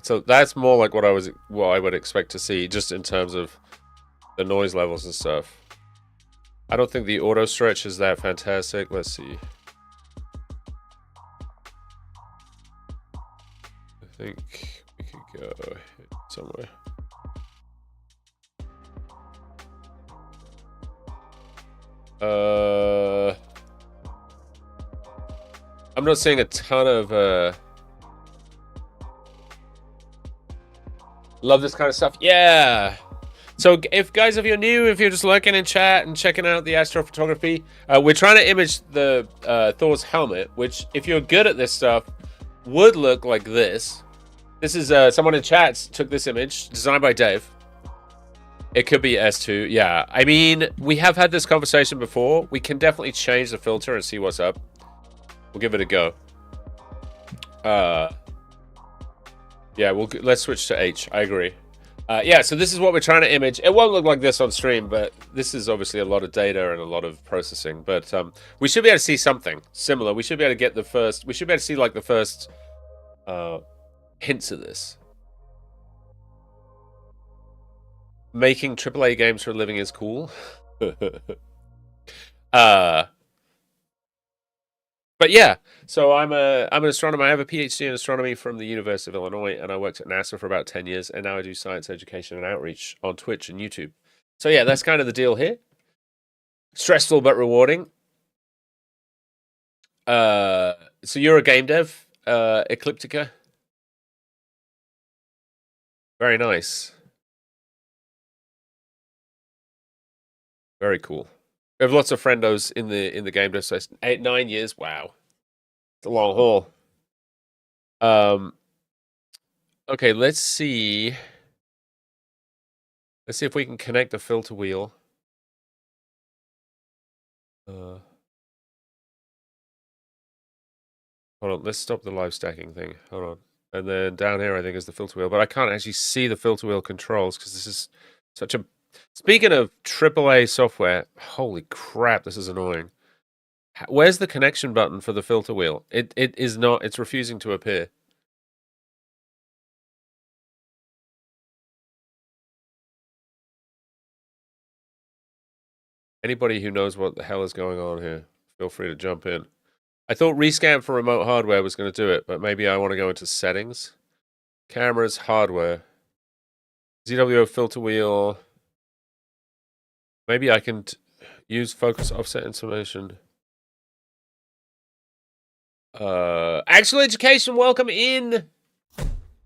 So that's more like what I would expect to see, just in terms of the noise levels and stuff. I don't think the auto stretch is that fantastic. Let's see. I think we could go somewhere. I'm not seeing a ton of love this kind of stuff. Yeah. So if you're new, if you're just lurking in chat and checking out the astrophotography, we're trying to image the Thor's helmet, which if you're good at this stuff, would look like this. This is someone in chat took this image, designed by Dave. It could be S2. Yeah. I mean, we have had this conversation before. We can definitely change the filter and see what's up. We'll give it a go. Yeah, let's switch to H. I agree. Yeah, so this is what we're trying to image. It won't look like this on stream, but this is obviously a lot of data and a lot of processing. But we should be able to see something similar. We should be able to get the first. We should be able to see like the first hints of this. Making AAA games for a living is cool. But yeah, so I'm an astronomer. I have a PhD in astronomy from the University of Illinois, and I worked at NASA for about 10 years, and now I do science education and outreach on Twitch and YouTube. So yeah, that's kind of the deal here. Stressful but rewarding. So you're a game dev, Ecliptica. Very nice. Very cool. We have lots of friendos in the game dev space. 9 years. Wow, it's a long haul. Okay, let's see. Let's see if we can connect the filter wheel. Hold on, let's stop the live stacking thing. Hold on. And then down here, I think, is the filter wheel. But I can't actually see the filter wheel controls because this is such a... Speaking of AAA software, holy crap, this is annoying. Where's the connection button for the filter wheel? It is not... It's refusing to appear. Anybody who knows what the hell is going on here, feel free to jump in. I thought rescan for remote hardware was going to do it, but maybe I want to go into settings. Cameras, hardware. ZWO filter wheel. Maybe I can use focus offset information. Actual education, welcome in.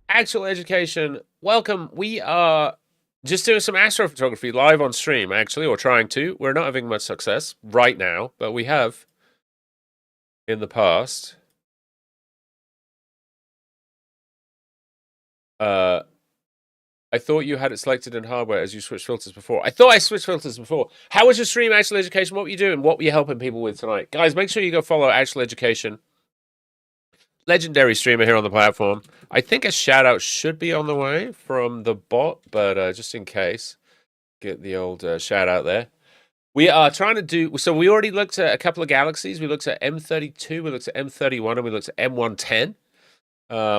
Actual education, welcome. We are just doing some astrophotography live on stream, actually, or trying to. We're not having much success right now, but we have in the past. I thought you had it selected in hardware as you switched filters before. I thought I switched filters before. How was your stream, Actual Education? What were you doing? What were you helping people with tonight? Guys, make sure you go follow Actual Education. Legendary streamer here on the platform. I think a shout out should be on the way from the bot, but just in case, get the old shout out there. We are trying to do, so we already looked at a couple of galaxies. We looked at M32, we looked at M31, and we looked at M110.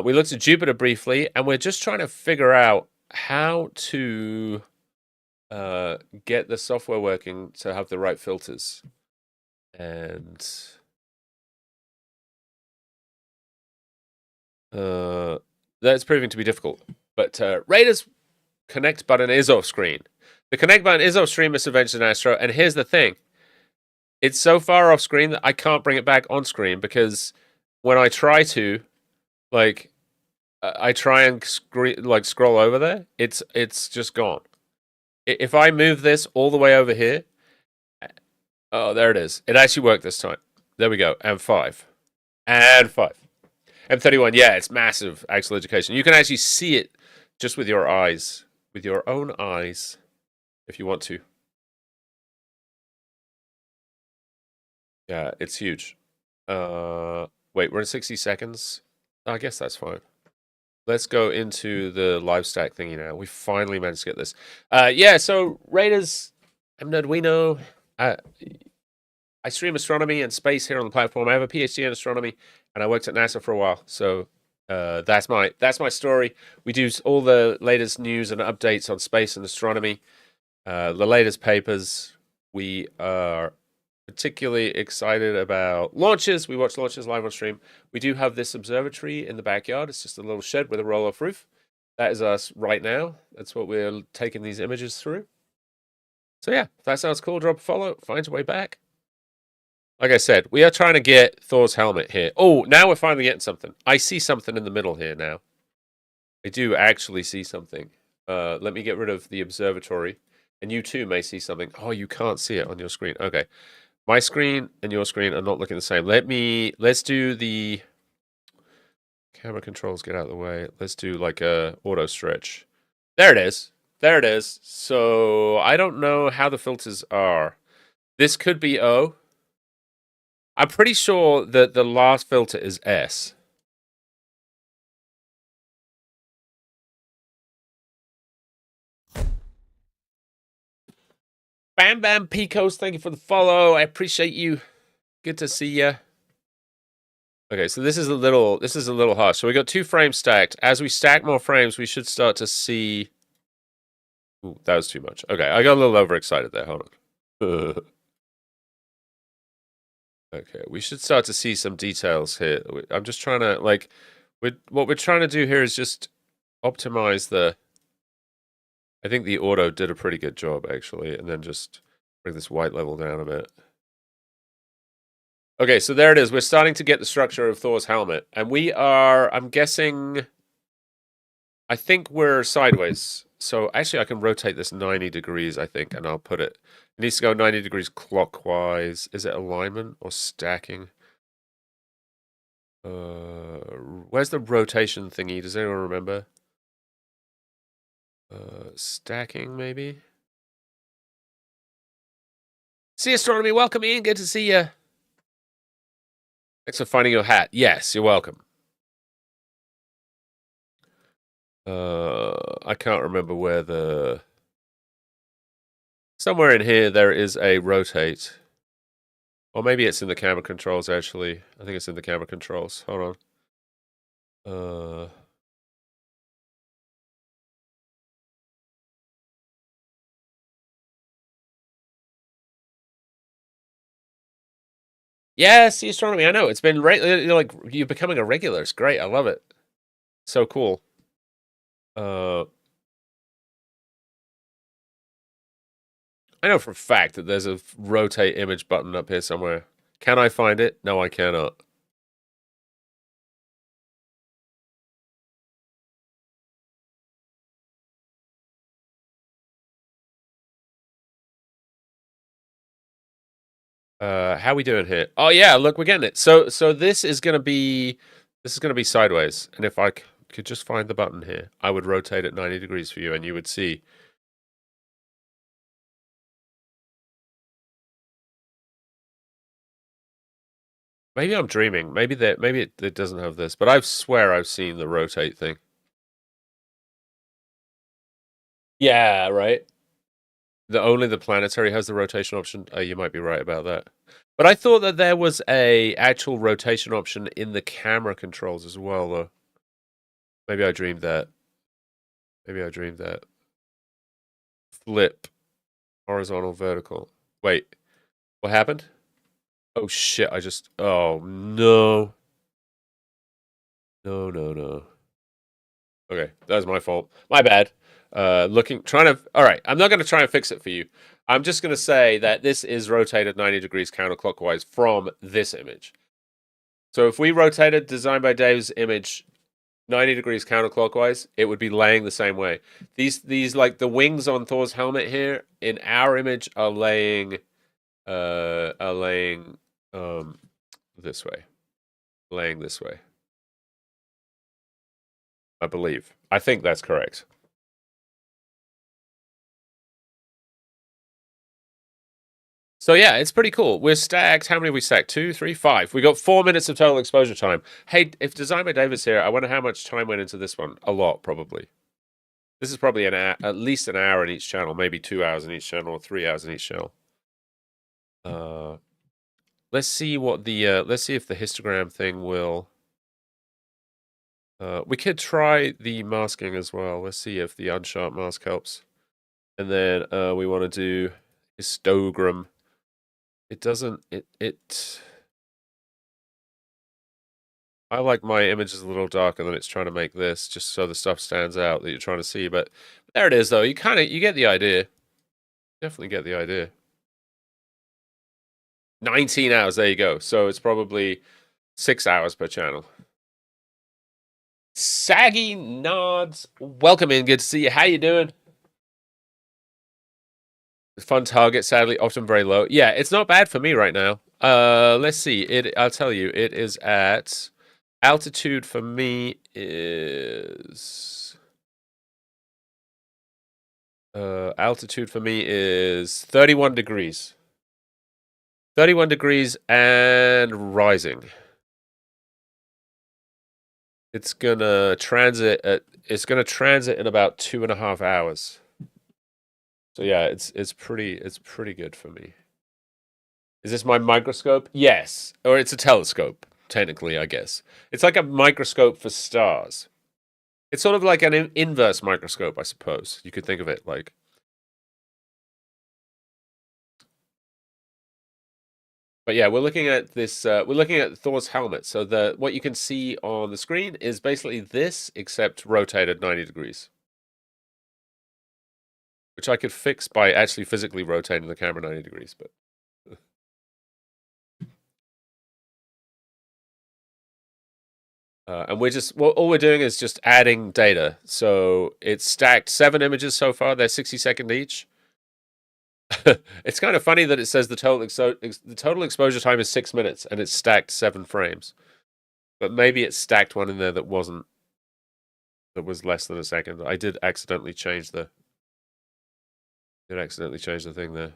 We looked at Jupiter briefly, and we're just trying to figure out how to get the software working to have the right filters. And that's proving to be difficult. But Raiders connect button is off screen. The connect button is off screen, Mr. Adventures in Astro. And here's the thing. It's so far off screen that I can't bring it back on screen because when I try to, like, I try and scroll over there, it's just gone. If I move this all the way over here, oh, there it is. It actually worked this time. There we go. And 5. And 5. M31, yeah, it's massive, actual education. You can actually see it just with your eyes, with your own eyes, if you want to. Yeah, it's huge. Wait, we're in 60 seconds? I guess that's fine. Let's go into the live stack thingy now. We finally managed to get this. Yeah, so Raiders, I'm Nerdwino. I stream astronomy and space here on the platform. I have a PhD in astronomy, and I worked at NASA for a while. So that's my story. We do all the latest news and updates on space and astronomy, the latest papers. We are particularly excited about launches. We watch launches live on stream. We do have this observatory in the backyard. It's just a little shed with a roll-off roof. That is us right now. That's what we're taking these images through. So yeah, if that sounds cool, drop a follow. Find your way back. Like I said, we are trying to get Thor's helmet here. Oh, now we're finally getting something. I see something in the middle here now. I do actually see something. Let me get rid of the observatory. And you too may see something. Oh, you can't see it on your screen. Okay. My screen and your screen are not looking the same. Let's do the camera controls, get out of the way. Let's do like a auto stretch. There it is. There it is. So I don't know how the filters are. This could be O. I'm pretty sure that the last filter is S. Bam Bam Picos, thank you for the follow. I appreciate you. Good to see you. Okay, so this is a little harsh. So we got 2 frames stacked. As we stack more frames, we should start to see. Ooh, that was too much. Okay, I got a little overexcited there. Hold on. Okay, we should start to see some details here. I'm just trying to what we're trying to do here is just optimize the. I think the auto did a pretty good job actually, and then just bring this white level down a bit. Okay, so there it is. We're starting to get the structure of Thor's helmet, and we are. I'm guessing. I think we're sideways. So actually, I can rotate this 90 degrees. I think, and I'll put it. It needs to go 90 degrees clockwise. Is it alignment or stacking? Where's the rotation thingy? Does anyone remember? Stacking, maybe? See Astronomy, welcome in. Good to see you. Thanks for finding your hat. Yes, you're welcome. I can't remember where the... Somewhere in here there is a rotate. Or maybe it's in the camera controls, actually. I think it's in the camera controls. Hold on. Yes, the astronomy. I know it's been you're like you're becoming a regular. It's great. I love it. So cool. I know for a fact that there's a rotate image button up here somewhere. Can I find it? No, I cannot. How we doing here? Oh yeah, look, we're getting it. So this is gonna be sideways, and if I could just find the button here, I would rotate it 90 degrees for you, and you would see. Maybe I'm dreaming. Maybe it doesn't have this, but I swear I've seen the rotate thing. Yeah, right. Only the planetary has the rotation option. Oh, you might be right about that. But I thought that there was a actual rotation option in the camera controls as well, though. Maybe I dreamed that. Maybe I dreamed that. Flip. Horizontal, vertical. Wait. What happened? Oh shit, oh no. No. Okay, that was my fault. My bad. Alright, I'm not gonna try and fix it for you. I'm just gonna say that this is rotated 90 degrees counterclockwise from this image. So if we rotated Design by Dave's image 90 degrees counterclockwise, it would be laying the same way. These like the wings on Thor's helmet here in our image are laying this way. Laying this way. I believe. I think that's correct. So yeah, it's pretty cool. We're stacked. How many have we stacked? 2, 3, 5. We got 4 minutes of total exposure time. Hey, if Design by David's here, I wonder how much time went into this one. A lot, probably. This is probably at least an hour in each channel, maybe 2 hours in each channel, or 3 hours in each channel. Let's see what the let's see if the histogram thing will. We could try the masking as well. Let's see if the unsharp mask helps. And then we want to do histogram. It doesn't. I like my images a little darker than it's trying to make this, just so the stuff stands out that you're trying to see. But there it is, though. You get the idea. Definitely get the idea. 19 hours. There you go. So it's probably 6 hours per channel. Saggy nods. Welcome in. Good to see you. How you doing? Fun target. Sadly, often very low. Yeah, it's not bad for me right now. Let's see. I'll tell you. It is at altitude for me is 31 degrees. 31 degrees and rising. It's gonna transit in about 2.5 hours. So yeah, it's pretty good for me. Is this my microscope? Yes. Or it's a telescope, technically, I guess. It's like a microscope for stars. It's sort of like an inverse microscope, I suppose. You could think of it like. But yeah, we're looking at this. We're looking at Thor's helmet. So what you can see on the screen is basically this, except rotated 90 degrees, which I could fix by actually physically rotating the camera 90 degrees. But and all we're doing is just adding data. So it's stacked 7 images so far. They're 60-second each. It's kind of funny that it says the total exposure time is 6 minutes and it's stacked 7 frames. But maybe it stacked one in there that was less than a second. I did accidentally change the thing there.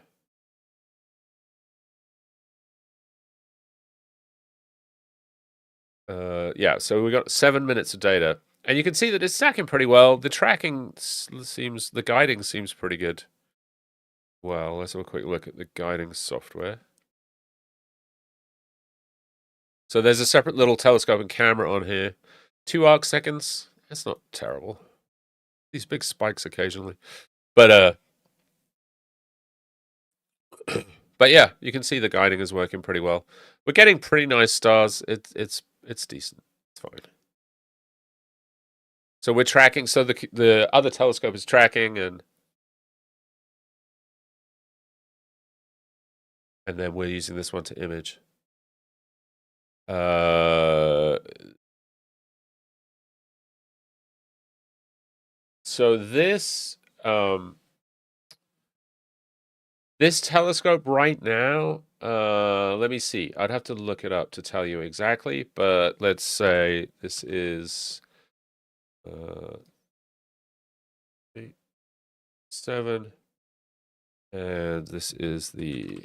Yeah, so we got 7 minutes of data. And you can see that it's stacking pretty well. The the guiding seems pretty good. Well, let's have a quick look at the guiding software. So there's a separate little telescope and camera on here. 2 arc seconds. That's not terrible. These big spikes occasionally. But But yeah, you can see the guiding is working pretty well. We're getting pretty nice stars. It's decent. It's fine. So we're tracking. So the other telescope is tracking, and then we're using this one to image. So this this telescope right now, let me see. I'd have to look it up to tell you exactly, but let's say this is 8, 7, and this is the.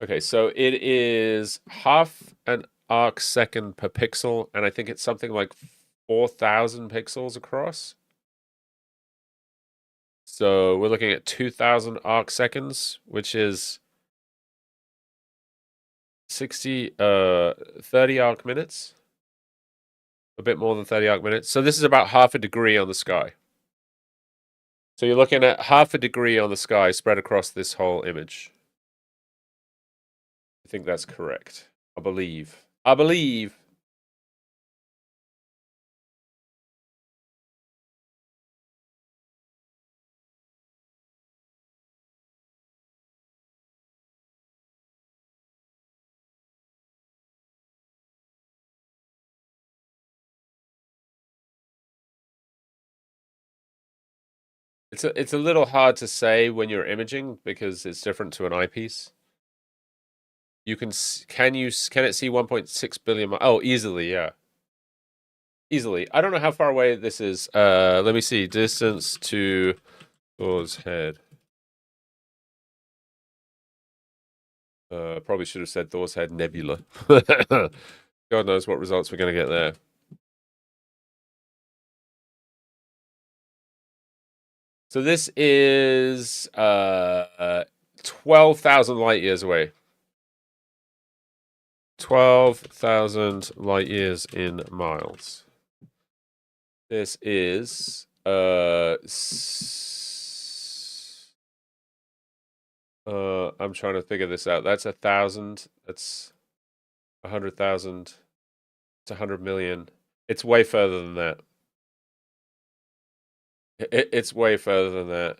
Okay, so it is half an arc second per pixel, and I think it's something like 4,000 pixels across. So we're looking at 2,000 arc seconds, which is 30 arc minutes. A bit more than 30 arc minutes. So this is about half a degree on the sky. So you're looking at half a degree on the sky spread across this whole image. I think that's correct. I believe. It's a little hard to say when you're imaging because it's different to an eyepiece. You can can it see 1.6 billion? Oh, easily, yeah. Easily. I don't know how far away this is. Let me see. Distance to Thor's head. Probably should have said Thor's head nebula. God knows what results we're going to get there. So this is 12,000 light years away. 12,000 light years in miles. This is I'm trying to figure this out. That's 1,000. That's 100,000. It's 100 million. It's way further than that. It's way further than that.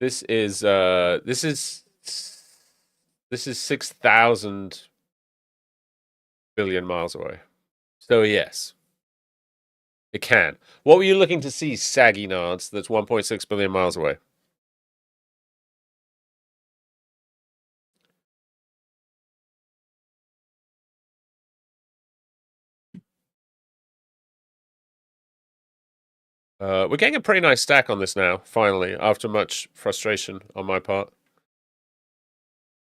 This is 6,000 billion miles away. So yes, it can. What were you looking to see, saggy nods? That's 1.6 billion miles away. We're getting a pretty nice stack on this now, finally, after much frustration on my part.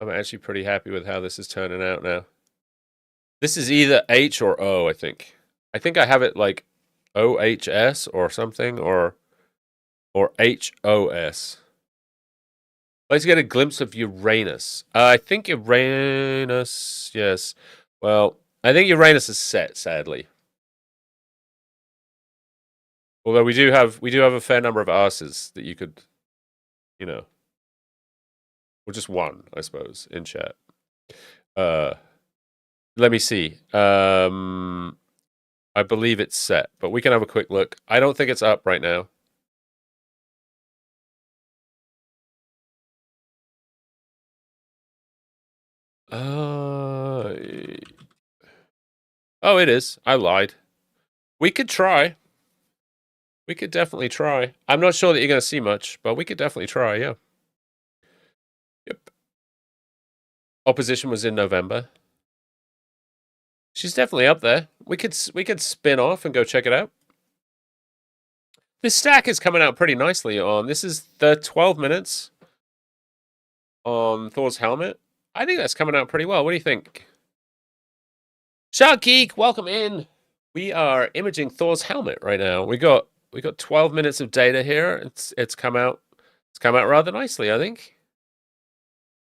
I'm actually pretty happy with how this is turning out now. This is either H or O, I think. I think I have it like OHS or something, or HOS. Let's get a glimpse of Uranus. I think Uranus, yes. Well, I think Uranus is set, sadly. Although we do have a fair number of asses that you could, you know, or just one, I suppose, in chat. Let me see. I believe it's set, but we can have a quick look. I don't think it's up right now. Oh, it is. I lied. We could try. We could definitely try. I'm not sure that you're going to see much, but we could definitely try, yeah. Yep. Opposition was in November. She's definitely up there. We could spin off and go check it out. This stack is coming out pretty nicely on. This is the 12 minutes on Thor's helmet. I think that's coming out pretty well. What do you think? Shark Geek, welcome in. We are imaging Thor's helmet right now. We got 12 minutes of data here. It's come out rather nicely, I think.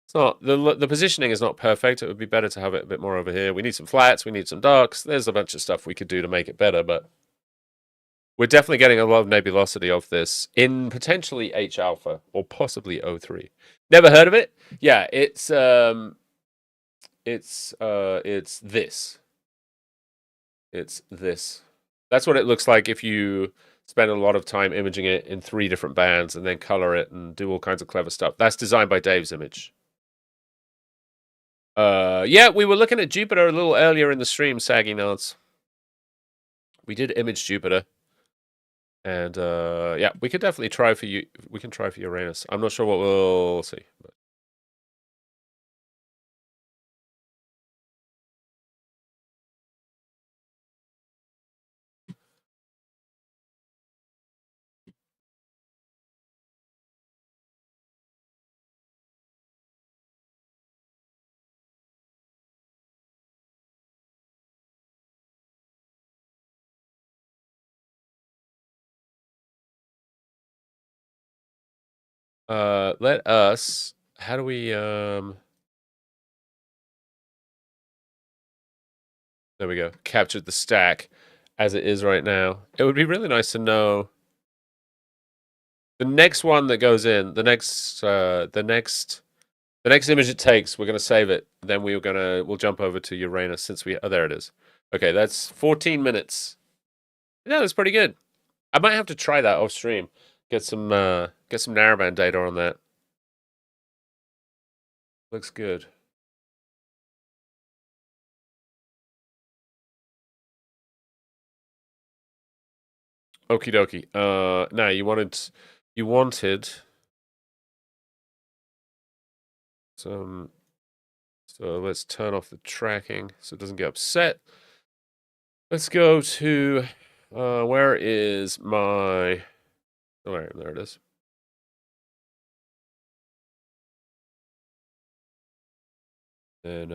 It's not the positioning is not perfect. It would be better to have it a bit more over here. We need some flats. We need some darks. There's a bunch of stuff we could do to make it better, but we're definitely getting a lot of nebulosity of this in potentially H alpha or possibly O3. Never heard of it? Yeah, it's this. It's this. That's what it looks like if you spend a lot of time imaging it in 3 different bands and then color it and do all kinds of clever stuff. That's designed by Dave's image. Yeah, we were looking at Jupiter a little earlier in the stream, Saggy Nods. We did image Jupiter. And yeah, we could definitely try for you. We can try for Uranus. I'm not sure what we'll see. But. Let us. How do we? There we go. Captured the stack as it is right now. It would be really nice to know the next one that goes in. The next image it takes. We're gonna save it. Then we'll jump over to Uranus since we. Oh, there it is. Okay, that's 14 minutes. Yeah, that's pretty good. I might have to try that off stream. Get some narrowband data on that. Looks good. Okie dokie. Now you wanted some. So let's turn off the tracking so it doesn't get upset. Let's go to where is my? Oh, there it is. And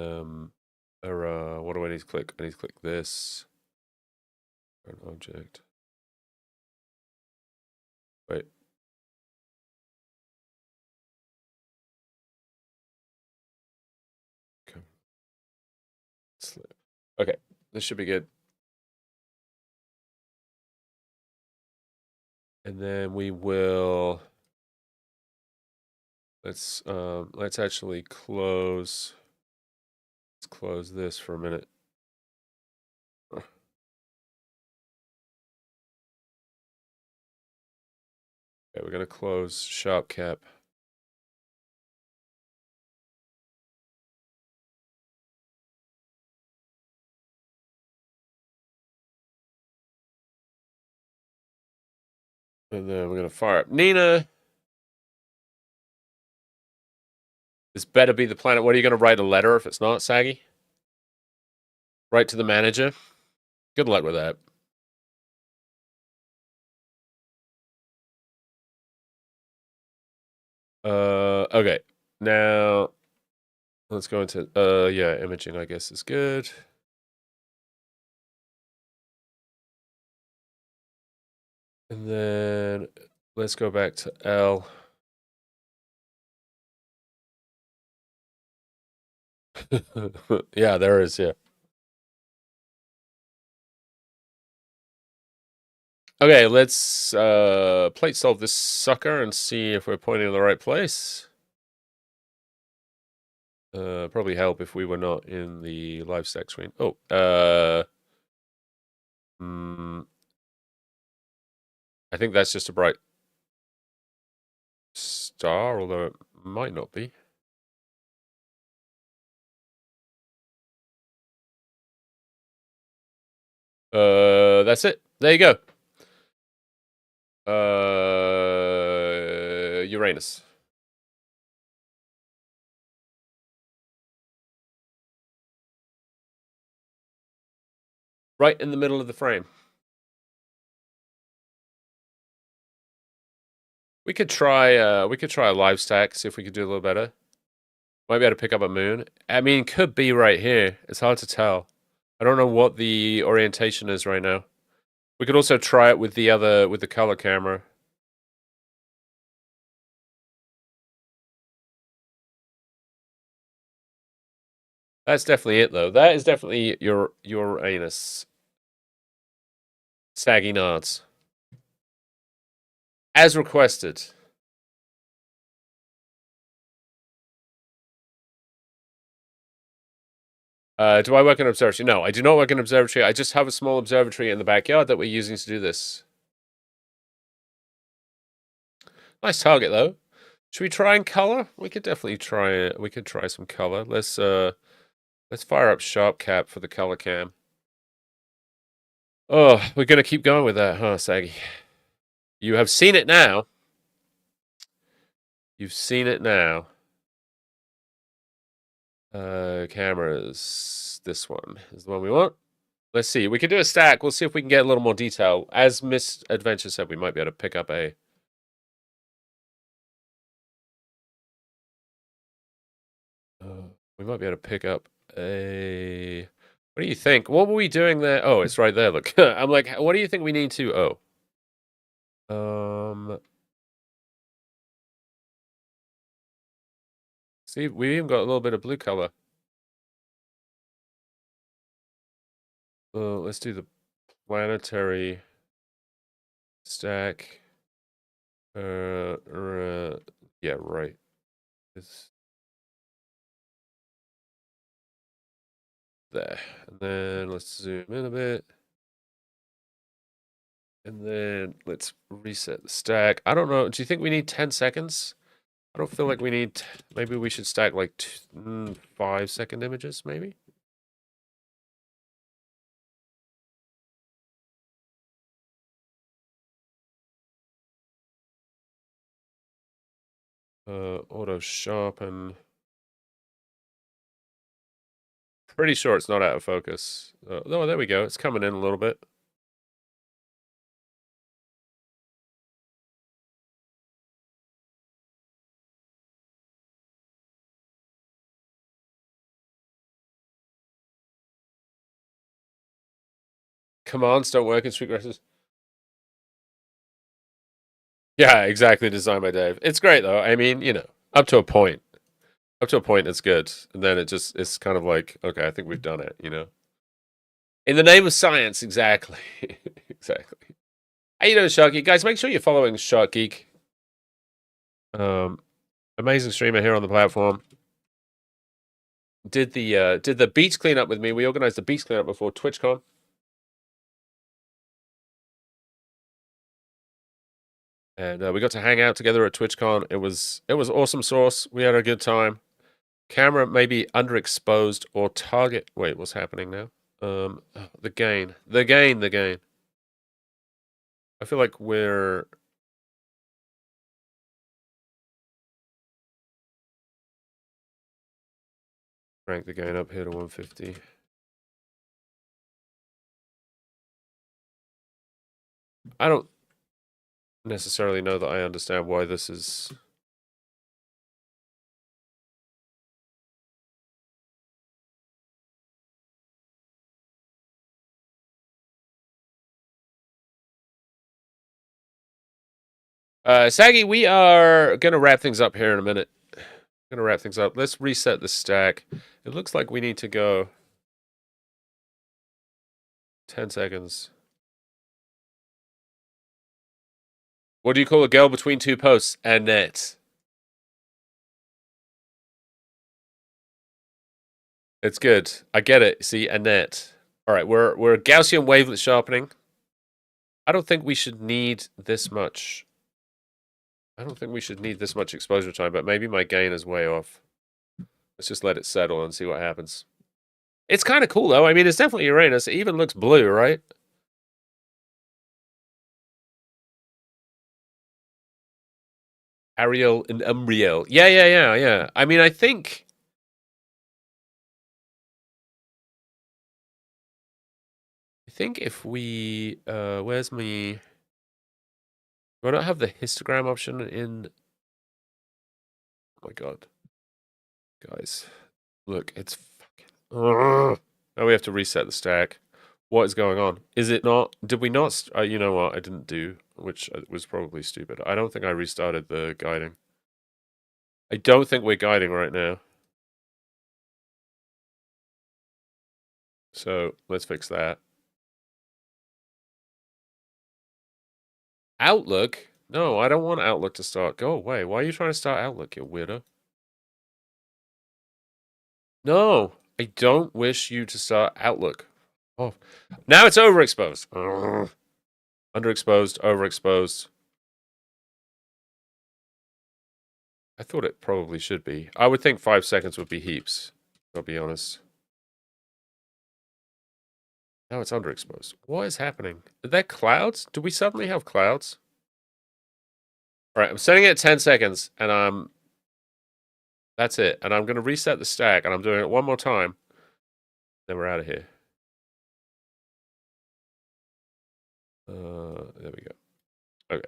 what do I need to click? I need to click this. An object. Wait. Okay, this should be good. And then we will. Let's actually close. Let's close this for a minute. Okay, we're gonna close Sharp Cap. And then we're gonna fire up Nina. This better be the planet. What are you gonna write a letter if it's not, Saggy? Write to the manager. Good luck with that. Okay. Now let's go into yeah, imaging I guess is good. And then let's go back to L. Yeah, there is, yeah. Okay, let's plate solve this sucker and see if we're pointing in the right place. Probably help if we were not in the live stack screen. Oh, I think that's just a bright star, although it might not be. That's it. There you go. Uranus. Right in the middle of the frame. We could try a live stack, see if we could do a little better. Might be able to pick up a moon. I mean, could be right here. It's hard to tell. I don't know what the orientation is right now. We could also try it with the color camera. That's definitely it, though. That is definitely your Uranus. Saggy nods. As requested. Do I work in an observatory? No, I do not work in an observatory. I just have a small observatory in the backyard that we're using to do this. Nice target, though. Should we try and color? We could definitely try it. We could try some color. Let's fire up Sharp Cap for the color cam. Oh, we're gonna keep going with that, huh, Saggy? You have seen it now. You've seen it now. Cameras. This one is the one we want. Let's see. We can do a stack. We'll see if we can get a little more detail. As Miss Adventure said, we might be able to pick up a. We might be able to pick up a. What do you think? What were we doing there? Oh, it's right there. Look, I'm like, what do you think we need to? Oh. See, we even got a little bit of blue color. Let's do the planetary stack. Yeah, right. It's there. And then let's zoom in a bit. And then let's reset the stack. I don't know. Do you think we need 10 seconds? I don't feel like we need. Maybe we should stack like 5-second images, maybe? Auto sharpen. Pretty sure it's not out of focus. Oh, there we go. It's coming in a little bit. Commands don't work in Sweetgrasses. Yeah, exactly. Designed by Dave. It's great though. I mean, you know, up to a point. Up to a point, it's good, and then it's kind of like, okay, I think we've done it. You know, in the name of science, exactly, exactly. How you doing, Shark Geek? Guys, make sure you're following Shark Geek. Amazing streamer here on the platform. Did the beach cleanup with me. We organized the beach cleanup before TwitchCon. And we got to hang out together at TwitchCon. It was awesome sauce. We had a good time. Camera maybe underexposed or target. Wait, what's happening now? The gain. I feel like we're. Crank the gain up here to 150. I don't necessarily know that I understand why this is. Saggy, we are gonna wrap things up here in a minute. Gonna wrap things up. Let's reset the stack. It looks like we need to go 10 seconds. What do you call a girl between two posts? Annette. It's good. I get it. See, Annette. All right, we're Gaussian wavelet sharpening. I don't think we should need this much. I don't think we should need this much exposure time, but maybe my gain is way off. Let's just let it settle and see what happens. It's kind of cool, though. I mean, it's definitely Uranus. It even looks blue, right? Ariel and Umbriel. Yeah. I mean, I think... if we... where's my... Do I not have the histogram option in... Oh my god. Guys. Look, it's fucking... Ugh. Now we have to reset the stack. What is going on? Is it not... Did we not... you know what? I didn't do, which was probably stupid. I don't think I restarted the guiding. I don't think we're guiding right now. So let's fix that. Outlook? No, I don't want Outlook to start. Go away. Why are you trying to start Outlook, you weirdo? No, I don't wish you to start Outlook. Oh, now it's overexposed. Ugh. Underexposed, overexposed. I thought it probably should be. I would think 5 seconds would be heaps. I'll be honest. Now it's underexposed. What is happening? Are there clouds? Do we suddenly have clouds? All right, I'm setting it at 10 seconds, and that's it. And I'm going to reset the stack, and I'm doing it one more time. Then we're out of here. There we go. Okay.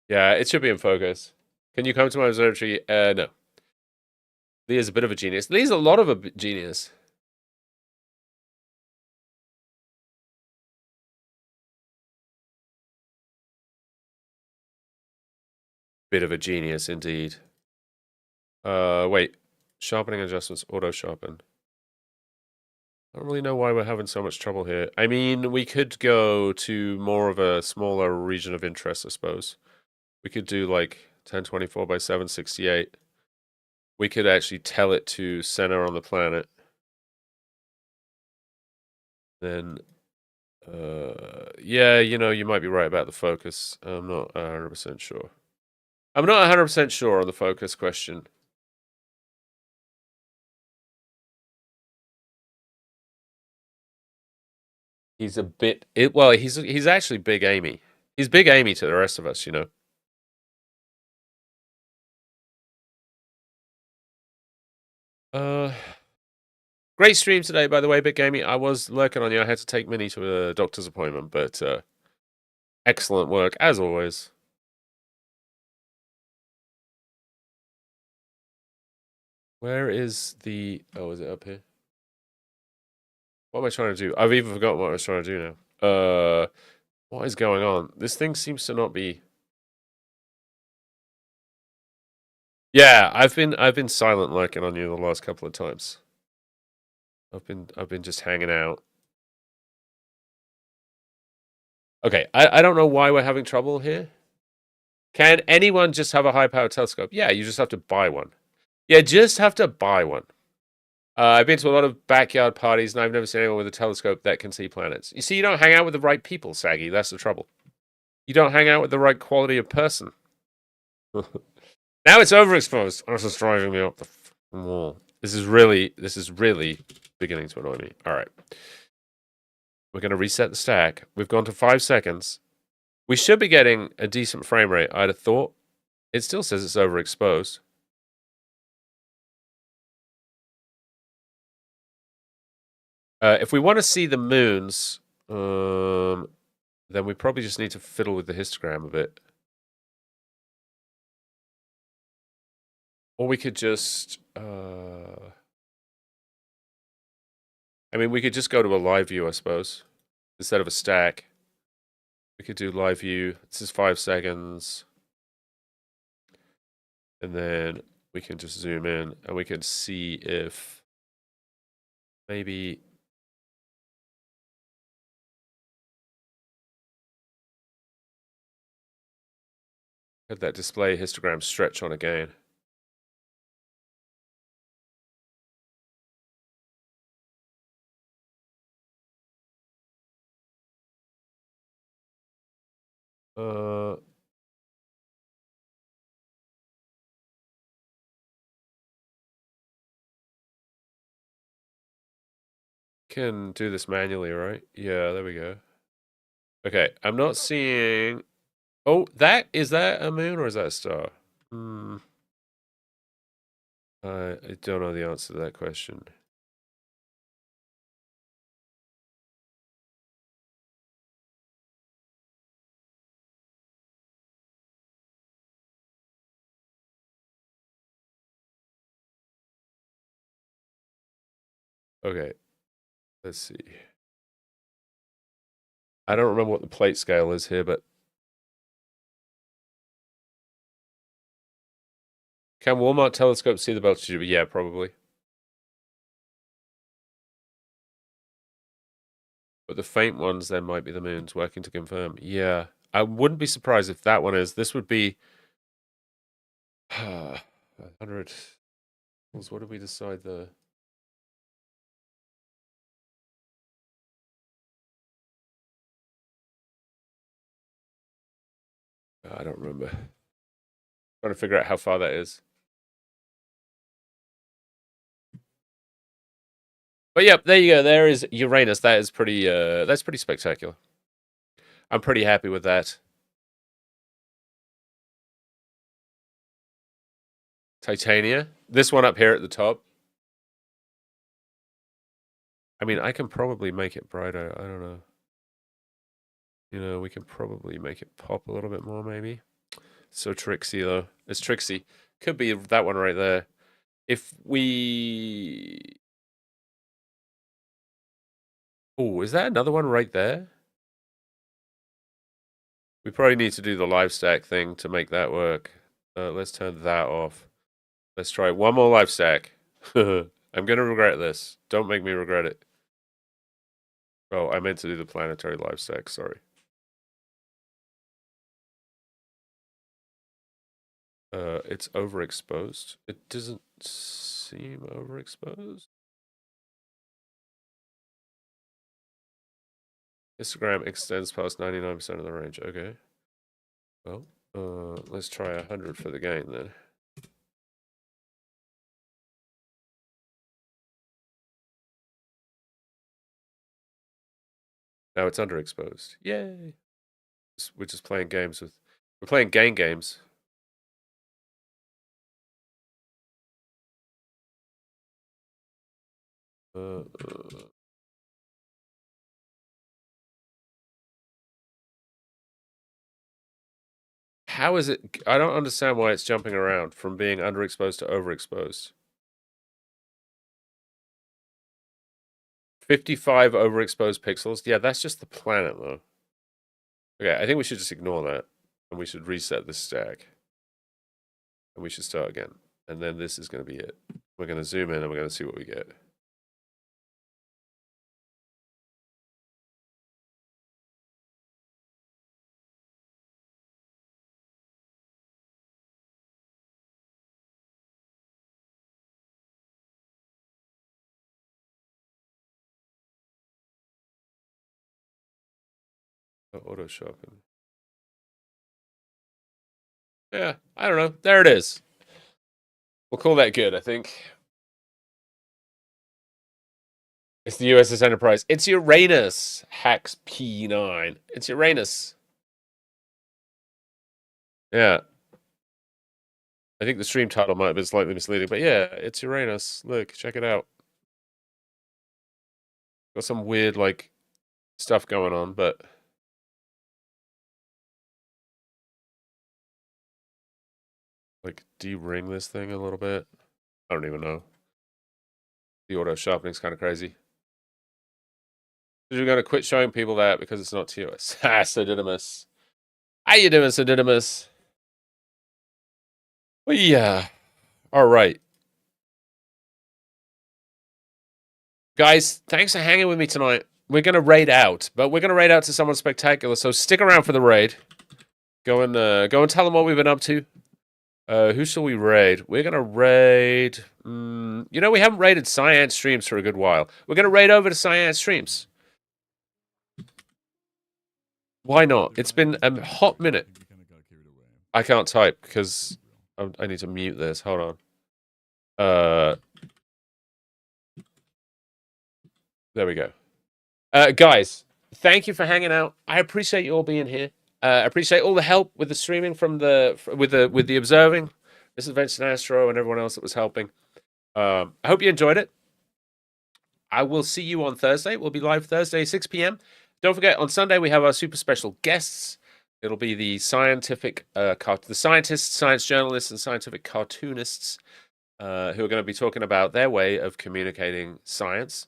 Yeah, it should be in focus. Can you come to my observatory? No. Leah's a bit of a genius. Leah's a lot of a genius. Bit of a genius indeed. Wait. Sharpening adjustments, auto sharpen. I don't really know why we're having so much trouble here. I mean, we could go to more of a smaller region of interest, I suppose. We could do like 1024 by 768. We could actually tell it to center on the planet. Then, yeah, you might be right about the focus. I'm not 100% sure. I'm not 100% sure on the focus question. He's a bit well, he's actually Big Amy. He's Big Amy to the rest of us, you know. Great stream today, by the way, Big Amy. I was lurking on you. I had to take Minnie to a doctor's appointment, but excellent work as always. Where is the? Oh, is it up here? What am I trying to do? I've even forgotten what I was trying to do now. What is going on? This thing seems to not be. Yeah, I've been silent lurking on you the last couple of times. I've been just hanging out. Okay, I don't know why we're having trouble here. Can anyone just have a high-powered telescope? Yeah, you just have to buy one. Yeah, just have to buy one. I've been to a lot of backyard parties, and I've never seen anyone with a telescope that can see planets. You see, you don't hang out with the right people, Saggy. That's the trouble. You don't hang out with the right quality of person. Now it's overexposed. This is driving me up the wall. This is really beginning to annoy me. All right. We're going to reset the stack. We've gone to 5 seconds. We should be getting a decent frame rate, I'd have thought. It still says it's overexposed. If we want to see the moons, then we probably just need to fiddle with the histogram a bit. Or we could just... I mean, we could just go to a live view, I suppose. Instead of a stack. We could do live view. This is 5 seconds. And then we can just zoom in and we can see if maybe... Could that display histogram stretch on again? Can do this manually, right? Yeah, there we go. Okay, I'm not seeing... Oh, is that a moon or is that a star? I don't know the answer to that question. Okay, let's see. I don't remember what the plate scale is here, but can Walmart telescope see the belt of Jupiter? Yeah, probably. But the faint ones then might be the moons working to confirm. Yeah. I wouldn't be surprised if that one is. This would be 100. What did we decide the I don't remember. Trying to figure out how far that is. But yep, there you go. There is Uranus. That's pretty spectacular. I'm pretty happy with that. Titania. This one up here at the top. I mean, I can probably make it brighter. I don't know. You know, we can probably make it pop a little bit more, maybe. So tricksy, though. It's tricksy. Could be that one right there. If we... Oh, is that another one right there? We probably need to do the live stack thing to make that work. Let's turn that off. Let's try one more live stack. I'm going to regret this. Don't make me regret it. Oh, I meant to do the planetary live stack. Sorry. It's overexposed. It doesn't seem overexposed. Histogram extends past 99% of the range. Okay. Well, let's try 100 for the gain then. Now it's underexposed. Yay! We're just playing games with... We're playing games. How is it? I don't understand why it's jumping around from being underexposed to overexposed. 55 overexposed pixels. Yeah, that's just the planet, though. Okay, I think we should just ignore that. And we should reset this stack. And we should start again. And then this is going to be it. We're going to zoom in and we're going to see what we get. Auto sharpen. Yeah, I don't know. There it is. We'll call that good, I think. It's the USS Enterprise. It's Uranus. Hax P9. It's Uranus. Yeah. I think the stream title might have been slightly misleading, but yeah, it's Uranus. Look, check it out. Got some weird, like, stuff going on, but... Like, de-ring this thing a little bit. I don't even know. The auto sharpening's kind of crazy. You're going to quit showing people that because it's not TOS. Ha, Sodidimus. How you doing, Sodidimus? Well, yeah. All right. Guys, thanks for hanging with me tonight. We're going to raid out, but we're going to raid out to someone spectacular, so stick around for the raid. Go and tell them what we've been up to. Who shall we raid? We're going to raid... you know, we haven't raided Science Streams for a good while. We're going to raid over to Science Streams. Why not? It's been a hot minute. I can't type because I need to mute this. Hold on. There we go. Guys, thank you for hanging out. I appreciate you all being here. I appreciate all the help with the streaming from with the observing, Mrs. Vincent Astro and everyone else that was helping. I hope you enjoyed it. I will see you on Thursday. We'll be live Thursday, 6 p.m. Don't forget, on Sunday we have our super special guests. It'll be the scientific, the scientists, science journalists, and scientific cartoonists who are going to be talking about their way of communicating science.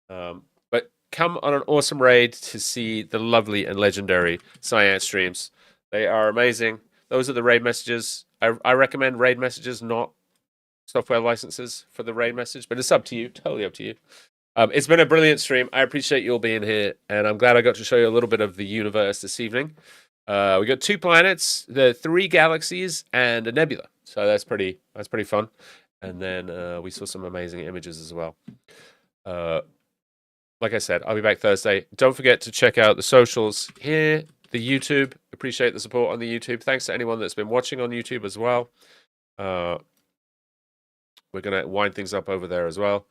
But come on an awesome raid to see the lovely and legendary Science streams. They are amazing. Those are the raid messages. I recommend raid messages, not software licenses for the raid message, but it's up to you. Totally up to you. It's been a brilliant stream. I appreciate you all being here, and I'm glad I got to show you a little bit of the universe this evening. We got 2 planets, the 3 galaxies, and a nebula. So that's pretty fun. And then we saw some amazing images as well. Like I said, I'll be back Thursday. Don't forget to check out the socials here, the YouTube. Appreciate the support on the YouTube. Thanks to anyone that's been watching on YouTube as well. We're going to wind things up over there as well.